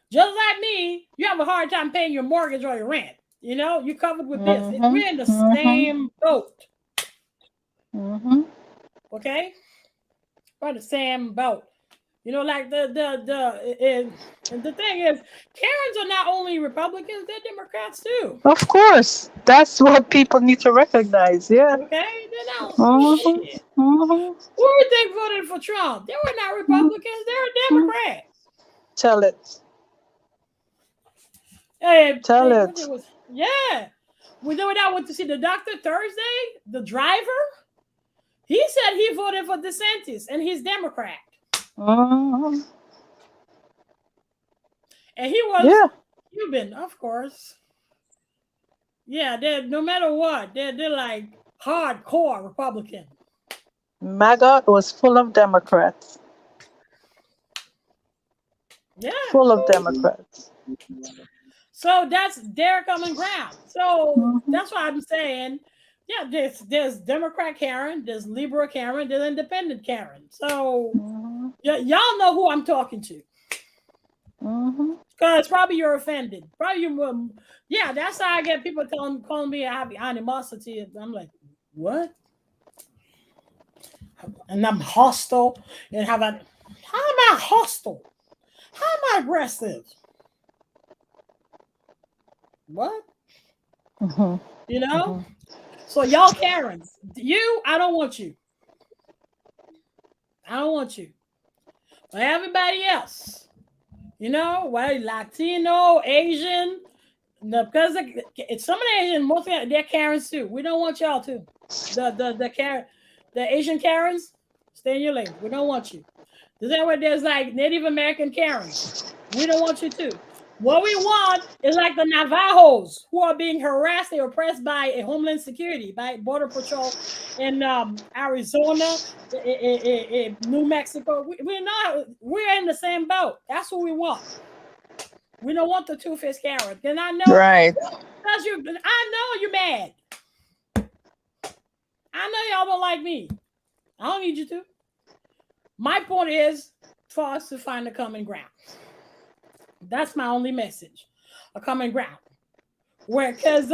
Just like me, you have a hard time paying your mortgage or your rent. You're covered with bills. We're in the same boat. Okay? We're in the same boat. Like the thing is, Karens are not only Republicans, they're Democrats too. Of course. That's what people need to recognize, yeah. Okay? They're not shit. Who would they voted for Trump? They were not Republicans, they were Democrats. Tell it. Tell it. Yeah. When I went to see the doctor Thursday, the driver, he said he voted for DeSantis and he's Democrat. And he was Cuban, of course. Yeah, no matter what, they're like hardcore Republican. MAGA was full of Democrats. Yeah. Full of Democrats. So that's their common ground. So that's why I'm saying, there's Democrat Karen, there's liberal Karen, there's independent Karen. So y'all know who I'm talking to. Because probably you're offended. Probably that's how I get people calling me I have animosity. I'm like, what? And I'm hostile. And how am I hostile? How am I aggressive? What? So y'all Karens, I don't want you. I don't want you. But everybody else, Latino, Asian, because some of the Asian, most of they're Karens too. We don't want y'all too. The Asian Karens, stay in your lane. We don't want you. There's like Native American Karens. We don't want you too. What we want is like the Navajos who are being harassed and oppressed by a Homeland Security, by Border Patrol in Arizona, New Mexico. We're in the same boat. That's what we want. We don't want the two-faced Karen. And I know, right? I know you're mad. I know y'all don't like me. I don't need you to. My point is for us to find a common ground. That's my only message, a common ground. Because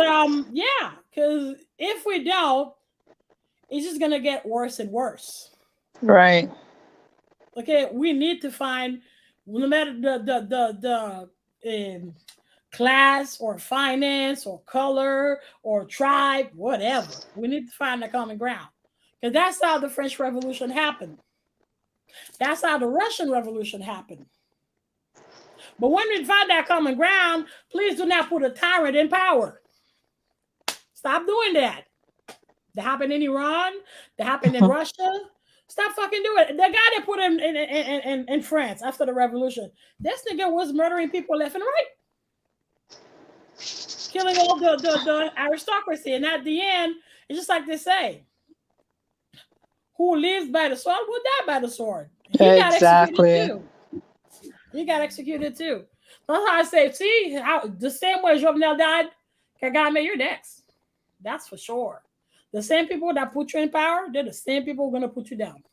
if we don't, it's just gonna get worse and worse. Right. Okay, we need to find, no matter the class or finance or color or tribe, whatever, we need to find a common ground. Because that's how the French Revolution happened. That's how the Russian Revolution happened. But when we find that common ground, please do not put a tyrant in power. Stop doing that. That happened in Iran. That happened in Russia. Stop fucking doing it. The guy that put him in France after the revolution, this nigga was murdering people left and right. Killing all the aristocracy. And at the end, it's just like they say, who lives by the sword will die by the sword. He got executed too. He got executed too. That's how I say, see, how the same way Jovenel died, Kagame, you're next. That's for sure. The same people that put you in power, they're the same people who are going to put you down.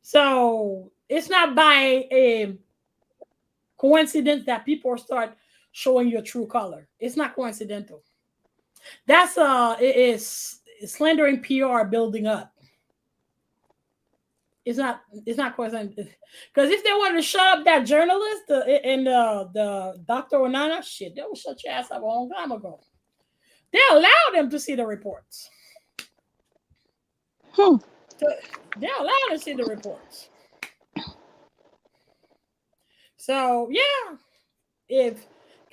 So it's not by a coincidence that people start showing your true color. It's not coincidental. That's it is slandering PR building up. It's not coincidental. Because if they wanted to shut up that journalist and the Dr. Onana, shit, they will shut your ass up a long time ago. They allow them to see the reports. They allow them to see the reports. So yeah,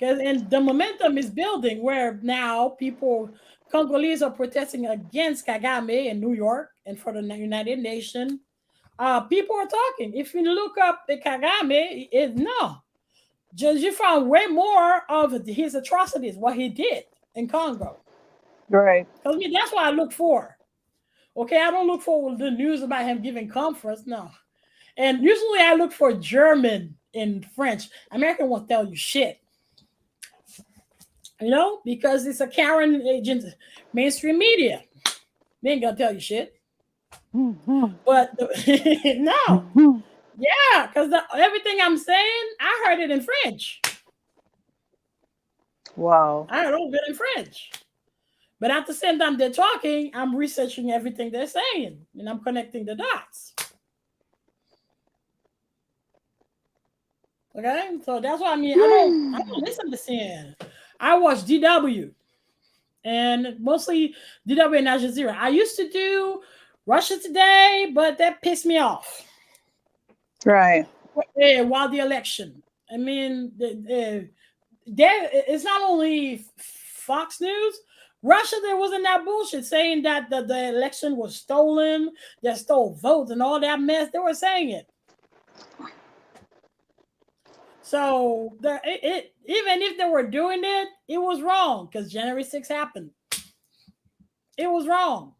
and the momentum is building where now Congolese are protesting against Kagame in New York and for the United Nations. People are talking. If you look up the Kagame, you found way more of his atrocities, what he did in Congo. Right. I mean, that's what I look for. Okay, I don't look for the news about him giving conference, no. And usually I look for German and French. American won't tell you shit. You know, because it's a Karen agent, mainstream media. They ain't gonna tell you shit. But no. Yeah, because everything I'm saying, I heard it in French. Wow. I heard all of it in French. But at the same time they're talking, I'm researching everything they're saying, and I'm connecting the dots. Okay, so that's what I mean. I don't listen to CNN. I watch DW, and mostly DW and Al Jazeera. I used to do Russia Today, but that pissed me off. Right. While the election, I mean, it's not only Fox News. Russia, there wasn't that bullshit saying that the election was stolen, they stole votes and all that mess. They were saying it. So even if they were doing it, it was wrong because January 6th happened. It was wrong.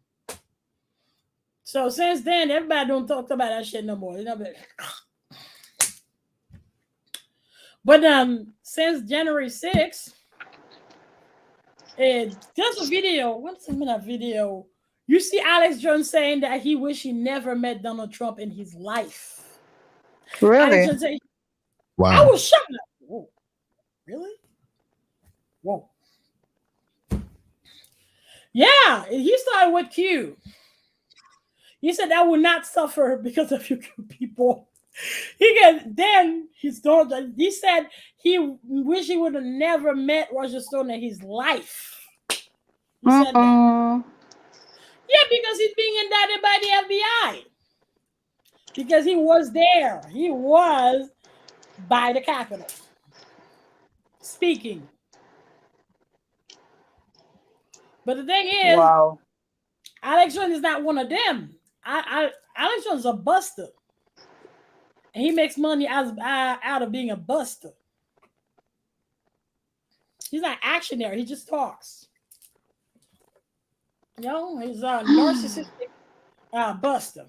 So since then, everybody don't talk about that shit no more. You know, but since January 6th, there's a video. What's in that video? You see Alex Jones saying that he wish he never met Donald Trump in his life. Really? Alex Jones said, Wow. I was shocked. Whoa. Really? Whoa. Yeah, he started with Q. He said I will not suffer because of you people. He said he wish he would have never met Roger Stone in his life. He said that. Yeah, because he's being indicted by the FBI. Because he was there. He was by the Capitol speaking. But the thing is, wow. Alex Jones is not one of them. Alex Jones is a buster. And he makes money out of being a buster. He's not actionary. He just talks. You know, he's a narcissistic buster.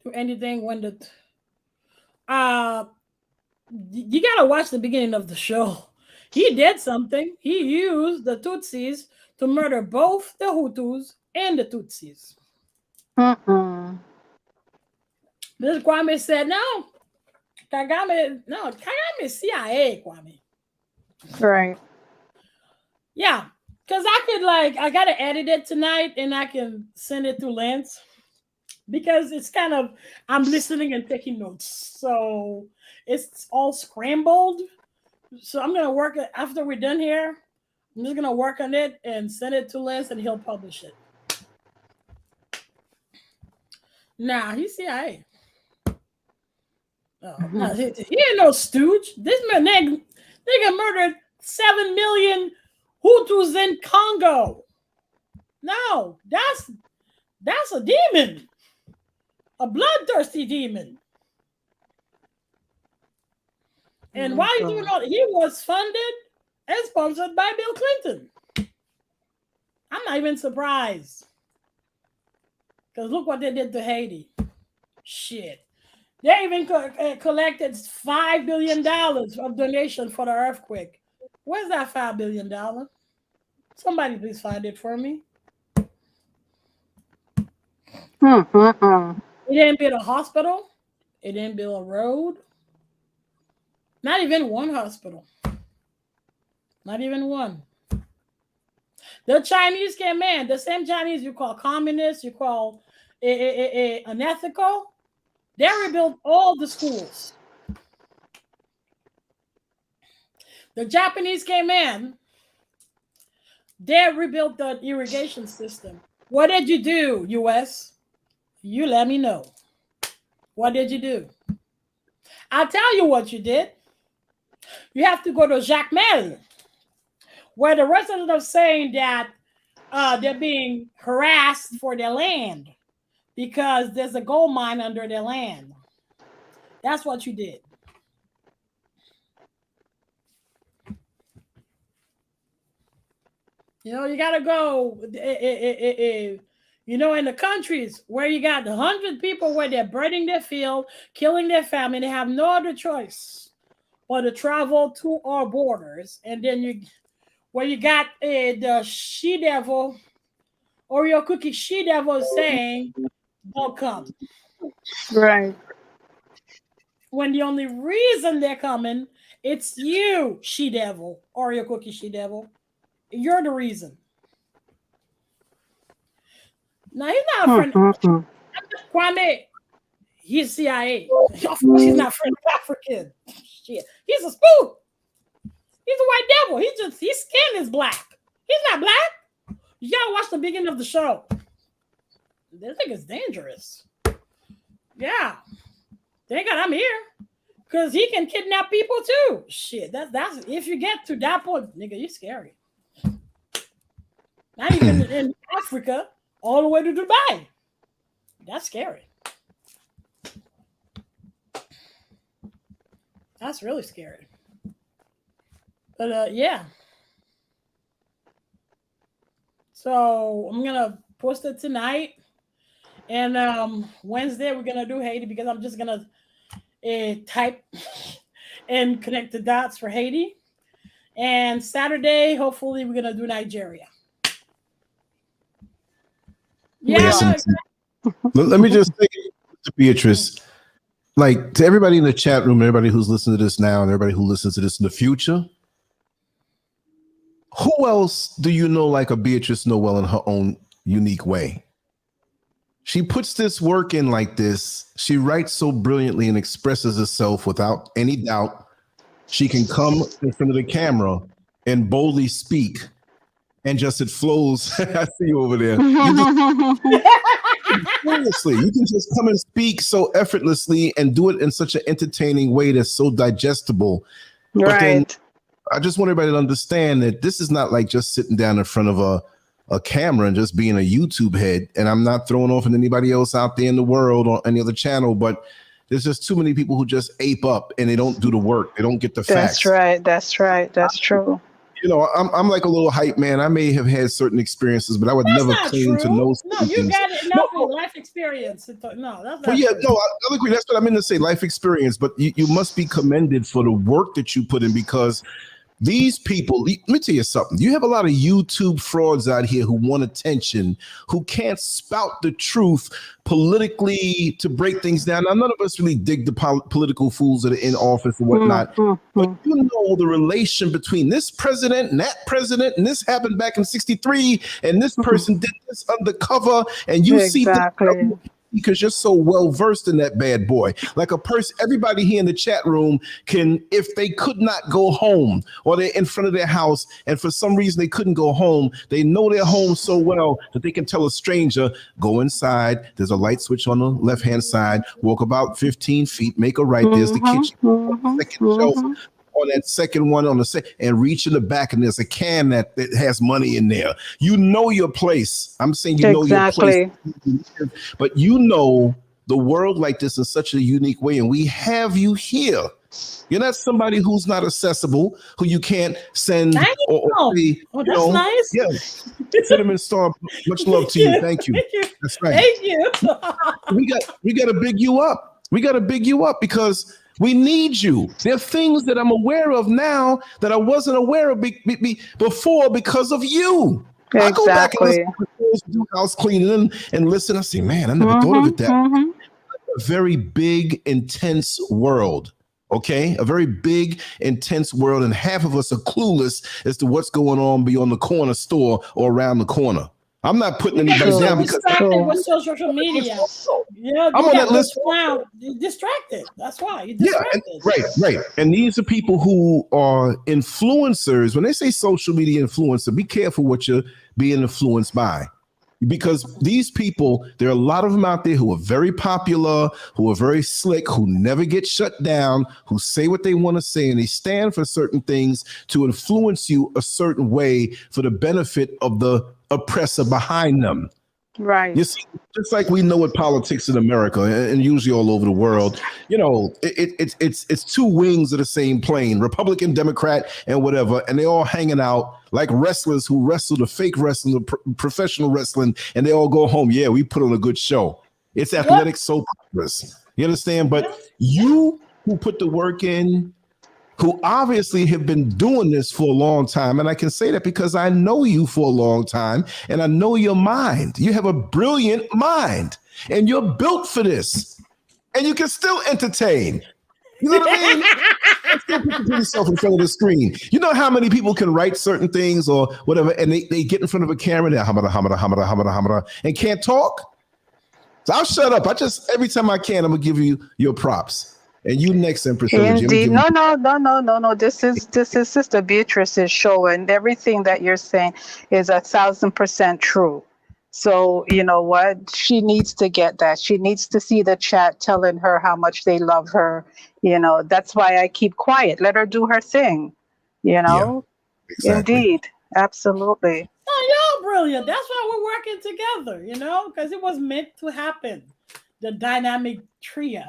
Do anything when you gotta watch the beginning of the show. He did something. He used the Tutsis to murder both the Hutus and the Tutsis. This Kwame said, no, Kagame is CIA, Kwame. Right. Yeah, because I gotta edit it tonight and I can send it to Lance. Because it's kind of, I'm listening and taking notes. So it's all scrambled. So I'm going to work it after we're done here. I'm just going to work on it and send it to Lance and he'll publish it. Nah, he's CIA. No, he ain't no stooge. This man, nigga murdered 7 million Hutus in Congo. No, that's a demon. A bloodthirsty demon. And why you doing all that? He was funded and sponsored by Bill Clinton. I'm not even surprised. Because look what they did to Haiti. Shit. They even collected $5 billion of donation for the earthquake. Where's that $5 billion? Somebody please find it for me. It didn't build a hospital. It didn't build a road. Not even one hospital. Not even one. The Chinese came in. The same Chinese you call communists, you call unethical. They rebuilt all the schools. The Japanese came in. They rebuilt the irrigation system. What did you do, U.S.? You let me know. What did you do? I'll tell you what you did. You have to go to Jacques Mel, where the residents are saying that they're being harassed for their land because there's a gold mine under their land. That's what you did. You know, you got to go, you know, in the countries where you got 100 people where they're burning their field, killing their family, they have no other choice but to travel to our borders. And then where you got the she-devil, Oreo cookie she-devil saying, don't come. Right. When the only reason they're coming, it's you, she-devil, Oreo cookie she-devil. You're the reason. Now, he's not a friend. Kwame, he's CIA. Of course, he's not a friend of African. Shit. He's a spook. He's a white devil. His skin is black. He's not black. You gotta watch the beginning of the show. This thing is dangerous. Yeah. Thank God I'm here. Because he can kidnap people too. Shit. That's if you get to that point, nigga, you're scary. Not even in Africa, all the way to Dubai. That's scary. That's really scary. But yeah. So I'm gonna post it tonight. And Wednesday we're gonna do Haiti because I'm just gonna type and connect the dots for Haiti. And Saturday, hopefully, we're gonna do Nigeria. Yeah. Let me just say to Beatrice, like to everybody in the chat room, everybody who's listening to this now, and everybody who listens to this in the future, who else do you know like a Beatrice Noel in her own unique way? She puts this work in like this. She writes so brilliantly and expresses herself without any doubt. She can come in front of the camera and boldly speak. And just it flows. I see you over there. Seriously, you can just come and speak so effortlessly and do it in such an entertaining way that's so digestible. Right. But then I just want everybody to understand that this is not like just sitting down in front of a camera and just being a YouTube head. And I'm not throwing off at anybody else out there in the world or any other channel, but there's just too many people who just ape up and they don't do the work. They don't get the facts. That's right. That's right. That's true. You know, I'm like a little hype man. I may have had certain experiences, but I would never claim to know. No, you got enough life experience. No, that's not yeah, no, I agree. That's what I meant to say, life experience. But you must be commended for the work that you put in, because these people, let me tell you something. You have a lot of YouTube frauds out here who want attention, who can't spout the truth politically to break things down. Now, none of us really dig the political fools that are in office and whatnot. But you know the relation between this president and that president, and this happened back in '63, and this person did this undercover, and you see the because you're so well versed in that bad boy. Like a person, everybody here in the chat room can, if they could not go home or they're in front of their house and for some reason they couldn't go home, they know their home so well that they can tell a stranger, go inside. There's a light switch on the left-hand side, walk about 15 feet, make a right. There's the kitchen, second shelf. On that second one on the and reach in the back, and there's a can that has money in there. You know your place. I'm saying you know your place, but you know the world like this in such a unique way, and we have you here You're not somebody who's not accessible, who you can't send or say, that's nice. Yeah, Cinnamon Star, much love to you. Thank you. That's right. Thank you. we got to big you up. We got to big you up because we need you. There are things that I'm aware of now that I wasn't aware of before because of you. Exactly. I go back and listen to do house cleaning and listen. I say, man, I never thought of it that way. A very big, intense world. Okay, a very big, intense world, and half of us are clueless as to what's going on beyond the corner store or around the corner. I'm not putting anybody down because with social media. I'm on that list. You're distracted. That's why you're distracted. Right. And these are people who are influencers. When they say social media influencer, be careful what you're being influenced by. Because these people, there are a lot of them out there who are very popular, who are very slick, who never get shut down, who say what they want to say, and they stand for certain things to influence you a certain way for the benefit of the oppressor behind them. Right. You see, just like we know what politics in America and usually all over the world, it's two wings of the same plane, Republican, Democrat, and whatever, and they all hanging out like wrestlers who wrestle the fake wrestling, the professional wrestling, and they all go home. Yeah, we put on a good show. It's athletic soap operas. You understand? But you who put the work in, who obviously have been doing this for a long time. And I can say that because I know you for a long time and I know your mind. You have a brilliant mind and you're built for this and you can still entertain. You know what I mean? Still put yourself in front of the screen. You know how many people can write certain things or whatever, and they get in front of a camera and they're hamada, and can't talk. So I'll shut up. Every time I can, I'm going to give you your props. And you next, Empress. Indeed. No. This is Sister Beatrice's show, and everything that you're saying is 1,000% true. So you know what? She needs to get that. She needs to see the chat telling her how much they love her. You know, that's why I keep quiet. Let her do her thing. You know, exactly. Indeed, absolutely. Oh, y'all brilliant. That's why we're working together. You know, because it was meant to happen. The dynamic trio.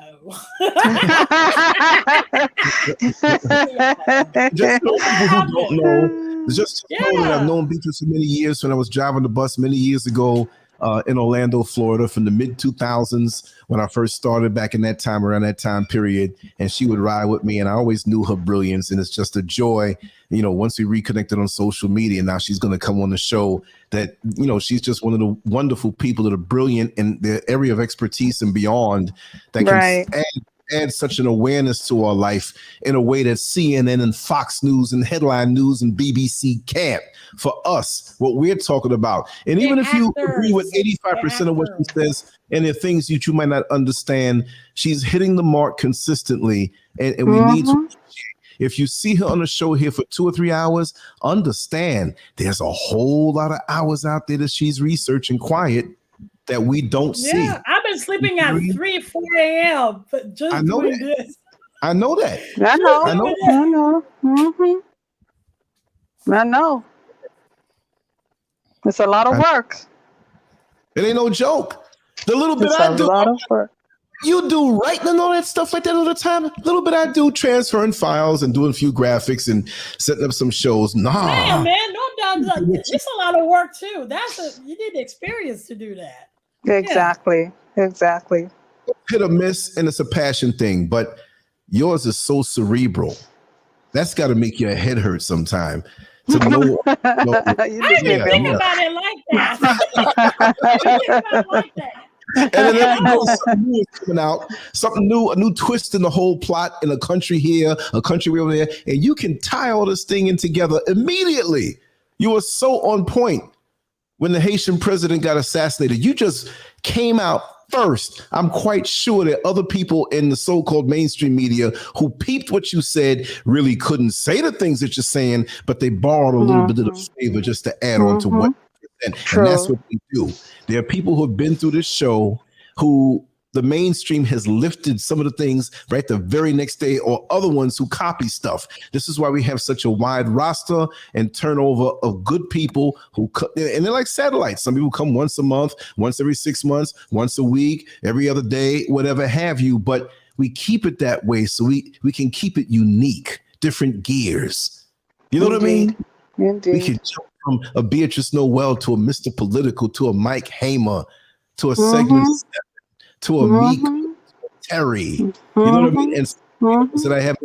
Just for people who don't know, just know that I've known Beatrice for many years. When I was driving the bus many years ago in Orlando, Florida, from the mid 2000s when I first started back in that time, around that time period, and she would ride with me, and I always knew her brilliance, and it's just a joy. You know, once we reconnected on social media, now she's going to come on the show. That, you know, she's just one of the wonderful people that are brilliant in their area of expertise and beyond that can add such an awareness to our life in a way that CNN and Fox News and Headline News and BBC can't. For us, what we're talking about. And even if you agree with 85% of what she says, and there are things that you might not understand, she's hitting the mark consistently. And we need to. If you see her on the show here for 2 or 3 hours, understand there's a whole lot of hours out there that she's researching quiet that we don't see. Yeah, I've been sleeping at 3, 4 a.m. Just doing this. I know that. I know. I know. It's a lot of work. It ain't no joke. The little bit I do. You do writing and all that stuff like that all the time. A little bit I do transferring files and doing a few graphics and setting up some shows. Nah. Damn, man, it's a lot of work too. You need the experience to do that. Exactly. Hit or miss, and it's a passion thing, but yours is so cerebral. That's got to make your head hurt sometime. To know, I didn't think about it like that. And then something new is coming out, something new, a new twist in the whole plot in a country here, a country over there, and you can tie all this thing in together immediately. You were so on point when the Haitian president got assassinated. You just came out first. I'm quite sure that other people in the so-called mainstream media who peeped what you said really couldn't say the things that you're saying, but they borrowed a little bit of the flavor just to add on to what and that's what we do. There are people who have been through this show who the mainstream has lifted some of the things right the very next day, or other ones who copy stuff. This is why we have such a wide roster and turnover of good people who and they're like satellites. Some people come once a month, once every 6 months, once a week, every other day, whatever have you. But we keep it that way so we can keep it unique, different gears. You know what I mean? Indeed. We can jump from a Beatrice Noel to a Mr. Political to a Mike Hamer to a Segment 7 to a Meek Terry. You know what I mean? And that I have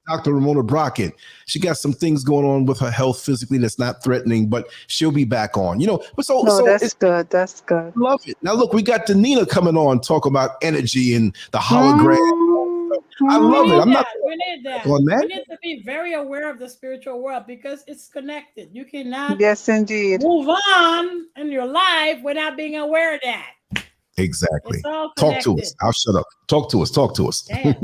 Dr. Ramona Brockett. She got some things going on with her health physically that's not threatening, but she'll be back on. You know, but so that's good. That's good. Love it. Now look, we got Danina coming on, talk about energy and the hologram. I love it. I'm not we need that. on that. We need to be very aware of the spiritual world because it's connected. You cannot move on in your life without being aware of that. Exactly. Talk to us. I'll shut up. Talk to us. Yeah,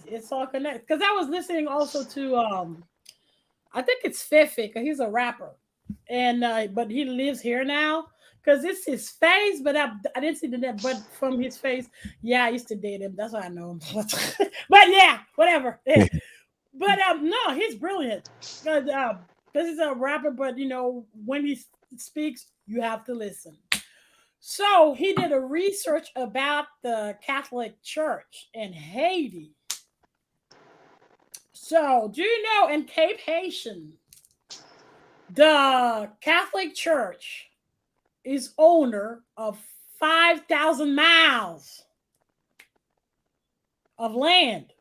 it's all connected. Because I was listening also to I think it's Fefe, because he's a rapper, and but he lives here now. Because it's his face, but I didn't see the net. But from his face, I used to date him. That's why I know him. But yeah, whatever. Yeah. But no, he's brilliant. Because he's a rapper, but you know when he speaks, you have to listen. So he did a research about the Catholic Church in Haiti. So do you know in Cape Haitian, the Catholic Church is owner of 5,000 miles of land.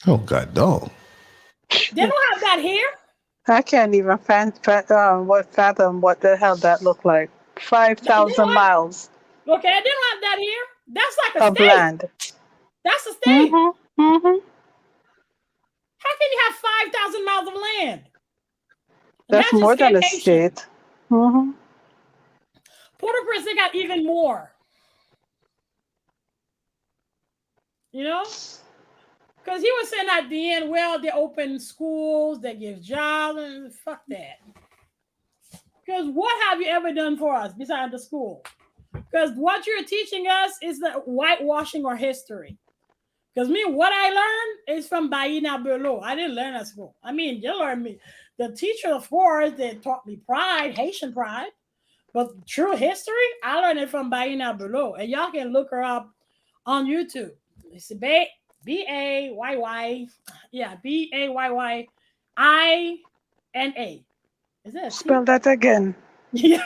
Oh God, no! They don't have that here. I can't even fathom what the hell that looked like. 5,000 miles. Okay, they don't have that here. That's like a of state. Land. That's a state. How can you have 5,000 miles of land? That's more than a state. Port-au-Prince, they got even more. You know? Because he was saying at the end, well, they open schools, they give jobs, and fuck that. Because what have you ever done for us besides the school? Because what you're teaching us is the whitewashing our history. Because me, what I learned is from Baina Berlo. I didn't learn at school. I mean, you learned me. The teacher, of course, they taught me pride, Haitian pride. But true history, I learned it from Baina Berlo. And y'all can look her up on YouTube. It's B-A-Y-Y. Yeah, B-A-Y-Y-I-N-A. Is that spell that again? Yeah.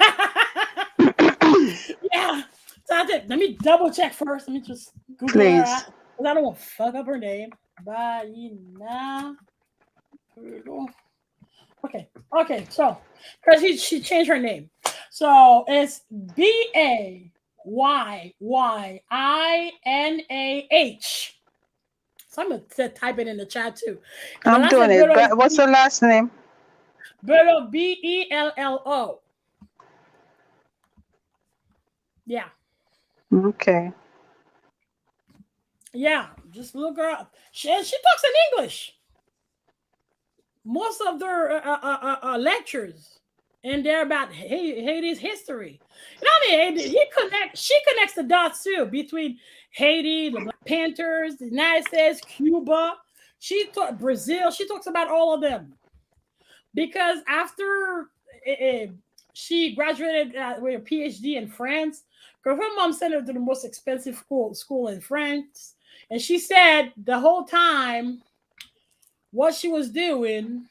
Yeah. So let me double check first. Let me just Google her out, because I don't want to fuck up her name. Baina. Okay. So, because she changed her name. So it's B-A-Y-Y-I-N-A-H. So I'm going to type it in the chat too. I'm doing it. But what's her last name? Bello, B-E-L-L-O. Yeah. Okay. Yeah, just look her up. She talks in English. Most of their lectures, and they're about Haiti's history. You know what I mean? She connects the dots too between Haiti, the Black Panthers, the United States, Cuba. She taught Brazil. She talks about all of them. Because after she graduated with a PhD in France, because her mom sent her to the most expensive school in France. And she said the whole time, what she was doing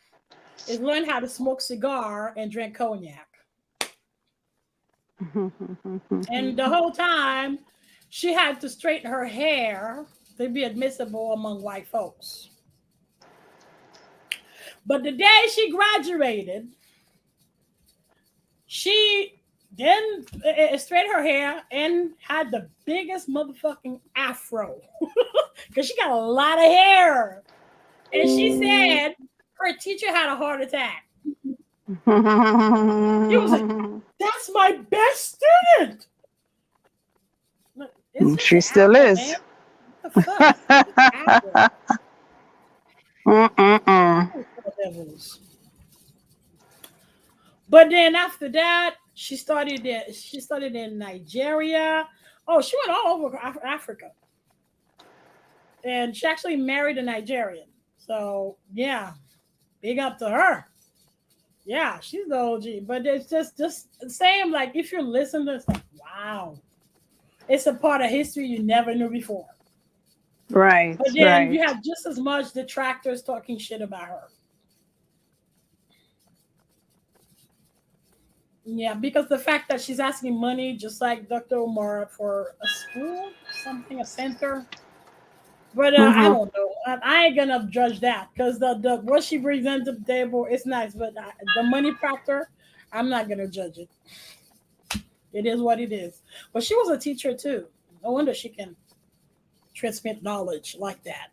is learn how to smoke cigar and drink cognac. And the whole time, she had to straighten her hair to be admissible among white folks. But the day she graduated, she then straightened her hair and had the biggest motherfucking afro. Because she got a lot of hair. And she said her teacher had a heart attack. He was like, that's my best student. She still is. What the fuck? But then after that, she studied in Nigeria. Oh, she went all over Africa. And she actually married a Nigerian. So yeah, big up to her. Yeah, she's the OG. But it's just the same, like if you listen to it's like, wow. it's a part of history you never knew before. Right. But then right. you have just as much detractors talking shit about her. Yeah, because the fact that she's asking money, just like Dr. Omar, for a school, something, a center. But I don't know. I ain't gonna judge that because the what she brings into the table is nice, but the money factor, I'm not gonna judge it. It is what it is. But she was a teacher too. No wonder she can transmit knowledge like that.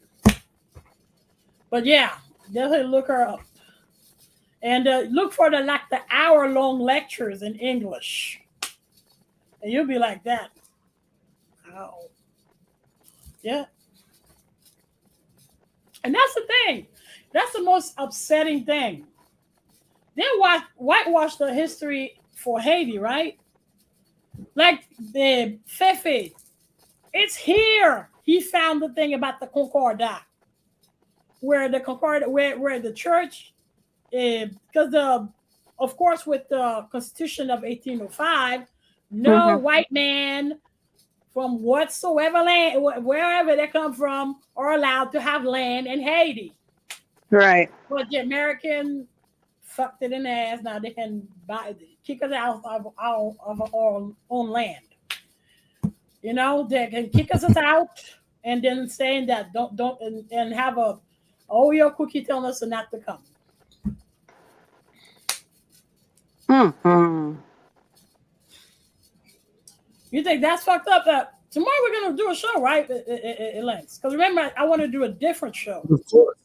But yeah, definitely look her up. And look for the hour-long lectures in English. And you'll be like that. Oh. Yeah. And that's the thing. That's the most upsetting thing. They whitewash the history for Haiti, right? Like the Fefe. It's here. He found the thing about the Concordat. Where the Concordat, where the church, because of course, with the Constitution of 1805, no white man from whatsoever land, wherever they come from, are allowed to have land in Haiti. Right. But the American fucked it in the ass. Now they can kick us out of our own land. You know, they can kick us out and then saying that don't and have a Oreo cookie telling us not to come. You think that's fucked up? Tomorrow we're gonna do a show, right, Lance? Because remember, I want to do a different show. Of course.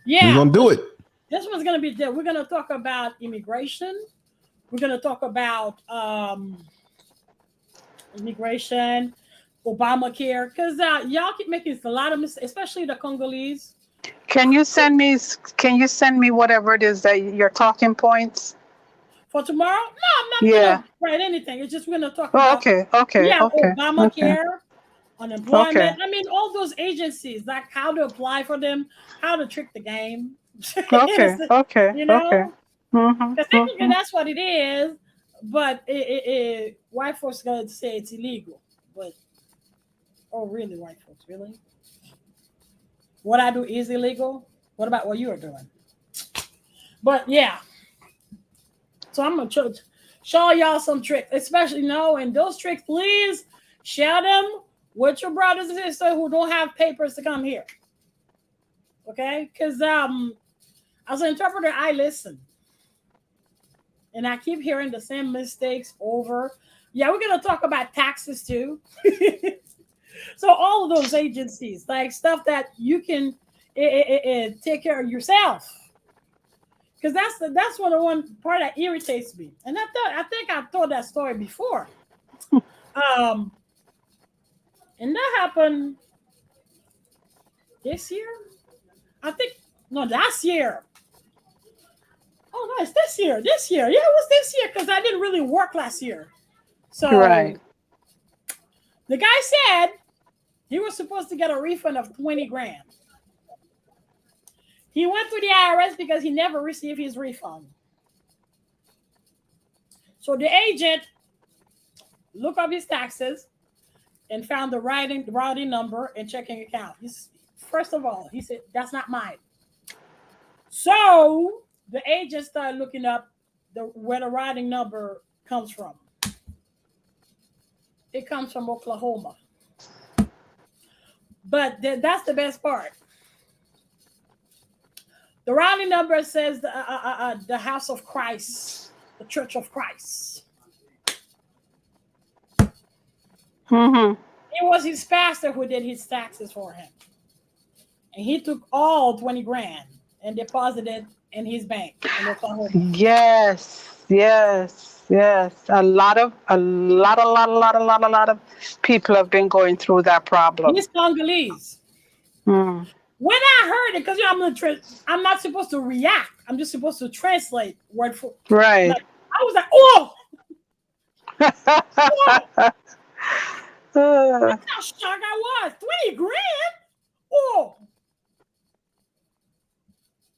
Yeah, we're gonna do it. This one's gonna be different. We're gonna talk about immigration. We're gonna talk about immigration, Obamacare, because y'all keep making a lot of mistakes, especially the Congolese. Can you send me whatever it is that your talking points For tomorrow? No, I'm not gonna write anything. It's just we're gonna talk about Obamacare, unemployment. Okay. I mean, all those agencies, like how to apply for them, how to trick the game. Okay. You know, Because technically that's what it is. But white folks gonna say it's illegal. But really, white folks, really? What I do is illegal? What about what you are doing? But yeah. So I'm going to show y'all some tricks, especially and those tricks, please share them with your brothers and sisters who don't have papers to come here. Okay? Because as an interpreter, I listen. And I keep hearing the same mistakes over. Yeah, we're going to talk about taxes too. So all of those agencies, like stuff that you can take care of yourself. Because that's one part that irritates me. And I think I've told that story before. And that happened this year? Last year. Oh, no, it's this year. This year. Yeah, it was this year because I didn't really work last year. So the guy said he was supposed to get a refund of 20 grand. He went to the IRS because he never received his refund. So the agent looked up his taxes and found the routing number and checking account. First of all, he said, that's not mine. So the agent started looking up where the routing number comes from. It comes from Oklahoma. But that's the best part. The routing number says the House of Christ, the Church of Christ. It was his pastor who did his taxes for him. And he took all 20 grand and deposited in his bank in Oklahoma. Yes. A lot of people have been going through that problem. He's Congolese. When I heard it, because I'm not supposed to react. I'm just supposed to translate word for word. Right. Like, I was like, oh! That's how shocked I was. 20 grand? Oh!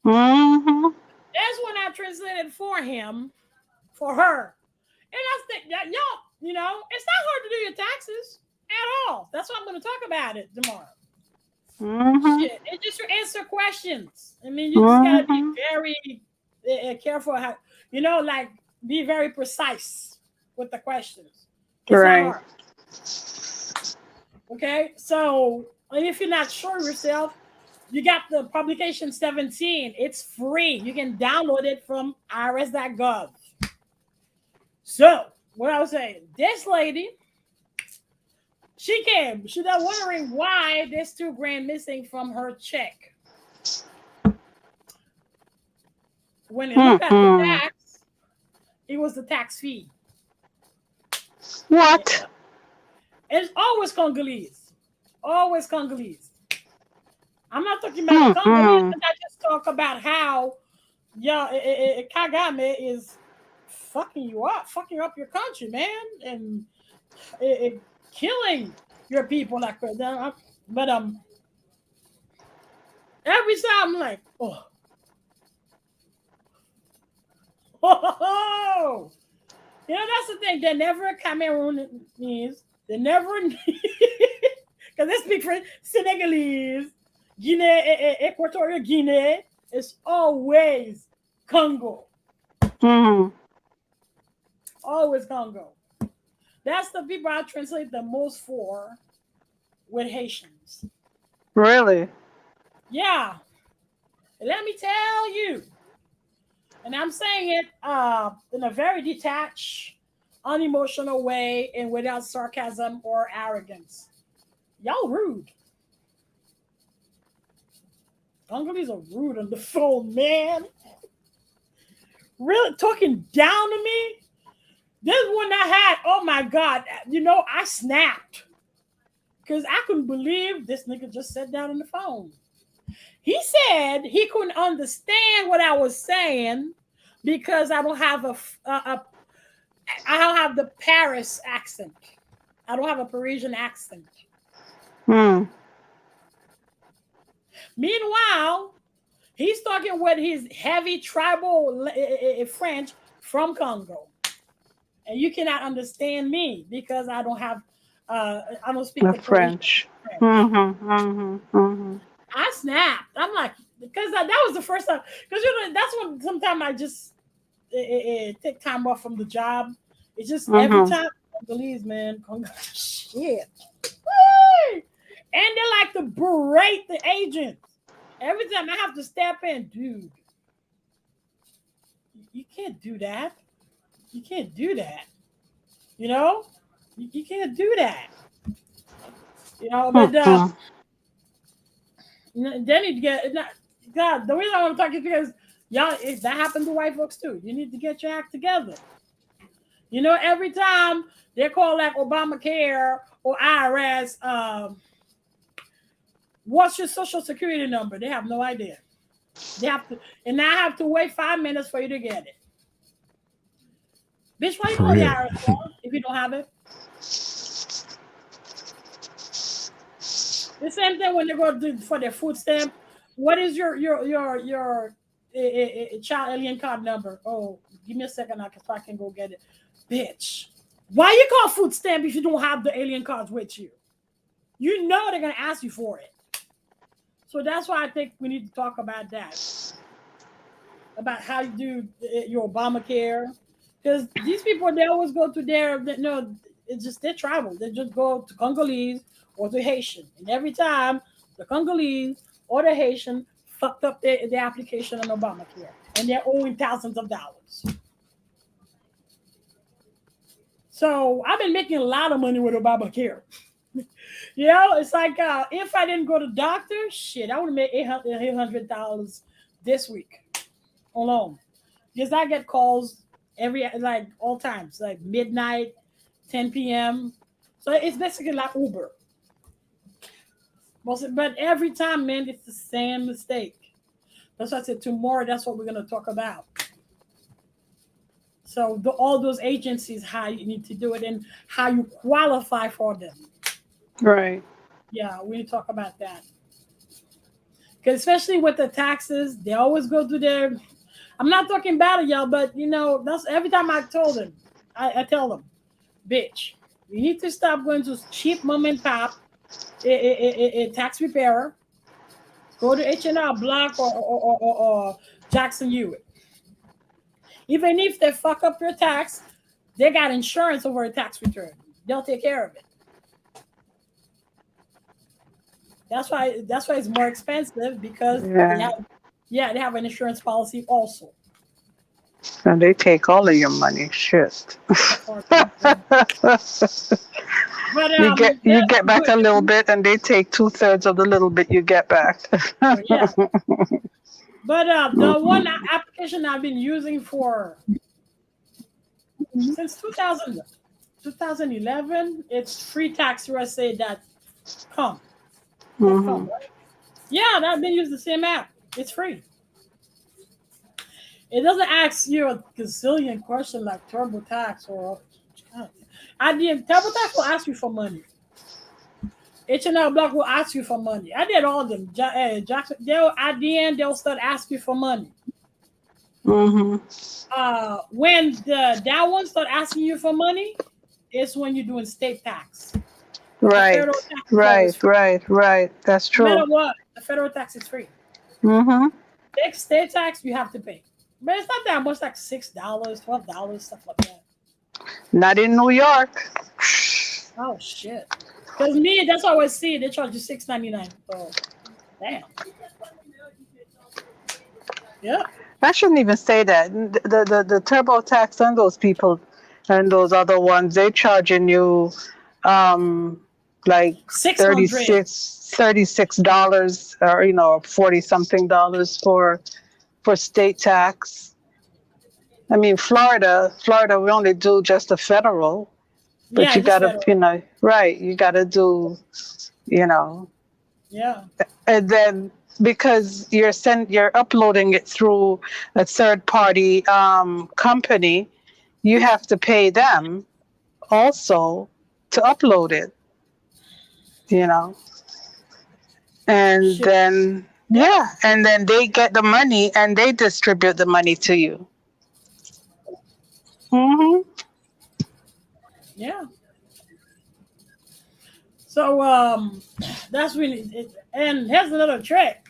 That's when I translated for him, for her. And I think that, y'all, it's not hard to do your taxes. all. That's why I'm going to talk about it tomorrow. Shit, and just to answer questions. I mean, you just gotta be very careful how, you know, like be very precise with the questions. It's not hard. Okay, so if you're not sure of yourself, you got the publication 17. It's free. You can download it from irs.gov. So what I was saying, this lady, she came. She's not wondering why there's $2,000 missing from her check. When you look at the tax, it was the tax fee. What? It's always Congolese. Always Congolese. I'm not talking about the Congolese, but I just talk about how Kagame is fucking you up, fucking up your country, man, and killing your people like that. But every time I'm like, oh, you know, that's the thing. They're never Cameroonese. They never, because they speak French, Senegalese, Guinea, Equatorial Guinea. It's always Congo. Always Congo. That's the people I translate the most for with Haitians. Really? Yeah. Let me tell you. And I'm saying it in a very detached, unemotional way and without sarcasm or arrogance. Y'all rude. Congolese are rude on the phone, man. Really talking down to me? This one I had, oh my God, you know, I snapped. Because I couldn't believe this nigga just sat down on the phone. He said he couldn't understand what I was saying because I don't have I don't have the Paris accent. I don't have a Parisian accent. Meanwhile, he's talking with his heavy tribal French from Congo. And you cannot understand me because I don't have, I don't speak the French. I snapped. I'm like, because that was the first time. Because you know, that's when sometimes I just take time off from the job. It's just every time Congolese, man, shit. And they like to berate the agents. Every time I have to step in, dude. You can't do that. You can't do that. You know? You can't do that. You know, but then you get God, the reason I want to talk is because y'all, that happened to white folks too. You need to get your act together. You know, every time they call like Obamacare or IRS, what's your social security number? They have no idea. They have to, and I have to wait 5 minutes for you to get it. Bitch, why you call the IRS if you don't have it? The same thing when they go for their food stamp. What is your child alien card number? Oh, give me a second, so I can go get it. Bitch, why you call food stamp if you don't have the alien cards with you? You know they're gonna ask you for it. So that's why I think we need to talk about that, about how you do your Obamacare, because these people, they always go to it's just their travel. They just go to Congolese or to Haitian, and every time the Congolese or the Haitian fucked up their application on Obamacare, and they're owing thousands of dollars. So I've been making a lot of money with Obamacare. You know, it's like if I didn't go to doctor, shit, I would have made $800 this week alone, because I get calls all times, like midnight, 10 p.m. So it's basically like Uber. But every time, man, it's the same mistake. That's why I said tomorrow, that's what we're going to talk about. So all those agencies, how you need to do it and how you qualify for them. Right. Yeah, we need to talk about that. Because especially with the taxes, they always go to their... I'm not talking bad of y'all, but, you know, that's every time I told them, I tell them, bitch, You need to stop going to cheap mom and pop a tax preparer. Go to H&R Block or Jackson Hewitt. Even if they fuck up your tax, they got insurance over a tax return. They'll take care of it. That's why it's more expensive, because they have an insurance policy also. And they take all of your money. Shit. But you get back a little bit, and they take 2/3 of the little bit you get back. Yeah. But the one application I've been using for since 2011, it's freetaxusa.com. Right? Yeah, I've been using the same app. It's free. It doesn't ask you a gazillion questions like TurboTax or TurboTax will ask you for money. H&R Block will ask you for money. I did all of them. Jackson, at the end, they'll start asking you for money. When that one start asking you for money, it's when you're doing state tax. Right. That's true. No matter what, the federal tax is free. State tax you have to pay, but it's not that much, like $6, $12, stuff like that. Not in New York. Oh shit! Because that's what I always see. They charge you $6.99. So, damn. Yeah. I shouldn't even say that. The TurboTax and those people and those other ones, they're charging you like $36 or $40-something for state tax. I mean, Florida, we only do just the federal, but you gotta, you gotta do, Yeah. And then because you're uploading it through a third-party company, you have to pay them also to upload it. And then and then they get the money and they distribute the money to you. Yeah. So that's really it. And here's another trick,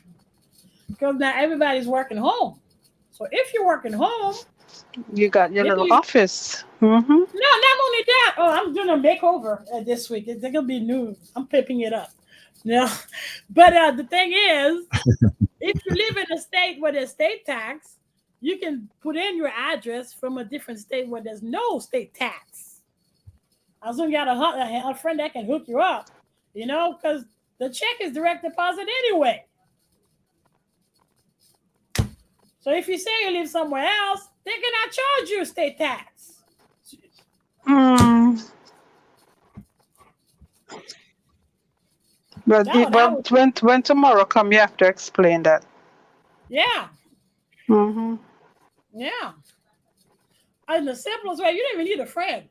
because now everybody's working home. So if you're working home, you got your little office. No, not only that. Oh, I'm doing a makeover this week. It's gonna be new. I'm pimping it up. But the thing is, if you live in a state where there's state tax, you can put in your address from a different state where there's no state tax. As long as you got a friend that can hook you up, because the check is direct deposit anyway. So if you say you live somewhere else, they cannot charge you state tax. But when tomorrow come, you have to explain that. Yeah. Yeah. And the simplest way, you don't even need a friend.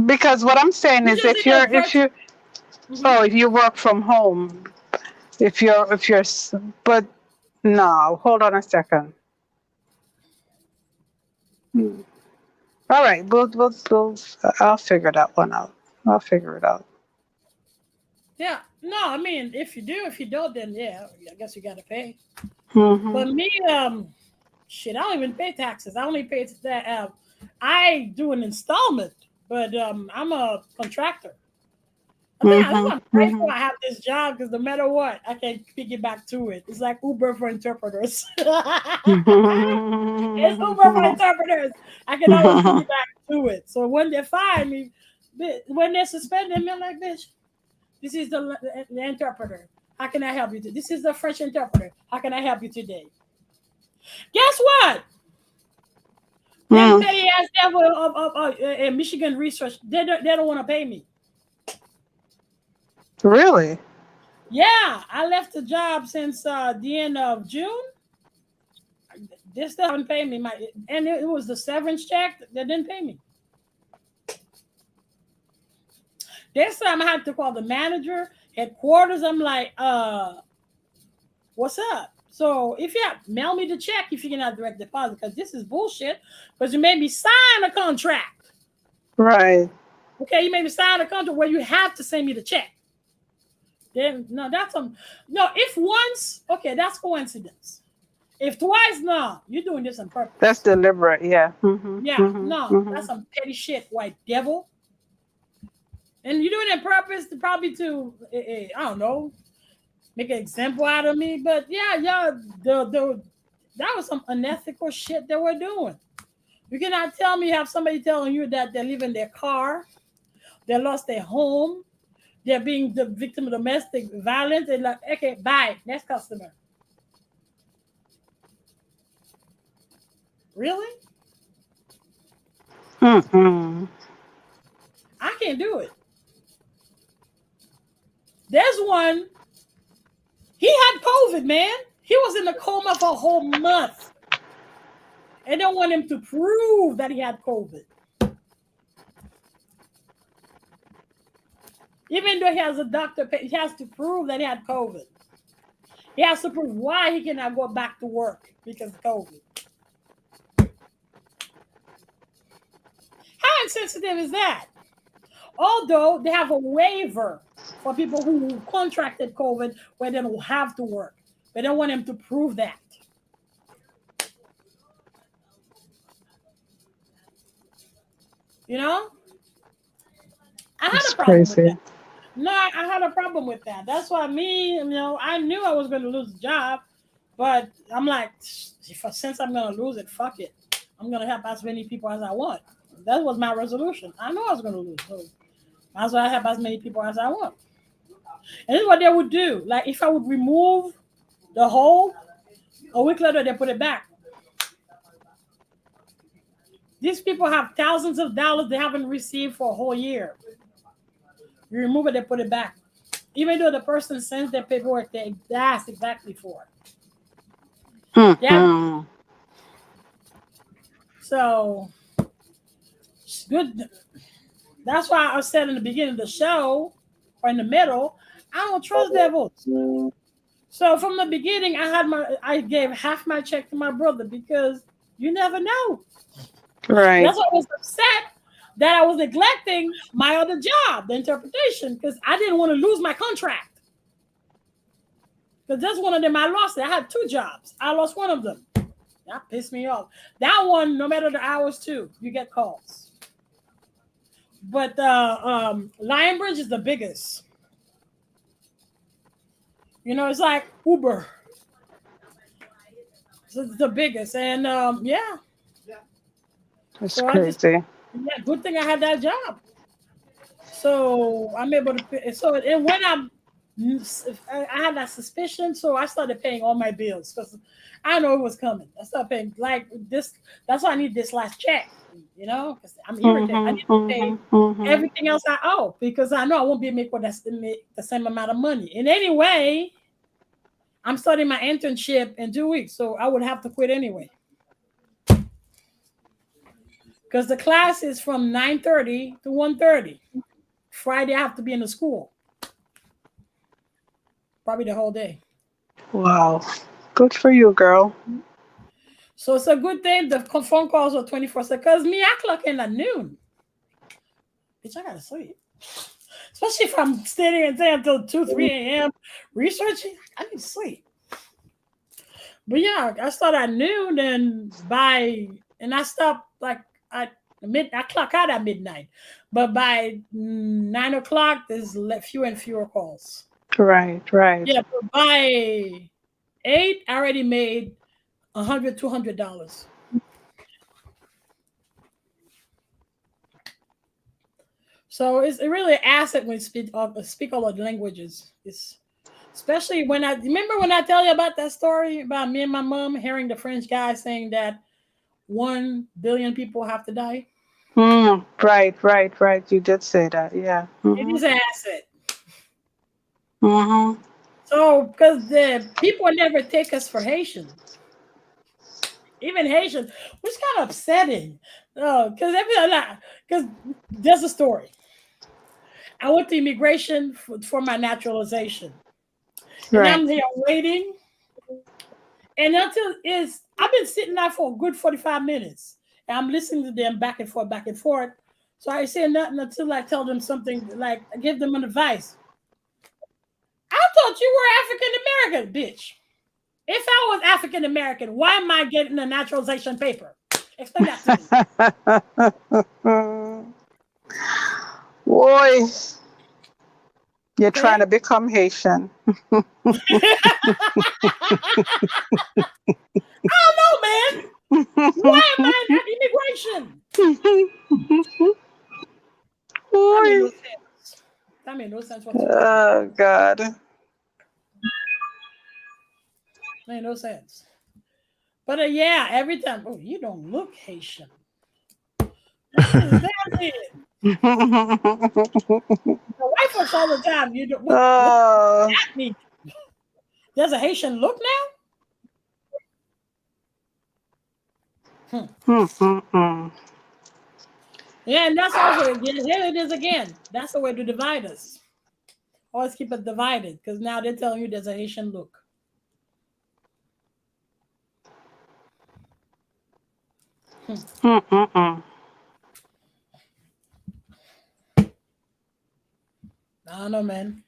Because what I'm saying is, if you work from home, but no, hold on a second. All right, I'll figure that one out. I'll figure it out. Yeah. No, I mean, if you do, if you don't, then I guess you got to pay. But me, shit, I don't even pay taxes. I only pay that. I do an installment, but I'm a contractor. I'm grateful I have this job, because no matter what, I can piggyback to it. It's like Uber for interpreters. It's Uber for interpreters. I can always piggyback to it. So when they fire me, when they suspend me, I'm like, bitch, this is the interpreter. How can I help you? This is the French interpreter. How can I help you today? Guess what? Petty ass devil of Michigan Research, they don't want to pay me. Really? Yeah, I left the job since the end of June. They still haven't paid me. And it was the severance check. They didn't pay me. This time I had to call the manager, headquarters. I'm like, what's up? So if you mail me the check, if you can have direct deposit, because this is bullshit. Because you made me sign a contract. Right. Okay, you maybe sign a contract where you have to send me the check. Then no, if once, okay, that's coincidence. If twice, no, you're doing this on purpose. That's deliberate, yeah. That's some petty shit, white devil. And you're doing it on purpose to probably I don't know, make an example out of me. But yeah, that was some unethical shit they were doing. You cannot tell me you have somebody telling you that they're leaving their car, they lost their home, they're being the victim of domestic violence. They're like, okay, bye, next customer. Really? Mm-hmm. I can't do it. There's one, he had COVID, man. He was in a coma for a whole month. And they want him to prove that he had COVID. Even though he has a doctor, he has to prove that he had COVID. He has to prove why he cannot go back to work because of COVID. How insensitive is that? Although they have a waiver for people who contracted COVID where they don't have to work. They don't want him to prove that. You know? I had a problem with that. No, I had a problem with that. That's why I knew I was going to lose the job, but I'm like, since I'm going to lose it, fuck it. I'm going to help as many people as I want. That was my resolution. I know I was going to lose, so might as well help as many people as I want. And this is what they would do. Like if I would remove the hole, a week later they put it back. These people have thousands of dollars they haven't received for a whole year. You remove it, they put it back. Even though the person sends their paperwork they asked exactly for. Yeah. So it's good. That's why I said in the beginning of the show, or in the middle, I don't trust devils. So from the beginning, I gave half my check to my brother because you never know. Right. That's why I was upset that I was neglecting my other job, the interpretation, because I didn't want to lose my contract. Because that's one of them I lost. I had 2 jobs. I lost one of them. That pissed me off. That one, no matter the hours too, you get calls. But Lionbridge is the biggest. You know, it's like Uber. It's the biggest. And yeah. That's crazy. Good thing I had that job. So I'm able to pay. So and when I had that suspicion, so I started paying all my bills because I know it was coming. I started paying like this. That's why I need this last check, you know, because I'm irritated. I need to pay everything else I owe because I know I won't be able to make the same amount of money. And anyway, I'm starting my internship in 2 weeks, so I would have to quit anyway. Because the class is from 9:30 to 1:30. Friday, I have to be in the school. Probably the whole day. Wow. Good for you, girl. So it's a good thing the phone calls are 24/7. Because me, I clock in at noon. Bitch, I got to sleep. Especially if I'm standing there until 2, 3 a.m. researching. I need to sleep. But yeah, I start at noon and I stop like I clock out at midnight, but by 9 o'clock there's fewer and fewer calls. Right. Yeah, but by 8 I already made $100, $200. So it's really an asset when you speak all of the languages. It's especially when remember when I tell you about that story about me and my mom hearing the French guy saying that 1 billion people have to die. Right. You did say that, yeah. It is an asset. So, because the people never take us for Haitians, even Haitians, which is kind of upsetting. Because there's a story. I went to immigration for my naturalization, and I'm there waiting. And I've been sitting there for a good 45 minutes. And I'm listening to them back and forth. So I say nothing until I tell them something, like I give them an advice. I thought you were African American, bitch. If I was African American, why am I getting a naturalization paper? Explain that to me. Boy, you're trying to become Haitian. I don't know, man. Why am I in immigration? That made no sense whatsoever. Oh, God. Made no sense. But yeah, every time, oh, you don't look Haitian. The white folks all the time. You don't. What does that mean? There's a Haitian look now. Yeah, and that's also here it is again. That's the way to divide us. Always keep it divided because now they're telling you there's a Haitian look. I don't know, man.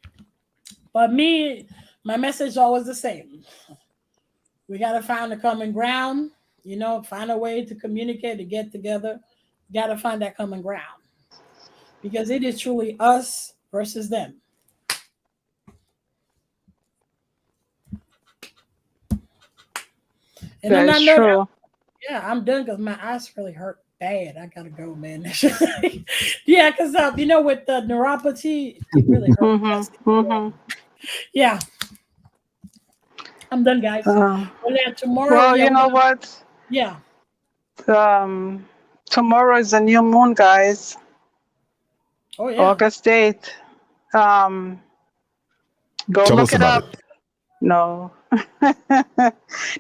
But me, my message is always the same. We got to find a common ground, you know, find a way to communicate, to get together. Got to find that common ground. Because it is truly us versus them. And that is true. Yeah, I'm done because my eyes really hurt bad. I gotta go, man. Yeah, because you know, with the neuropathy, it really hurts. Yeah, I'm done, guys. Tomorrow. Well, you know what? Yeah. Tomorrow is a new moon, guys. Oh yeah. August 8th. Go Tell look us it about up. it. No.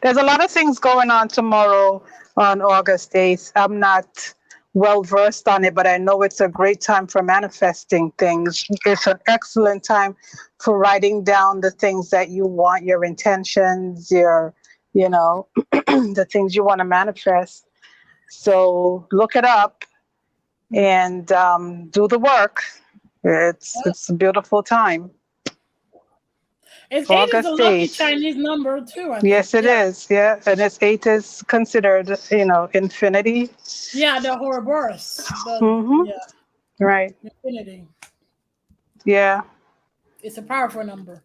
There's a lot of things going on tomorrow on August 8th. I'm not well versed on it, but I know it's a great time for manifesting things. It's an excellent time for writing down the things that you want, your intentions, the things you want to manifest. So look it up and do the work. It's a beautiful time. It's 8 is a lucky Chinese number too. I think. Yes, it is. Yeah, and 8 is considered, infinity. Yeah, the Ouroboros. Yeah. Right. Infinity. Yeah. It's a powerful number.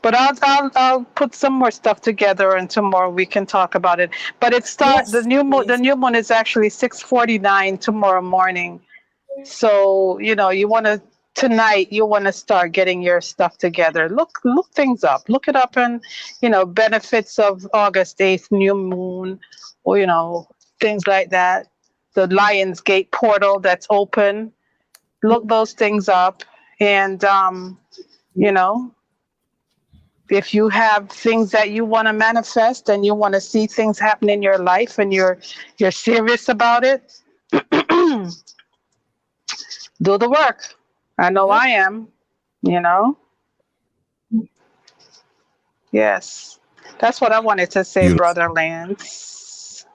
But I'll put some more stuff together, and tomorrow we can talk about it. But it starts the new moon. The new moon is actually 6:49 tomorrow morning. So you want to. Tonight, you want to start getting your stuff together. Look things up. Look it up, and benefits of August 8th, new moon, or things like that. The Lion's Gate portal that's open. Look those things up, and if you have things that you want to manifest and you want to see things happen in your life, and you're serious about it, do the work. I know I am, Yes. That's what I wanted to say, Brother Lance.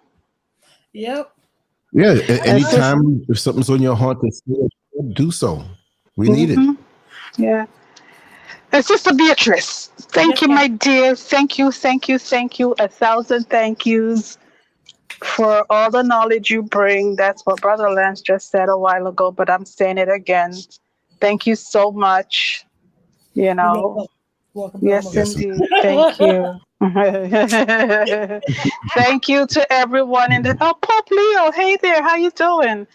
Yep. Yeah. Anytime if something's on your heart, do so. We need it. Yeah. And Sister Beatrice, thank you, my dear. Thank you. 1,000 thank yous for all the knowledge you bring. That's what Brother Lance just said a while ago, but I'm saying it again. Thank you so much. Welcome, yes, indeed. Thank you. Thank you to everyone in the. Oh, Pope Leo, hey there, how you doing?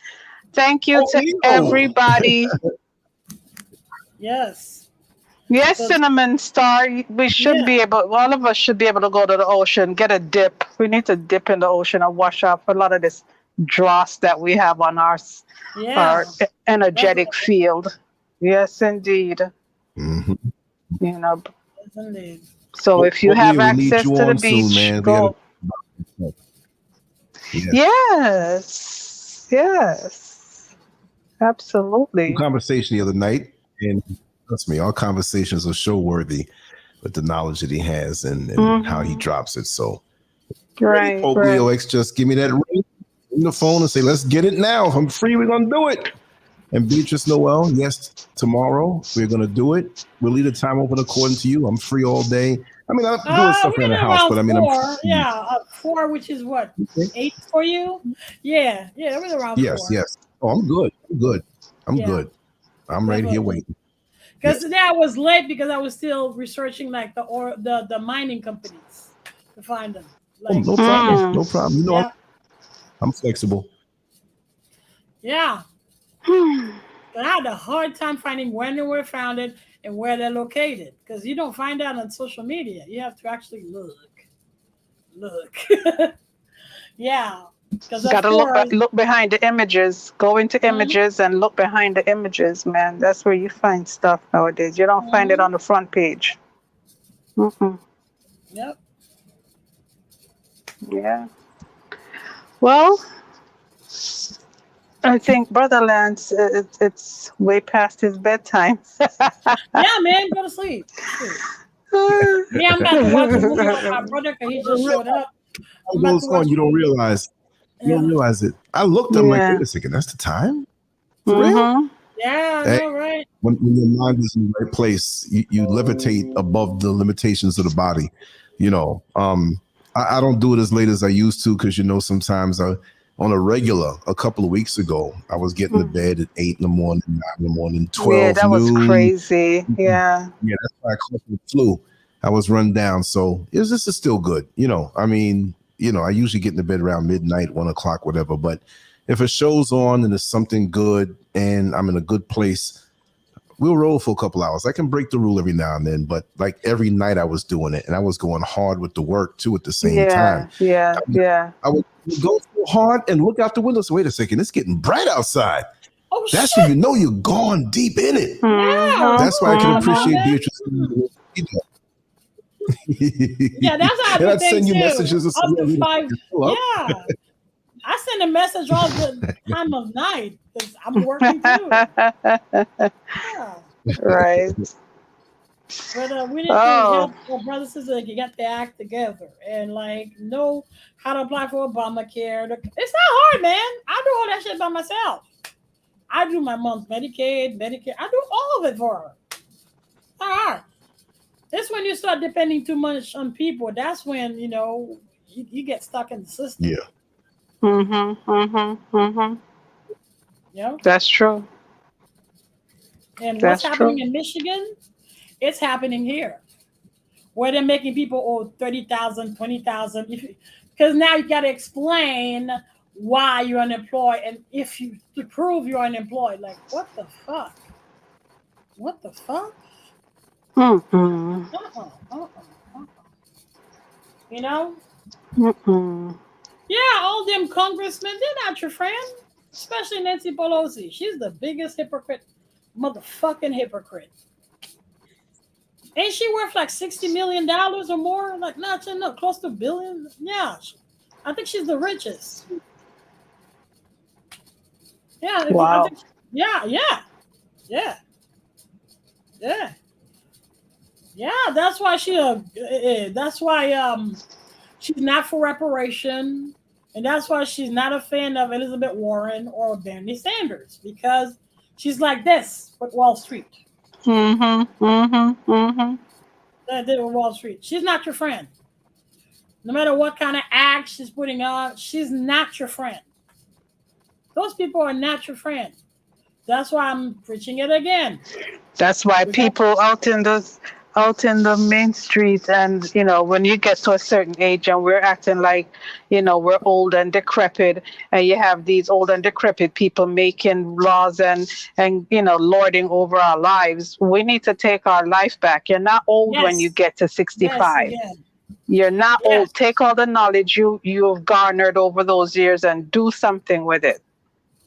Thank you to everybody. Yes. Yes, Cinnamon Star. We should be able. All of us should be able to go to the ocean, get a dip. We need to dip in the ocean and wash off a lot of this dross that we have on our energetic field. Yes, indeed. Yes, indeed. So if you have access to the beach, go. Yes, absolutely. Conversation the other night, and trust me, our conversations are show worthy with the knowledge that he has and how he drops it. So, right. Leo X, just give me that ring in the phone and say, "Let's get it now. If I'm free, we're gonna do it." And Beatrice Noel, yes, tomorrow we're going to do it. We'll leave the time open according to you. I'm free all day. I mean, I'm doing stuff around the house, but I mean, 4, which is what, 8 for you? Yeah, it was around 4. Yes. Oh, I'm good. I'm good. I'm right here waiting. Because today I was late because I was still researching like the mining companies to find them. Like, no problem. You know, I'm flexible. Yeah. But I had a hard time finding when they were founded and where they're located because you don't find out on social media. You have to actually look. Yeah. Gotta look behind the images. Go into images and look behind the images, man. That's where you find stuff nowadays. You don't find it on the front page. Yep. Yeah. Well, I think Brother Lance, it's way past his bedtime. Yeah, man, go to sleep. Yeah, I'm about to watch a movie with my brother because he just showed up. You don't realize. You don't realize it. I looked, I'm like, wait a second, that's the time? For real? Yeah, I know, right? When your mind is in the right place, you levitate above the limitations of the body. You know, I don't do it as late as I used to because, you know, sometimes on a regular, a couple of weeks ago, I was getting to bed at 8 in the morning, 9 in the morning, 12 Yeah, that was noon. crazy. Yeah. Yeah, that's why I caught the flu. I was run down. So this is still good. You know, I mean, you know, I usually get into bed around midnight, 1 o'clock, whatever. But if a show's on and it's something good and I'm in a good place, we'll roll for a couple hours. I can break the rule every now and then, but like every night I was doing it and I was going hard with the work too at the same time. I would go so hard and look out the window. So wait a second, it's getting bright outside. Oh, that's when you know you're gone deep in it. Yeah. That's why I can appreciate Beatrice. Yeah, that's how I and I'd send you messages up to 5. Yeah. I send a message all the time of night because I'm working too. Yeah. Right. But we need to help our brothers and sisters get their act together and like know how to apply for Obamacare. It's not hard, man. I do all that shit by myself. I do my mom's Medicaid, Medicare. I do all of it for her. It's not hard. It's when you start depending too much on people. That's when, you know, you get stuck in the system. Yeah. Yeah. That's true. And what's happening in Michigan, it's happening here. Where they're making people owe 30,000, 20,000. Because now you got to explain why you're unemployed and if you to prove you're unemployed. Like, what the fuck? What the fuck? You know? Yeah, all them congressmen, they're not your friend. Especially Nancy Pelosi. She's the biggest hypocrite, motherfucking hypocrite. Ain't she worth like $60 million or more? Like, no, close to $1 billion. Yeah, I think she's the richest. Yeah. Wow. Yeah, that's why she's not for reparation, and that's why she's not a fan of Elizabeth Warren or Bernie Sanders because she's like this with Wall Street. That did with Wall Street. She's not your friend. No matter what kind of act she's putting on, she's not your friend. Those people are not your friend. That's why I'm preaching it again. That's why people out in the main street, and you know, when you get to a certain age and we're acting like, you know, we're old and decrepit, and you have these old and decrepit people making laws and you know, lording over our lives. We need to take our life back. You're not old when you get to 65. You're not old. Take all the knowledge you've garnered over those years and do something with it.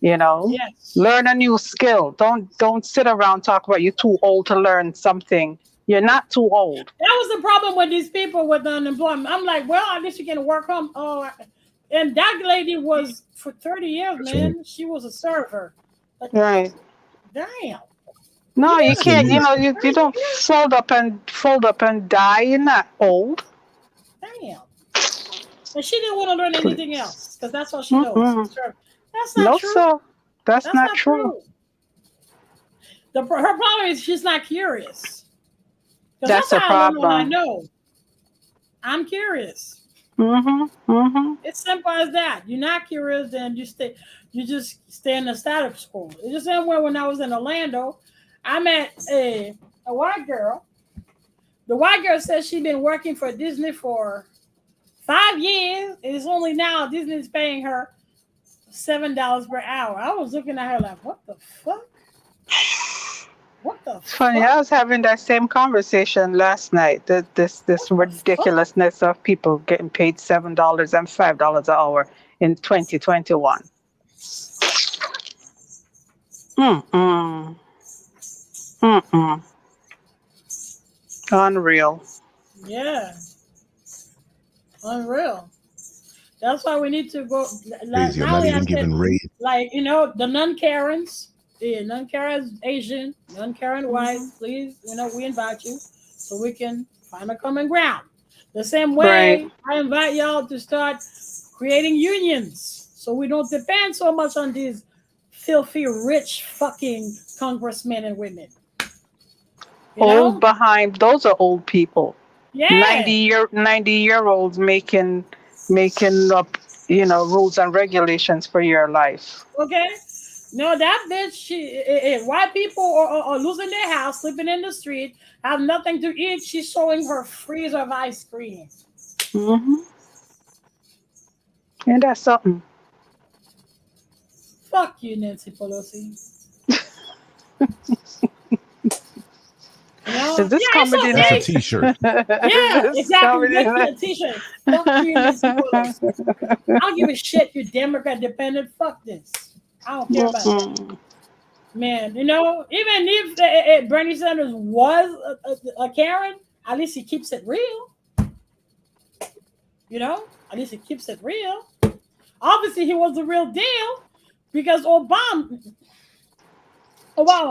You know, learn a new skill. Don't sit around talk about you're too old to learn something. You're not too old. That was the problem with these people with the unemployment. I'm like, well, at least you can work home. Oh, and that lady was for 30 years, man. She was a server. Like, right. Damn. No, you can't. You know, you don't fold up and die. You're not old. Damn. And she didn't want to learn anything else because that's all she knows. That's not true. That's not true. Her problem is she's not curious. That's the problem. I know. I'm curious. It's simple as that. You're not curious, then you just stay in the status quo. It's just same way when I was in Orlando, I met a white girl. The white girl said she'd been working for Disney for 5 years. It's only now Disney's paying her $7 per hour. I was looking at her like, what the fuck? What the fuck? Funny, I was having that same conversation last night. This ridiculousness of people getting paid $7 and $5 an hour in 2021. Unreal. Yeah. Unreal. That's why we need to go. Crazy. I'm not even giving raise. Like, the non-Karens. Yeah, non-Karen Asian, non-Karen white, please, we invite you so we can find a common ground. The same way, I invite y'all to start creating unions so we don't depend so much on these filthy, rich fucking congressmen and women. Those are old people. Yeah. 90-year-olds making up, rules and regulations for your life. Okay. No, that bitch, white people are losing their house, sleeping in the street, have nothing to eat. She's showing her freezer of ice cream. And that's something. Fuck you, Nancy Pelosi. Is this comedy night? It's a t-shirt. Yeah, exactly. Make me a t-shirt. Fuck you, Nancy Pelosi. I don't give a shit, you Democrat dependent. Fuck this. I don't care about that. Man, even if Bernie Sanders was a Karen, at least he keeps it real. At least he keeps it real. Obviously, he was the real deal because Obama,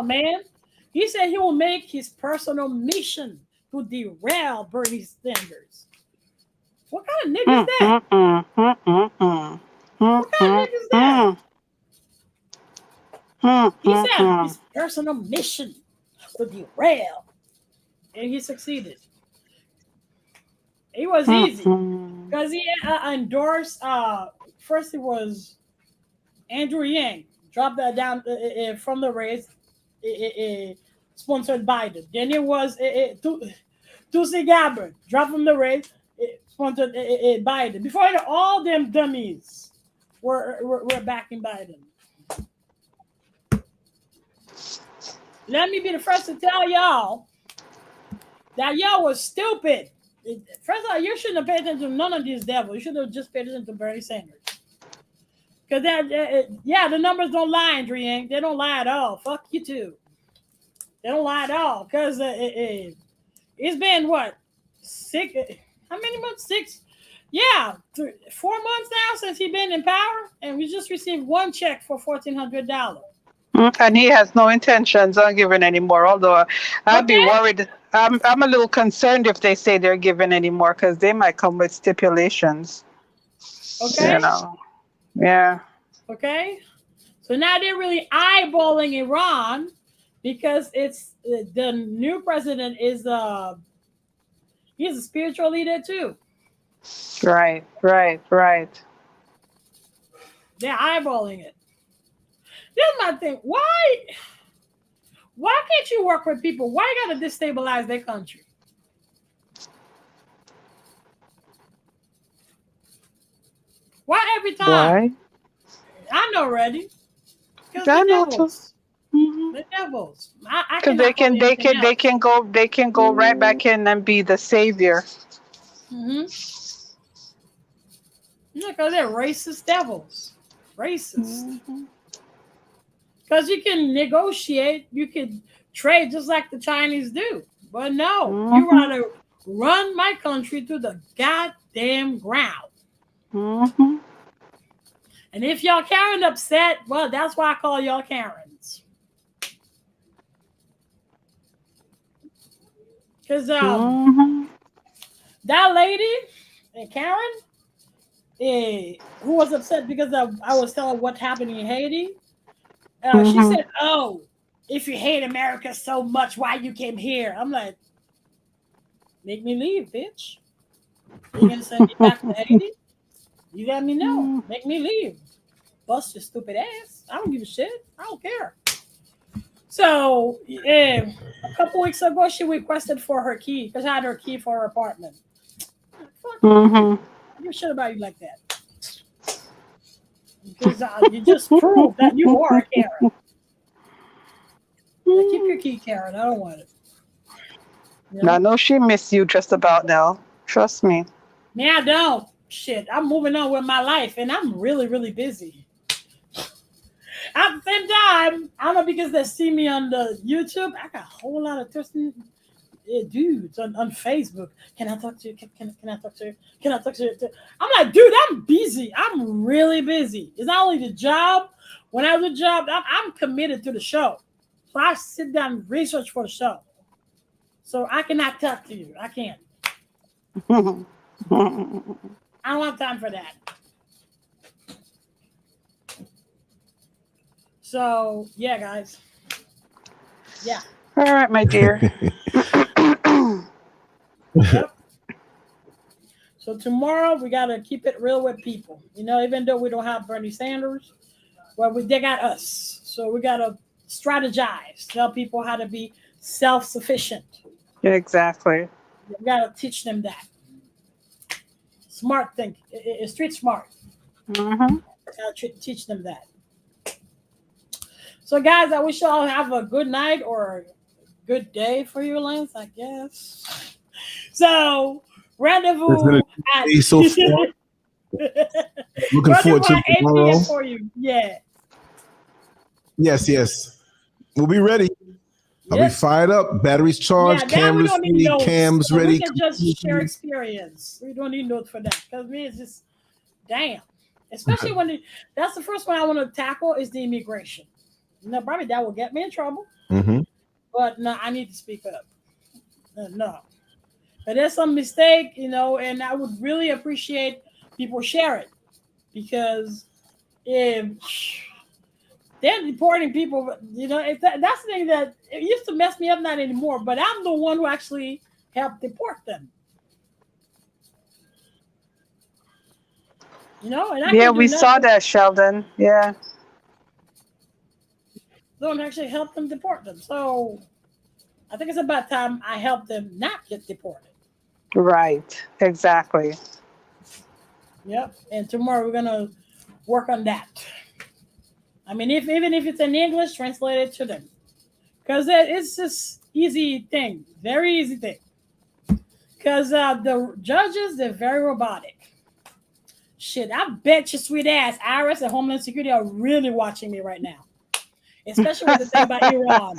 man, he said he will make his personal mission to derail Bernie Sanders. What kind of nigga is that? What kind of nigga is that? He said his personal mission to derail, and he succeeded. It was easy because he endorsed. First, it was Andrew Yang dropped that down from the race, sponsored Biden. Then it was Tulsi Gabbard dropped from the race, sponsored Biden. Before all them dummies were backing Biden. Let me be the first to tell y'all that y'all was stupid. First of all, you shouldn't have paid attention to none of these devils. You should have just paid attention to Bernie Sanders. Because the numbers don't lie, Andrea. They don't lie at all. Fuck you too. They don't lie at all. Because it's been what? 6? How many months? 6? Yeah, 4 months now since he's been in power, and we just received one check for $1,400. And he has no intentions on giving any more. Although I'd be worried. I'm a little concerned if they say they're giving any more because they might come with stipulations. Okay. Yeah. Okay. So now they're really eyeballing Iran because it's the new president is he's a spiritual leader too. Right. They're eyeballing it. Here's my thing. Why can't you work with people? Why you gotta destabilize their country? Why every time? Why? I know already. I know too. The devils. Because they can go right back in and be the savior. Yeah, because they're racist devils. Racist. Because you can negotiate, you can trade just like the Chinese do. But no, you want to run my country to the goddamn ground. And if y'all Karen upset, well, that's why I call y'all Karens. Because that lady, Karen, who was upset because I was telling what happened in Haiti, she said, if you hate America so much, why you came here? I'm like, make me leave, bitch. You gonna send me back to Haiti? You let me know. Make me leave. Bust your stupid ass. I don't give a shit. I don't care. So, a couple weeks ago, she requested for her key because I had her key for her apartment. Fuck you. I give a shit about you like that. Because you just proved that you are a Karen. Keep your key, Karen. I don't want it. You know? I know she missed you just about now. Trust me. Yeah, I don't. Shit, I'm moving on with my life, and I'm really, really busy. At the same time, I don't know, because they see me on the YouTube, I got a whole lot of thirsty dudes on Facebook. Can I talk to you? Can I talk to you? Can I talk to you? I'm like, dude, I'm busy. I'm really busy. It's not only the job. When I do the job, I'm committed to the show. So I sit down and research for the show. So I cannot talk to you. I can't. I don't have time for that. So, yeah, guys. Yeah. All right, my dear. Yep. So tomorrow we got to keep it real with people. You know, even though we don't have Bernie Sanders, well, they got us. So we got to strategize, tell people how to be self-sufficient. Exactly. We got to teach them that. Smart thinking. It's street smart. Got to teach them that. So, guys, I wish y'all have a good night or a good day for you, Lance, I guess. So, rendezvous at... So looking forward to tomorrow. For you. Yeah. Yes. We'll be ready. I'll be fired up. Batteries charged. Cameras ready. Cams ready. We can just share experience. We don't need notes for that. Because me, it's just, damn. Especially when that's the first one I want to tackle is the immigration. No, probably that will get me in trouble. But no, I need to speak up. No. But there's some mistake, you know, and I would really appreciate people share it. Because if they're deporting people, you know, that's the thing that it used to mess me up, not anymore, but I'm the one who actually helped deport them. You know, and we saw that, Sheldon. Yeah. Don't actually help them deport them. So I think it's about time I help them not get deported. Right. Exactly. Yep. And tomorrow we're gonna work on that. I mean, even if it's in English, translate it to them. Because it's just easy thing. Very easy thing. Because the judges, they're very robotic. Shit, I bet your sweet ass IRS and Homeland Security are really watching me right now. Especially with the thing about Iran.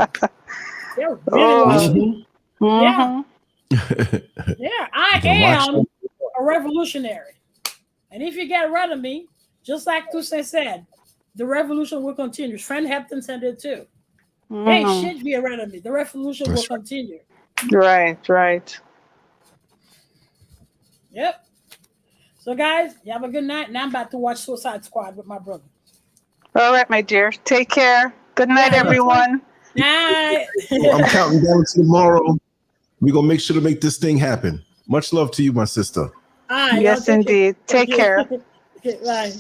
They're really watching. Yeah. Yeah, I am a revolutionary. And if you get rid of me, just like Toussaint said, the revolution will continue. Friend Hampton said it too. Hey, shit, get rid of me. The revolution will continue. Right. Yep. So, guys, you have a good night. Now I'm about to watch Suicide Squad with my brother. All right, my dear. Take care. Good night, everyone. Night. I'm counting down to tomorrow. We're going to make sure to make this thing happen. Much love to you, my sister. Yes, indeed. Take care. Okay, bye.